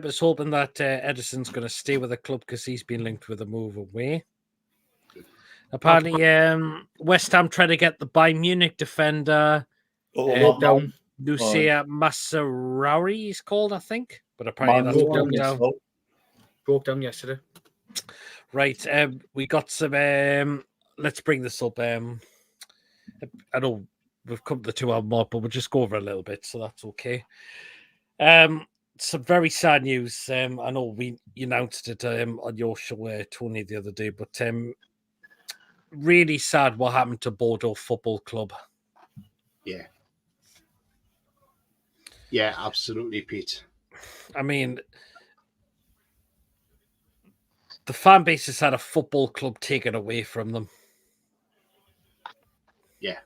is hoping that Edison's going to stay with the club because he's been linked with a move away. Apparently, West Ham trying to get the Bayern Munich defender Nusia Masraoui, he's called, I think. But apparently that's broke down yesterday. Right, we got some. Let's bring this up. I know we've come to the 2 hour mark, but we'll just go over a little bit, so that's okay. Some very sad news. I know we announced it on your show, Tony, the other day, but really sad what happened to Bordeaux Football Club. Yeah, absolutely, Pete. I mean, the fan base has had a football club taken away from them. Yeah.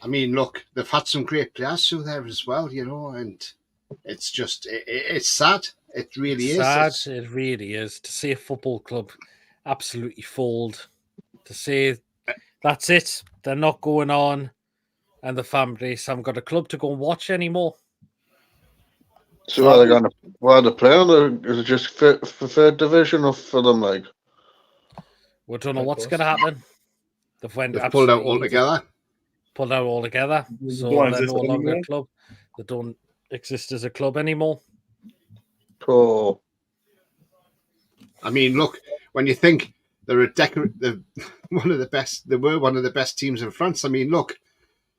I mean, look, they've had some great players through there as well, and it's just, it's sad. It really is. Sad, it really is. To see a football club absolutely fold, to say that's it, they're not going on, and the fan base haven't got a club to go and watch anymore. So are they going to? What are they playing? Is it just for third division or for them? Like, we don't know what's going to happen. They've pulled out altogether. So they're no longer a club. They don't exist as a club anymore. Cool. I mean, look, when you think they're one of the best, they were one of the best teams in France. I mean, look,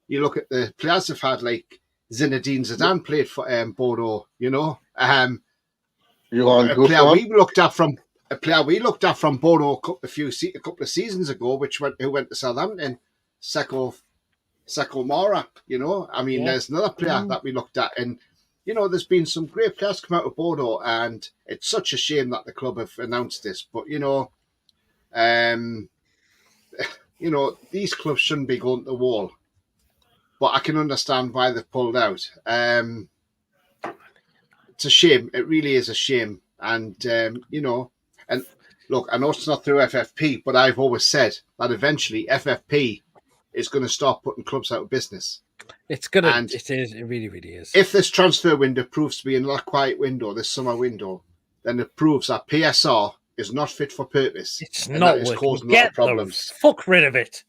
you look at the players they've had, like Zinedine Zidane played for Bordeaux. A player we looked at from Bordeaux a couple of seasons ago, who went to Southampton, Seko Mara. I mean, there's another player that we looked at, and there's been some great players come out of Bordeaux, and it's such a shame that the club have announced this. But these clubs shouldn't be going to the wall. But I can understand why they've pulled out. It's a shame. It really is a shame. And and look, I know it's not through FFP, but I've always said that eventually FFP is going to start putting clubs out of business. It's gonna. And it is. It really, really is. If this transfer window proves to be another quiet window, this summer window, then it proves that PSR is not fit for purpose. It's not causing a lot of problems. Fuck rid of it.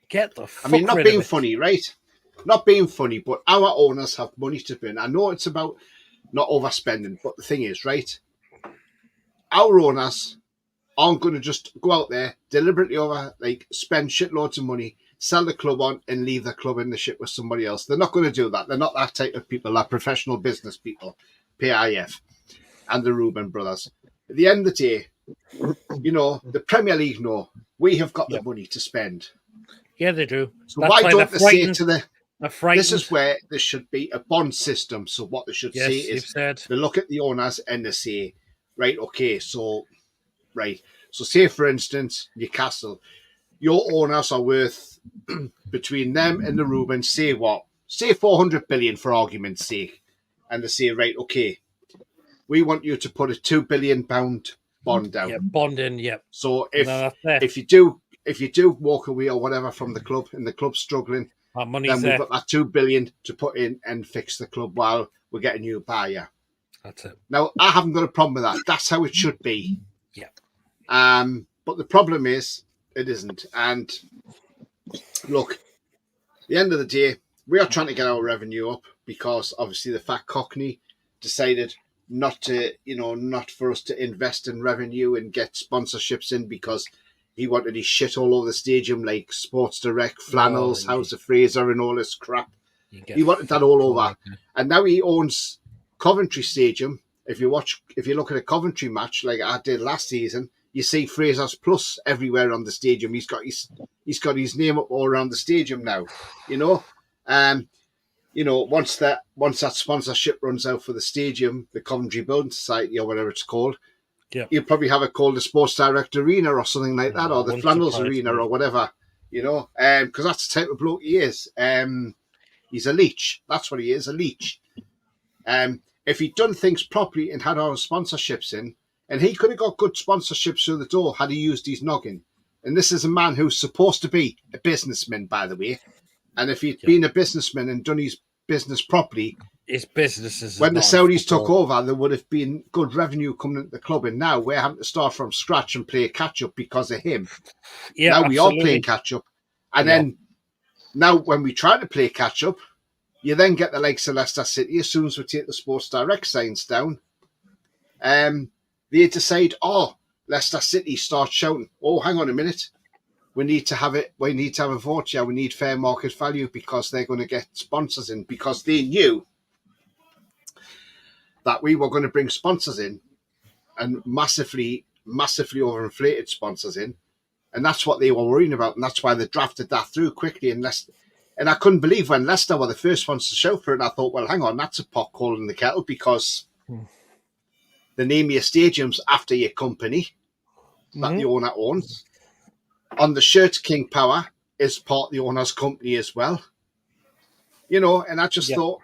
Get the fuck rid of it. Not being funny, right? Not being funny, but our owners have money to burn. I know it's about not overspending, but the thing is, right? Our owners aren't going to just go out there deliberately spend shitloads of money, sell the club on, and leave the club in the shit with somebody else. They're not going to do that. They're not that type of people. They're professional business people, PIF, and the Reuben brothers. At the end of the day, the Premier League know we have got the money to spend. Yeah, they do. So why don't they say to this is where there should be a bond system. So what they should say is they look at the owners and they say, right, okay, so say for instance, Newcastle, your owners are worth between them and the Reubens, say 400 billion for argument's sake. And they say, right, okay, we want you to put a £2 billion bond down. Yeah, bond in, yeah. So if you do walk away or whatever from the club and the club's struggling, then we've got that $2 billion to put in and fix the club while we're getting you a buyer. That's it. Now, I haven't got a problem with that. That's how it should be. Yeah. But the problem is, it isn't. And look, at the end of the day, we are trying to get our revenue up because obviously the Fat Cockney decided not for us to invest in revenue and get sponsorships in because he wanted his shit all over the stadium, like Sports Direct, Flannels, House of Fraser, and all this crap. He wanted that all over. And now he owns Coventry Stadium. If you look at a Coventry match like I did last season, you see Fraser's Plus everywhere on the stadium. He's got his name up all around the stadium now. Once that sponsorship runs out for the stadium, the Coventry Building Society or whatever it's called, you'll probably have it called the Sports Direct Arena or something like that, or the Flannels Arena or whatever, because that's the type of bloke he is. He's a leech. That's what he is, a leech. If he'd done things properly and had our sponsorships in, and he could have got good sponsorships through the door had he used his noggin. And this is a man who's supposed to be a businessman, by the way. And if he'd been a businessman and done his business properly, his businesses. When the Saudis took over, there would have been good revenue coming into the club, and now we're having to start from scratch and play catch up because of him. Yeah, now absolutely. we are playing catch up, and then now when we try to play catch up, you then get the likes of Leicester City. As soon as we take the Sports Direct signs down, they decide, Leicester City start shouting, "Oh, hang on a minute. We need to have it. We need to have a vote here. We need fair market value because they're going to get sponsors in because they knew that we were going to bring sponsors in and massively overinflated sponsors in. And that's what they were worrying about. And that's why they drafted that through quickly. And I couldn't believe when Leicester were the first ones to show for it. And I thought, well, hang on, that's a pot calling in the kettle because they name your stadiums after your company that the owner owns. On the shirt, King Power is part of the owner's company as well. And I just thought,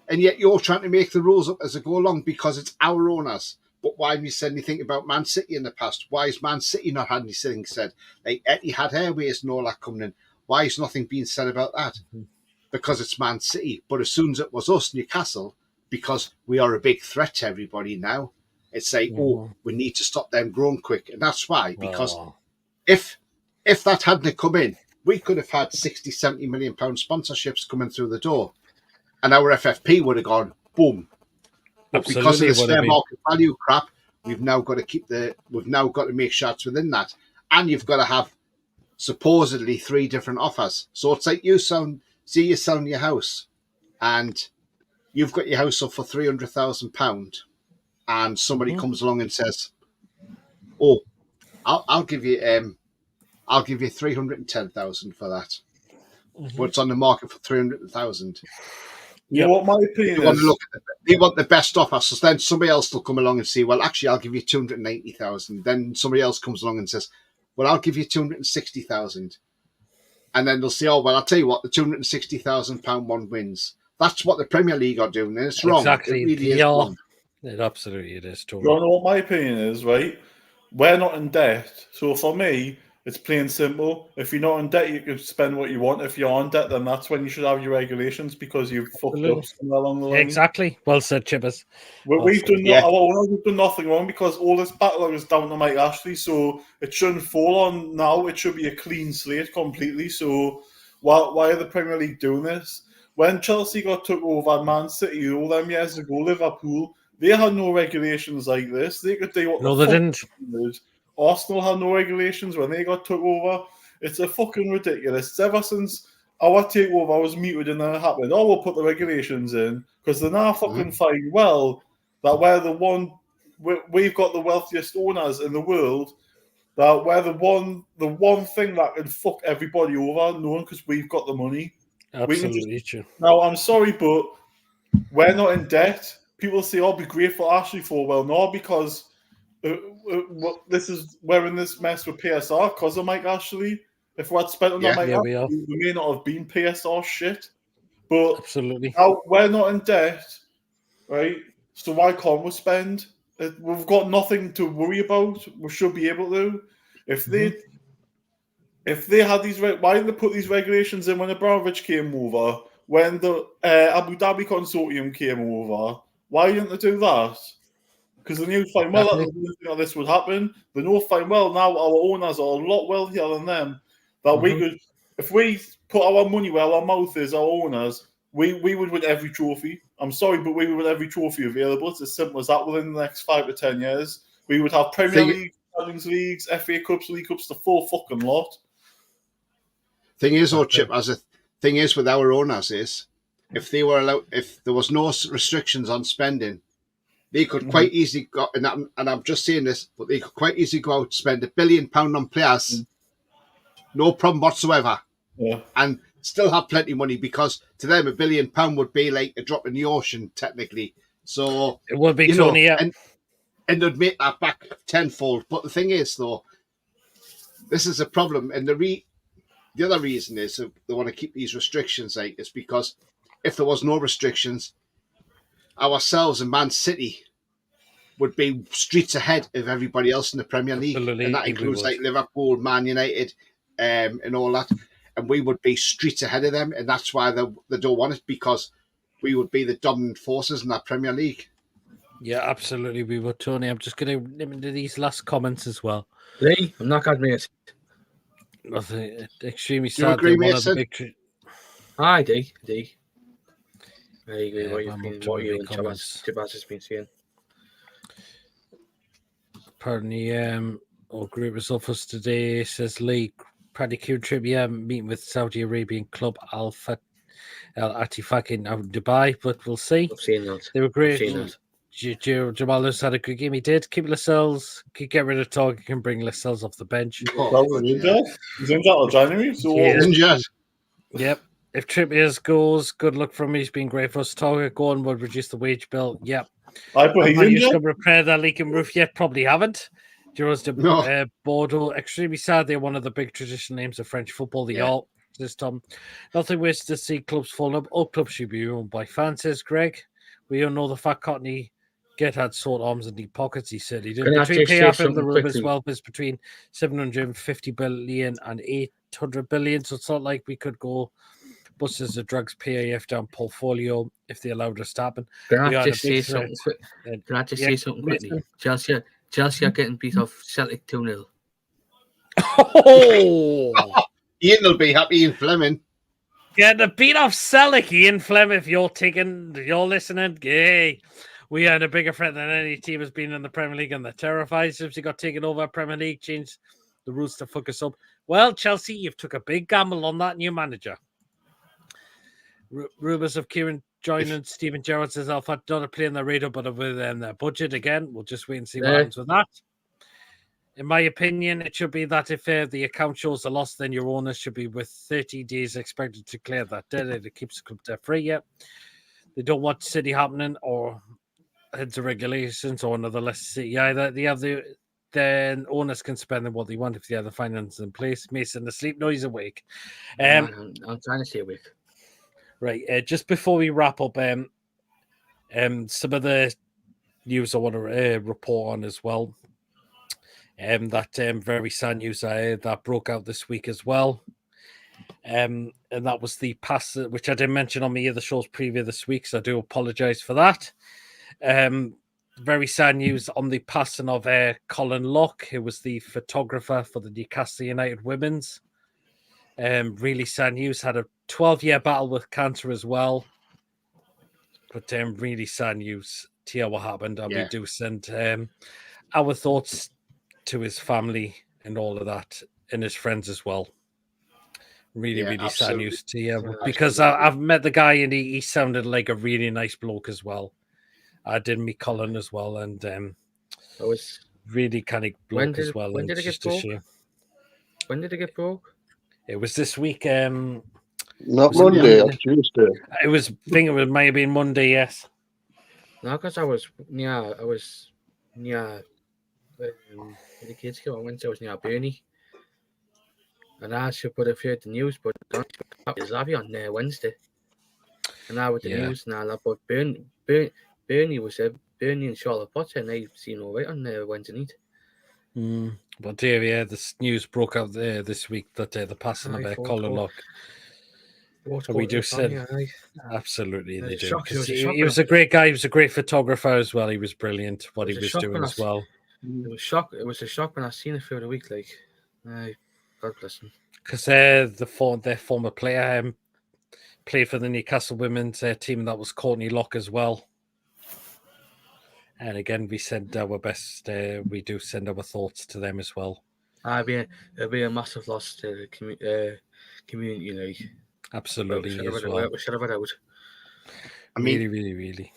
and yet you're trying to make the rules up as they go along because it's our owners. But why haven't you said anything about Man City in the past? Why has Man City not had anything said? Like Etihad Airways and all that coming in. Why is nothing being said about that? Because it's Man City. But as soon as it was us, Newcastle, because we are a big threat to everybody now, it's like, we need to stop them growing quick. And that's why, because if that hadn't come in, we could have had 60, 70 million pound sponsorships coming through the door. And our FFP would have gone boom. But because of this fair market value crap, we've now got to make sure it's within that. And you've got to have supposedly 3 different offers. So it's like you're selling your house and you've got your house up for £300,000 and somebody comes along and says, I'll give you 310,000 for that. But it's on the market for 300,000. You know what my opinion is? They want the best offer. So then somebody else will come along and say, well, actually, I'll give you 280,000. Then somebody else comes along and says, well, I'll give you 260,000. And then they'll say, I'll tell you what, the £260,000 one wins. That's what the Premier League are doing. And it's wrong. Exactly. It really is wrong. It absolutely is. You know what my opinion is, right? We're not in debt. So for me, it's plain simple. If you're not in debt, you can spend what you want. If you're on debt, then that's when you should have your regulations because you've fucked up somewhere along the line. Exactly. Well said, Chippers. We've done nothing wrong because all this backlog is down to Mike Ashley, so it shouldn't fall on now. It should be a clean slate completely. So why are the Premier League doing this? When Chelsea got took over Man City all them years ago, Liverpool, they had no regulations like this. They could do what they didn't. Arsenal had no regulations when they got took over. It's a fucking ridiculous. It's ever since our takeover was muted and then it happened, we'll put the regulations in because they're now fucking find well that we've got the wealthiest owners in the world, that we're the one thing that can fuck everybody over, knowing because we've got the money. Absolutely true. Now, I'm sorry, but we're not in debt. People say, be grateful Ashley for. Well, no, because we're in this mess with PSR because of Mike Ashley. If we had spent on that Mike Ashley, we may not have been PSR shit. But absolutely, now we're not in debt, right? So why can't we spend? We've got nothing to worry about. We should be able to. If they had these, why didn't they put these regulations in when Abramovich came over? When the Abu Dhabi consortium came over, why didn't they do that? Because they knew fine well that this would happen. They know fine well now our owners are a lot wealthier than them. That we could, if we put our money where our mouth is, our owners, we would win every trophy. I'm sorry, but we would win every trophy available. It's as simple as that. Within the next 5 to 10 years, we would have Premier League, Champions Leagues, FA Cups, League Cups, the full fucking lot. Thing is, Chip, thing is with our owners is if they were allowed, if there was no restrictions on spending, they could quite easily go, and I'm just saying this, but they could quite easily go out and spend £1 billion on players, no problem whatsoever, and still have plenty of money because to them £1 billion would be like a drop in the ocean technically. So it would be Tony, and they'd make that back tenfold. But the thing is, though, this is a problem, and the other reason is they want to keep these restrictions is because if there was no restrictions, ourselves and Man City would be streets ahead of everybody else in the Premier League. Absolutely, And that we includes would. like Liverpool, Man United, and all that. And we would be streets ahead of them. And that's why they don't want it, because we would be the dominant forces in that Premier League. Yeah, absolutely, we would, Tony. I'm just going to limit to these last comments as well. Lee, I'm not glad, mate. Nothing extremely Do you sad. agree, One of Mason? the big I do. I agree Yeah, with I'm up to what my you big and Tabas has been saying. apparently or great result for us today, says Lee. Paddy Q Trippier meeting with Saudi Arabian club Al Attifaq in Dubai, but we'll see. I've seen that. They were great. I've seen that. Jamal Lewis had a good game. He did. Keep Lascelles. Could get rid of Target. Can bring Lascelles off the bench. He's injured till January. So Yeah. Injured. Yep. If Trippier goes, good luck for him. He's been great for us. Target going would reduce the wage bill. Yep. but he's Have you injured. to repair that leaking roof yet? Probably haven't. No. Bordeaux, extremely sad. They're one of the big traditional names of French football. They all this time. Nothing worse to see clubs fall up. All clubs should be owned by fans, says Greg. We all know the fat Courtney Get had short arms and deep pockets, he said. He did. Can I Between just say PF and something the rumours quickly? wealth is between 750 billion and 800 billion. So it's not like we could go bust as a drugs PAF down portfolio if they allowed us to happen. Can We I had a just big say something threat. quick? Can I just Yeah, say something quickly? listen. Chelsea are getting beat off Celtic 2-0. Oh! Ian will be happy in Fleming. Yeah, the beat off Celtic, Ian Flem, if you're listening, yay. We had a bigger threat than any team has been in the Premier League, and they're terrified since we got taken over. Premier League changed the rules to fuck us up. Well, Chelsea, you've took a big gamble on that new manager. Rumours of Kieran joining Steven Gerrard says Alpha not a play on their radar, but with their budget again. We'll just wait and see what happens with that. In my opinion, it should be that if the account shows a loss, then your owners should be with 30 days expected to clear that debt. It keeps the club debt free. Yeah, they don't want City happening or heads of regulations or another less City either. They have then owners can spend what they want if they have the finances in place. Mason asleep, no, he's awake. I'm trying to stay awake. Right, just before we wrap up, some of the news I want to report on as well. That very sad news that broke out this week as well. And that was the pass, which I didn't mention on my other shows preview this week, so I do apologise for that. Very sad news on the passing of Colin Locke, who was the photographer for the Newcastle United women's. Really sad news. Had a 12-year battle with cancer as well. But really sad news to hear what happened. And we do send our thoughts to his family and all of that, and his friends as well. Really sad news to hear. Because I've met the guy and he sounded like a really nice bloke as well. I did meet Colin as well, and I was really kind of bloke as well. When did it get broke? When did it get broke? It was this week. Not Monday or Tuesday. It was. I think it might have been Monday. Yes. No, because I was near the kids came on Wednesday. I was near Bernie, and I should put a few the news, but it's Lavi on Wednesday, and I with the news and all that. But Bernie was there. Bernie and Charlotte Potter, and they seen all right on Wednesday night. But the news broke out there this week that the passing of Colin Locke. We do said absolutely they do. He was a great guy. He was a great photographer as well. He was brilliant what he was doing as well. It was shock. It was a shock when I seen it through the week. Like, God bless him. Because their former player played for the Newcastle women's team. That was Courtney Locke as well. And again, we send our best. We do send our thoughts to them as well. It'll be a massive loss to the community. Like, absolutely, we as well. We should have it out. I mean, really.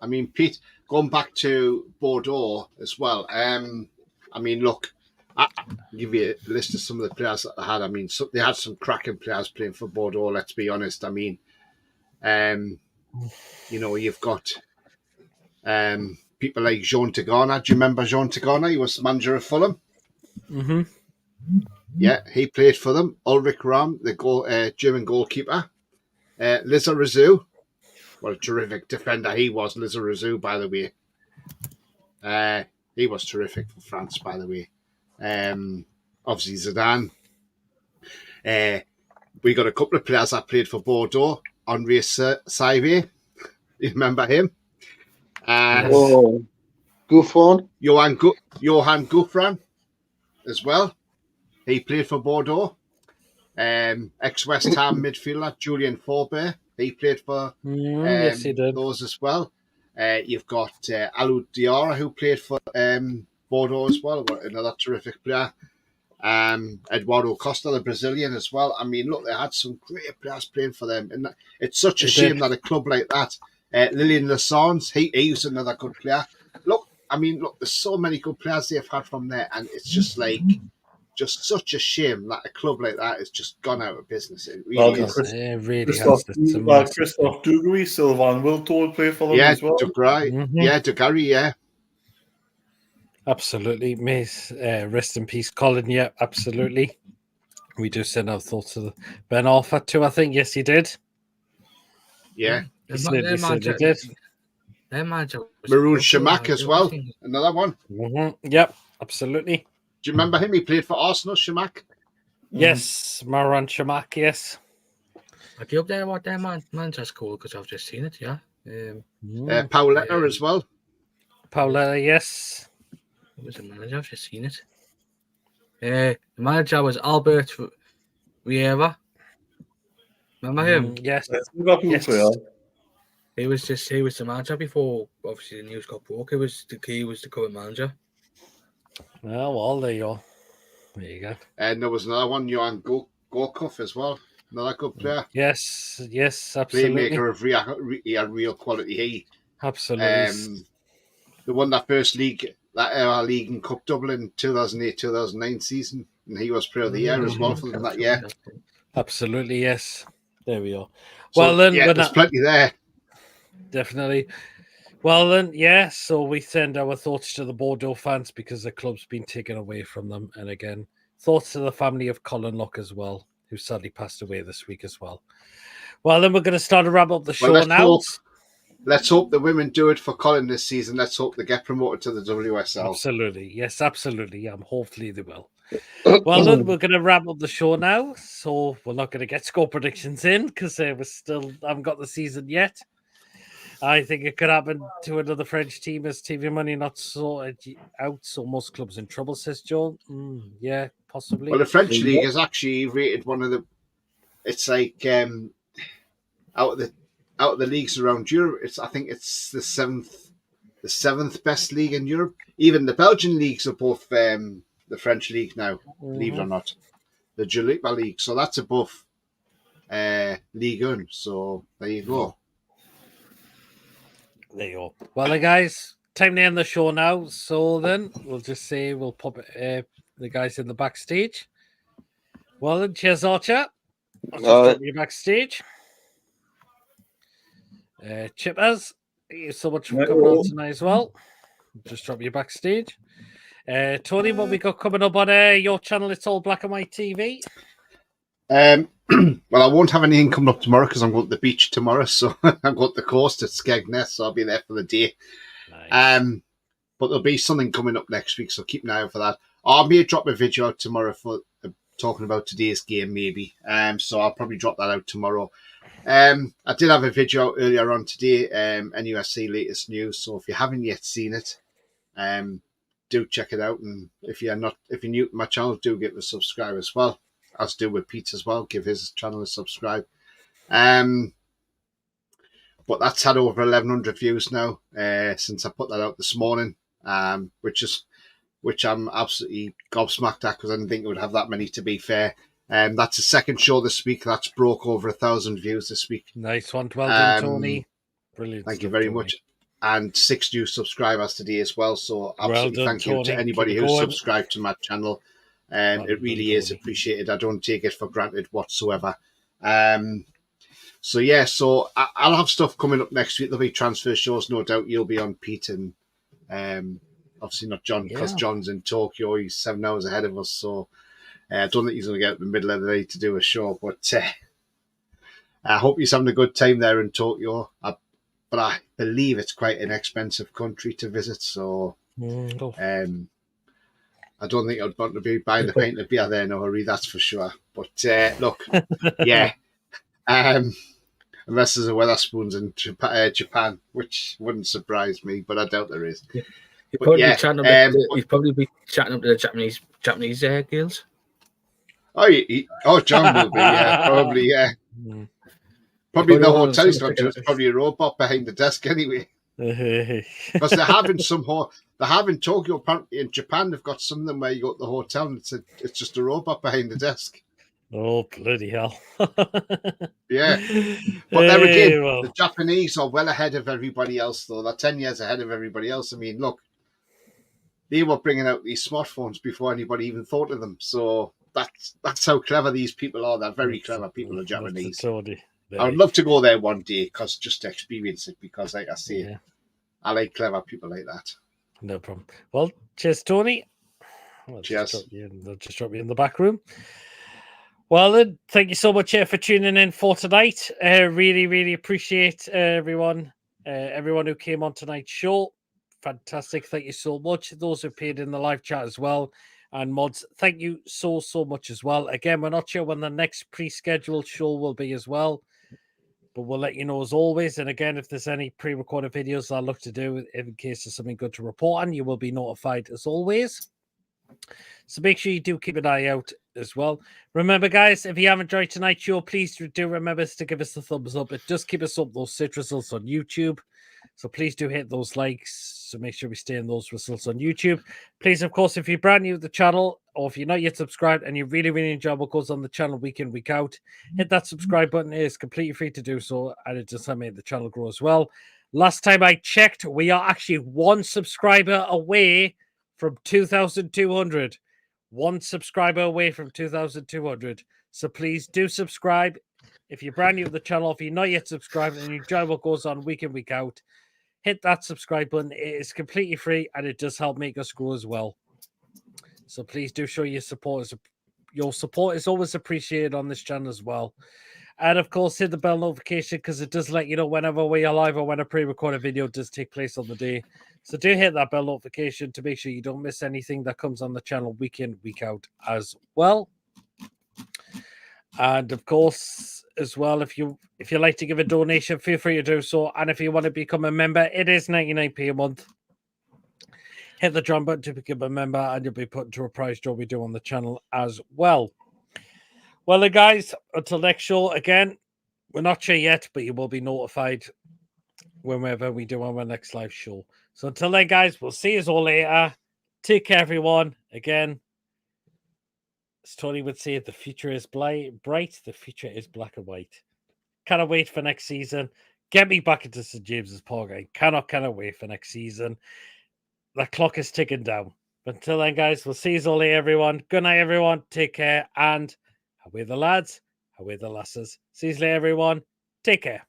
I mean, Pete, going back to Bordeaux as well. I mean, look, I'll give you a list of some of the players that they had. I mean, they had some cracking players playing for Bordeaux. Let's be honest. I mean, you've got people like Jean Tigana. Do you remember Jean Tigana? He was manager of Fulham. Mm-hmm. Yeah, he played for them. Ulrich Rahm, the German goalkeeper. Lizarazu. What a terrific defender he was, Lizarazu, by the way. He was terrific for France, by the way. Obviously, Zidane. We got a couple of players that played for Bordeaux. Henri Saivet. You remember him? Oh, Gouffron. Johan Gouffran as well. He played for Bordeaux. Ex-West Ham midfielder Julien Faubert. He played for yes, he did. those as well. You've got Alou Diarra, who played for Bordeaux as well. Another terrific player. Eduardo Costa, the Brazilian, as well. I mean, look, they had some great players playing for them. And it's such a shame that a club like that, Lilian Lassans, he was another good player. Look, there's so many good players they've had from there. And it's just just such a shame that a club like that has just gone out of business. It really is. It really Christophe has. Dugarry, Sylvain Wiltord play for them as well. Dugarry, yeah. Absolutely. May rest in peace, Colin. Yeah, absolutely. We do send our thoughts to Ben Arthur too, I think. Yes, he did. Yeah. He certainly did. Maroon Shamak as well. Another one. Mm-hmm. Yep, absolutely. Do you remember him? He played for Arsenal, Shamak. Yes, Marouane Chamakh, yes. I give there what their manager's called because I've just seen it, yeah. Pauletta as well. Pauletta, yes. Who was the manager? I've just seen it. The manager was Albert Vieira. Remember him? Yes. Yes. He was the manager before obviously the news got broke. He was the current manager. Well, there you go. There you go. And there was another one, Johan Gorkov as well. Another good player. Yes, absolutely. Playmaker of real quality. Absolutely. The one that first league and cup double in 2008-2009 season, and he was player of the year as well for them that year. Absolutely, yes. There we are. So, well, then there's plenty there. Definitely. Well, then, yeah. So we send our thoughts to the Bordeaux fans because the club's been taken away from them, and again, thoughts to the family of Colin Lock as well, who sadly passed away this week as well. Well, then we're going to start to wrap up the show now. Let's hope the women do it for Colin this season. Let's hope they get promoted to the WSL. Absolutely. Yes, absolutely. Hopefully they will. Well, then we're going to wrap up the show now. So we're not going to get score predictions in because haven't got the season yet. I think it could happen to another French team as TV money not sorted out. So most clubs in trouble, says Joe. Yeah, possibly. Well, the French league is actually rated one of the. It's like out of the leagues around Europe. I think it's the seventh best league in Europe. Even the Belgian leagues are above the French league now. Believe it or not, the Julipa League. So that's above Ligue 1. So there you go. There you go. Well, then, guys, time to end the show now. So then we'll just say we'll pop the guys in the backstage. Well, then, cheers, Archer. I'll just drop you backstage. Chippers, thank you so much for coming on tonight as well. Just drop you backstage. Tony, what we got coming up on your channel? It's All Black and White TV. Well, I won't have anything coming up tomorrow because I'm going to the beach tomorrow. So I'm going to the coast at Skegness, so I'll be there for the day. Nice. But there'll be something coming up next week, so keep an eye out for that. I may drop a video out tomorrow for talking about today's game, maybe. So I'll probably drop that out tomorrow. I did have a video out earlier on today, NUSC latest news. So if you haven't yet seen it, do check it out. And if you're new to my channel, do give it a subscribe as well. As do with Pete as well. Give his channel a subscribe. But that's had over 1,100 views now since I put that out this morning, which I'm absolutely gobsmacked at because I didn't think it would have that many, to be fair. That's the second show this week that's broke over 1,000 views this week. Nice one. Well done, Tony. Brilliant. Thank you very much. And 6 new subscribers today as well. So absolutely thank you to anybody who's subscribed to my channel. It really is appreciated. I don't take it for granted whatsoever. So I'll have stuff coming up next week. There'll be transfer shows, no doubt. You'll be on, Pete, and obviously not John, because John's in Tokyo. He's 7 hours ahead of us, so I don't think he's going to get up in the middle of the day to do a show. But I hope he's having a good time there in Tokyo. But I believe it's quite an expensive country to visit, so I don't think I'd want to be buying a pint of beer there in a hurry, that's for sure. But look, yeah, unless there's a Wetherspoons in Japan, which wouldn't surprise me, but I doubt there is. You'd probably be chatting up to the Japanese girls. John will be, yeah, probably, yeah. Probably the hotel he's gone to. It's probably a robot behind the desk anyway. Because they're having in Tokyo, apparently in Japan, they've got something where you go to the hotel and it's just a robot behind the desk. Oh, bloody hell. Yeah. But there again, the Japanese are well ahead of everybody else, though. They're 10 years ahead of everybody else. I mean, look, they were bringing out these smartphones before anybody even thought of them. So that's how clever these people are. They're very clever people, the Japanese. I would love to go there one day just to experience it because, like I say, I like clever people like that. No problem. Well, cheers, Tony. Cheers. They'll just drop you in the back room. Well, then, thank you so much for tuning in for tonight. Really, really appreciate everyone who came on tonight's show. Fantastic. Thank you so much. Those who appeared in the live chat as well. And mods, thank you so much as well. Again, we're not sure when the next pre-scheduled show will be as well, but we'll let you know as always. And again, if there's any pre-recorded videos I'll look to do in case there's something good to report on, you will be notified as always. So make sure you do keep an eye out as well. Remember, guys, if you have enjoyed tonight's show, please do remember to give us a thumbs up. It does keep us up those search results on YouTube. So please do hit those likes. So make sure we stay in those results on YouTube. Please, of course, if you're brand new to the channel or if you're not yet subscribed and you really, really enjoy what goes on the channel week in, week out, hit that subscribe button. It is completely free to do so. And it just made the channel grow as well. Last time I checked, we are actually one subscriber away from 2,200. One subscriber away from 2,200. So please do subscribe. If you're brand new to the channel, if you're not yet subscribed and you enjoy what goes on week in, week out, hit that subscribe button. It is completely free and it does help make us grow as well. So please do show your support. Your support is always appreciated on this channel as well. And of course, hit the bell notification because it does let you know whenever we are live or when a pre-recorded video does take place on the day. So do hit that bell notification to make sure you don't miss anything that comes on the channel week in, week out as well. And of course, as well, if you like to give a donation, feel free to do so. And if you want to become a member, it is 99p a month. Hit the join button to become a member, and you'll be put into a prize draw we do on the channel as well. Well, then, guys, until next show, again, we're not sure yet, but you will be notified whenever we do our next live show. So until then, guys, we'll see you all later. Take care, everyone. Again, as Tony would say, the future is bright. The future is black and white. Cannot wait for next season. Get me back into St. James's Park. I cannot wait for next season. The clock is ticking down. But until then, guys, we'll see you all later, everyone. Good night, everyone. Take care. And away the lads, away the lasses. See you later, everyone. Take care.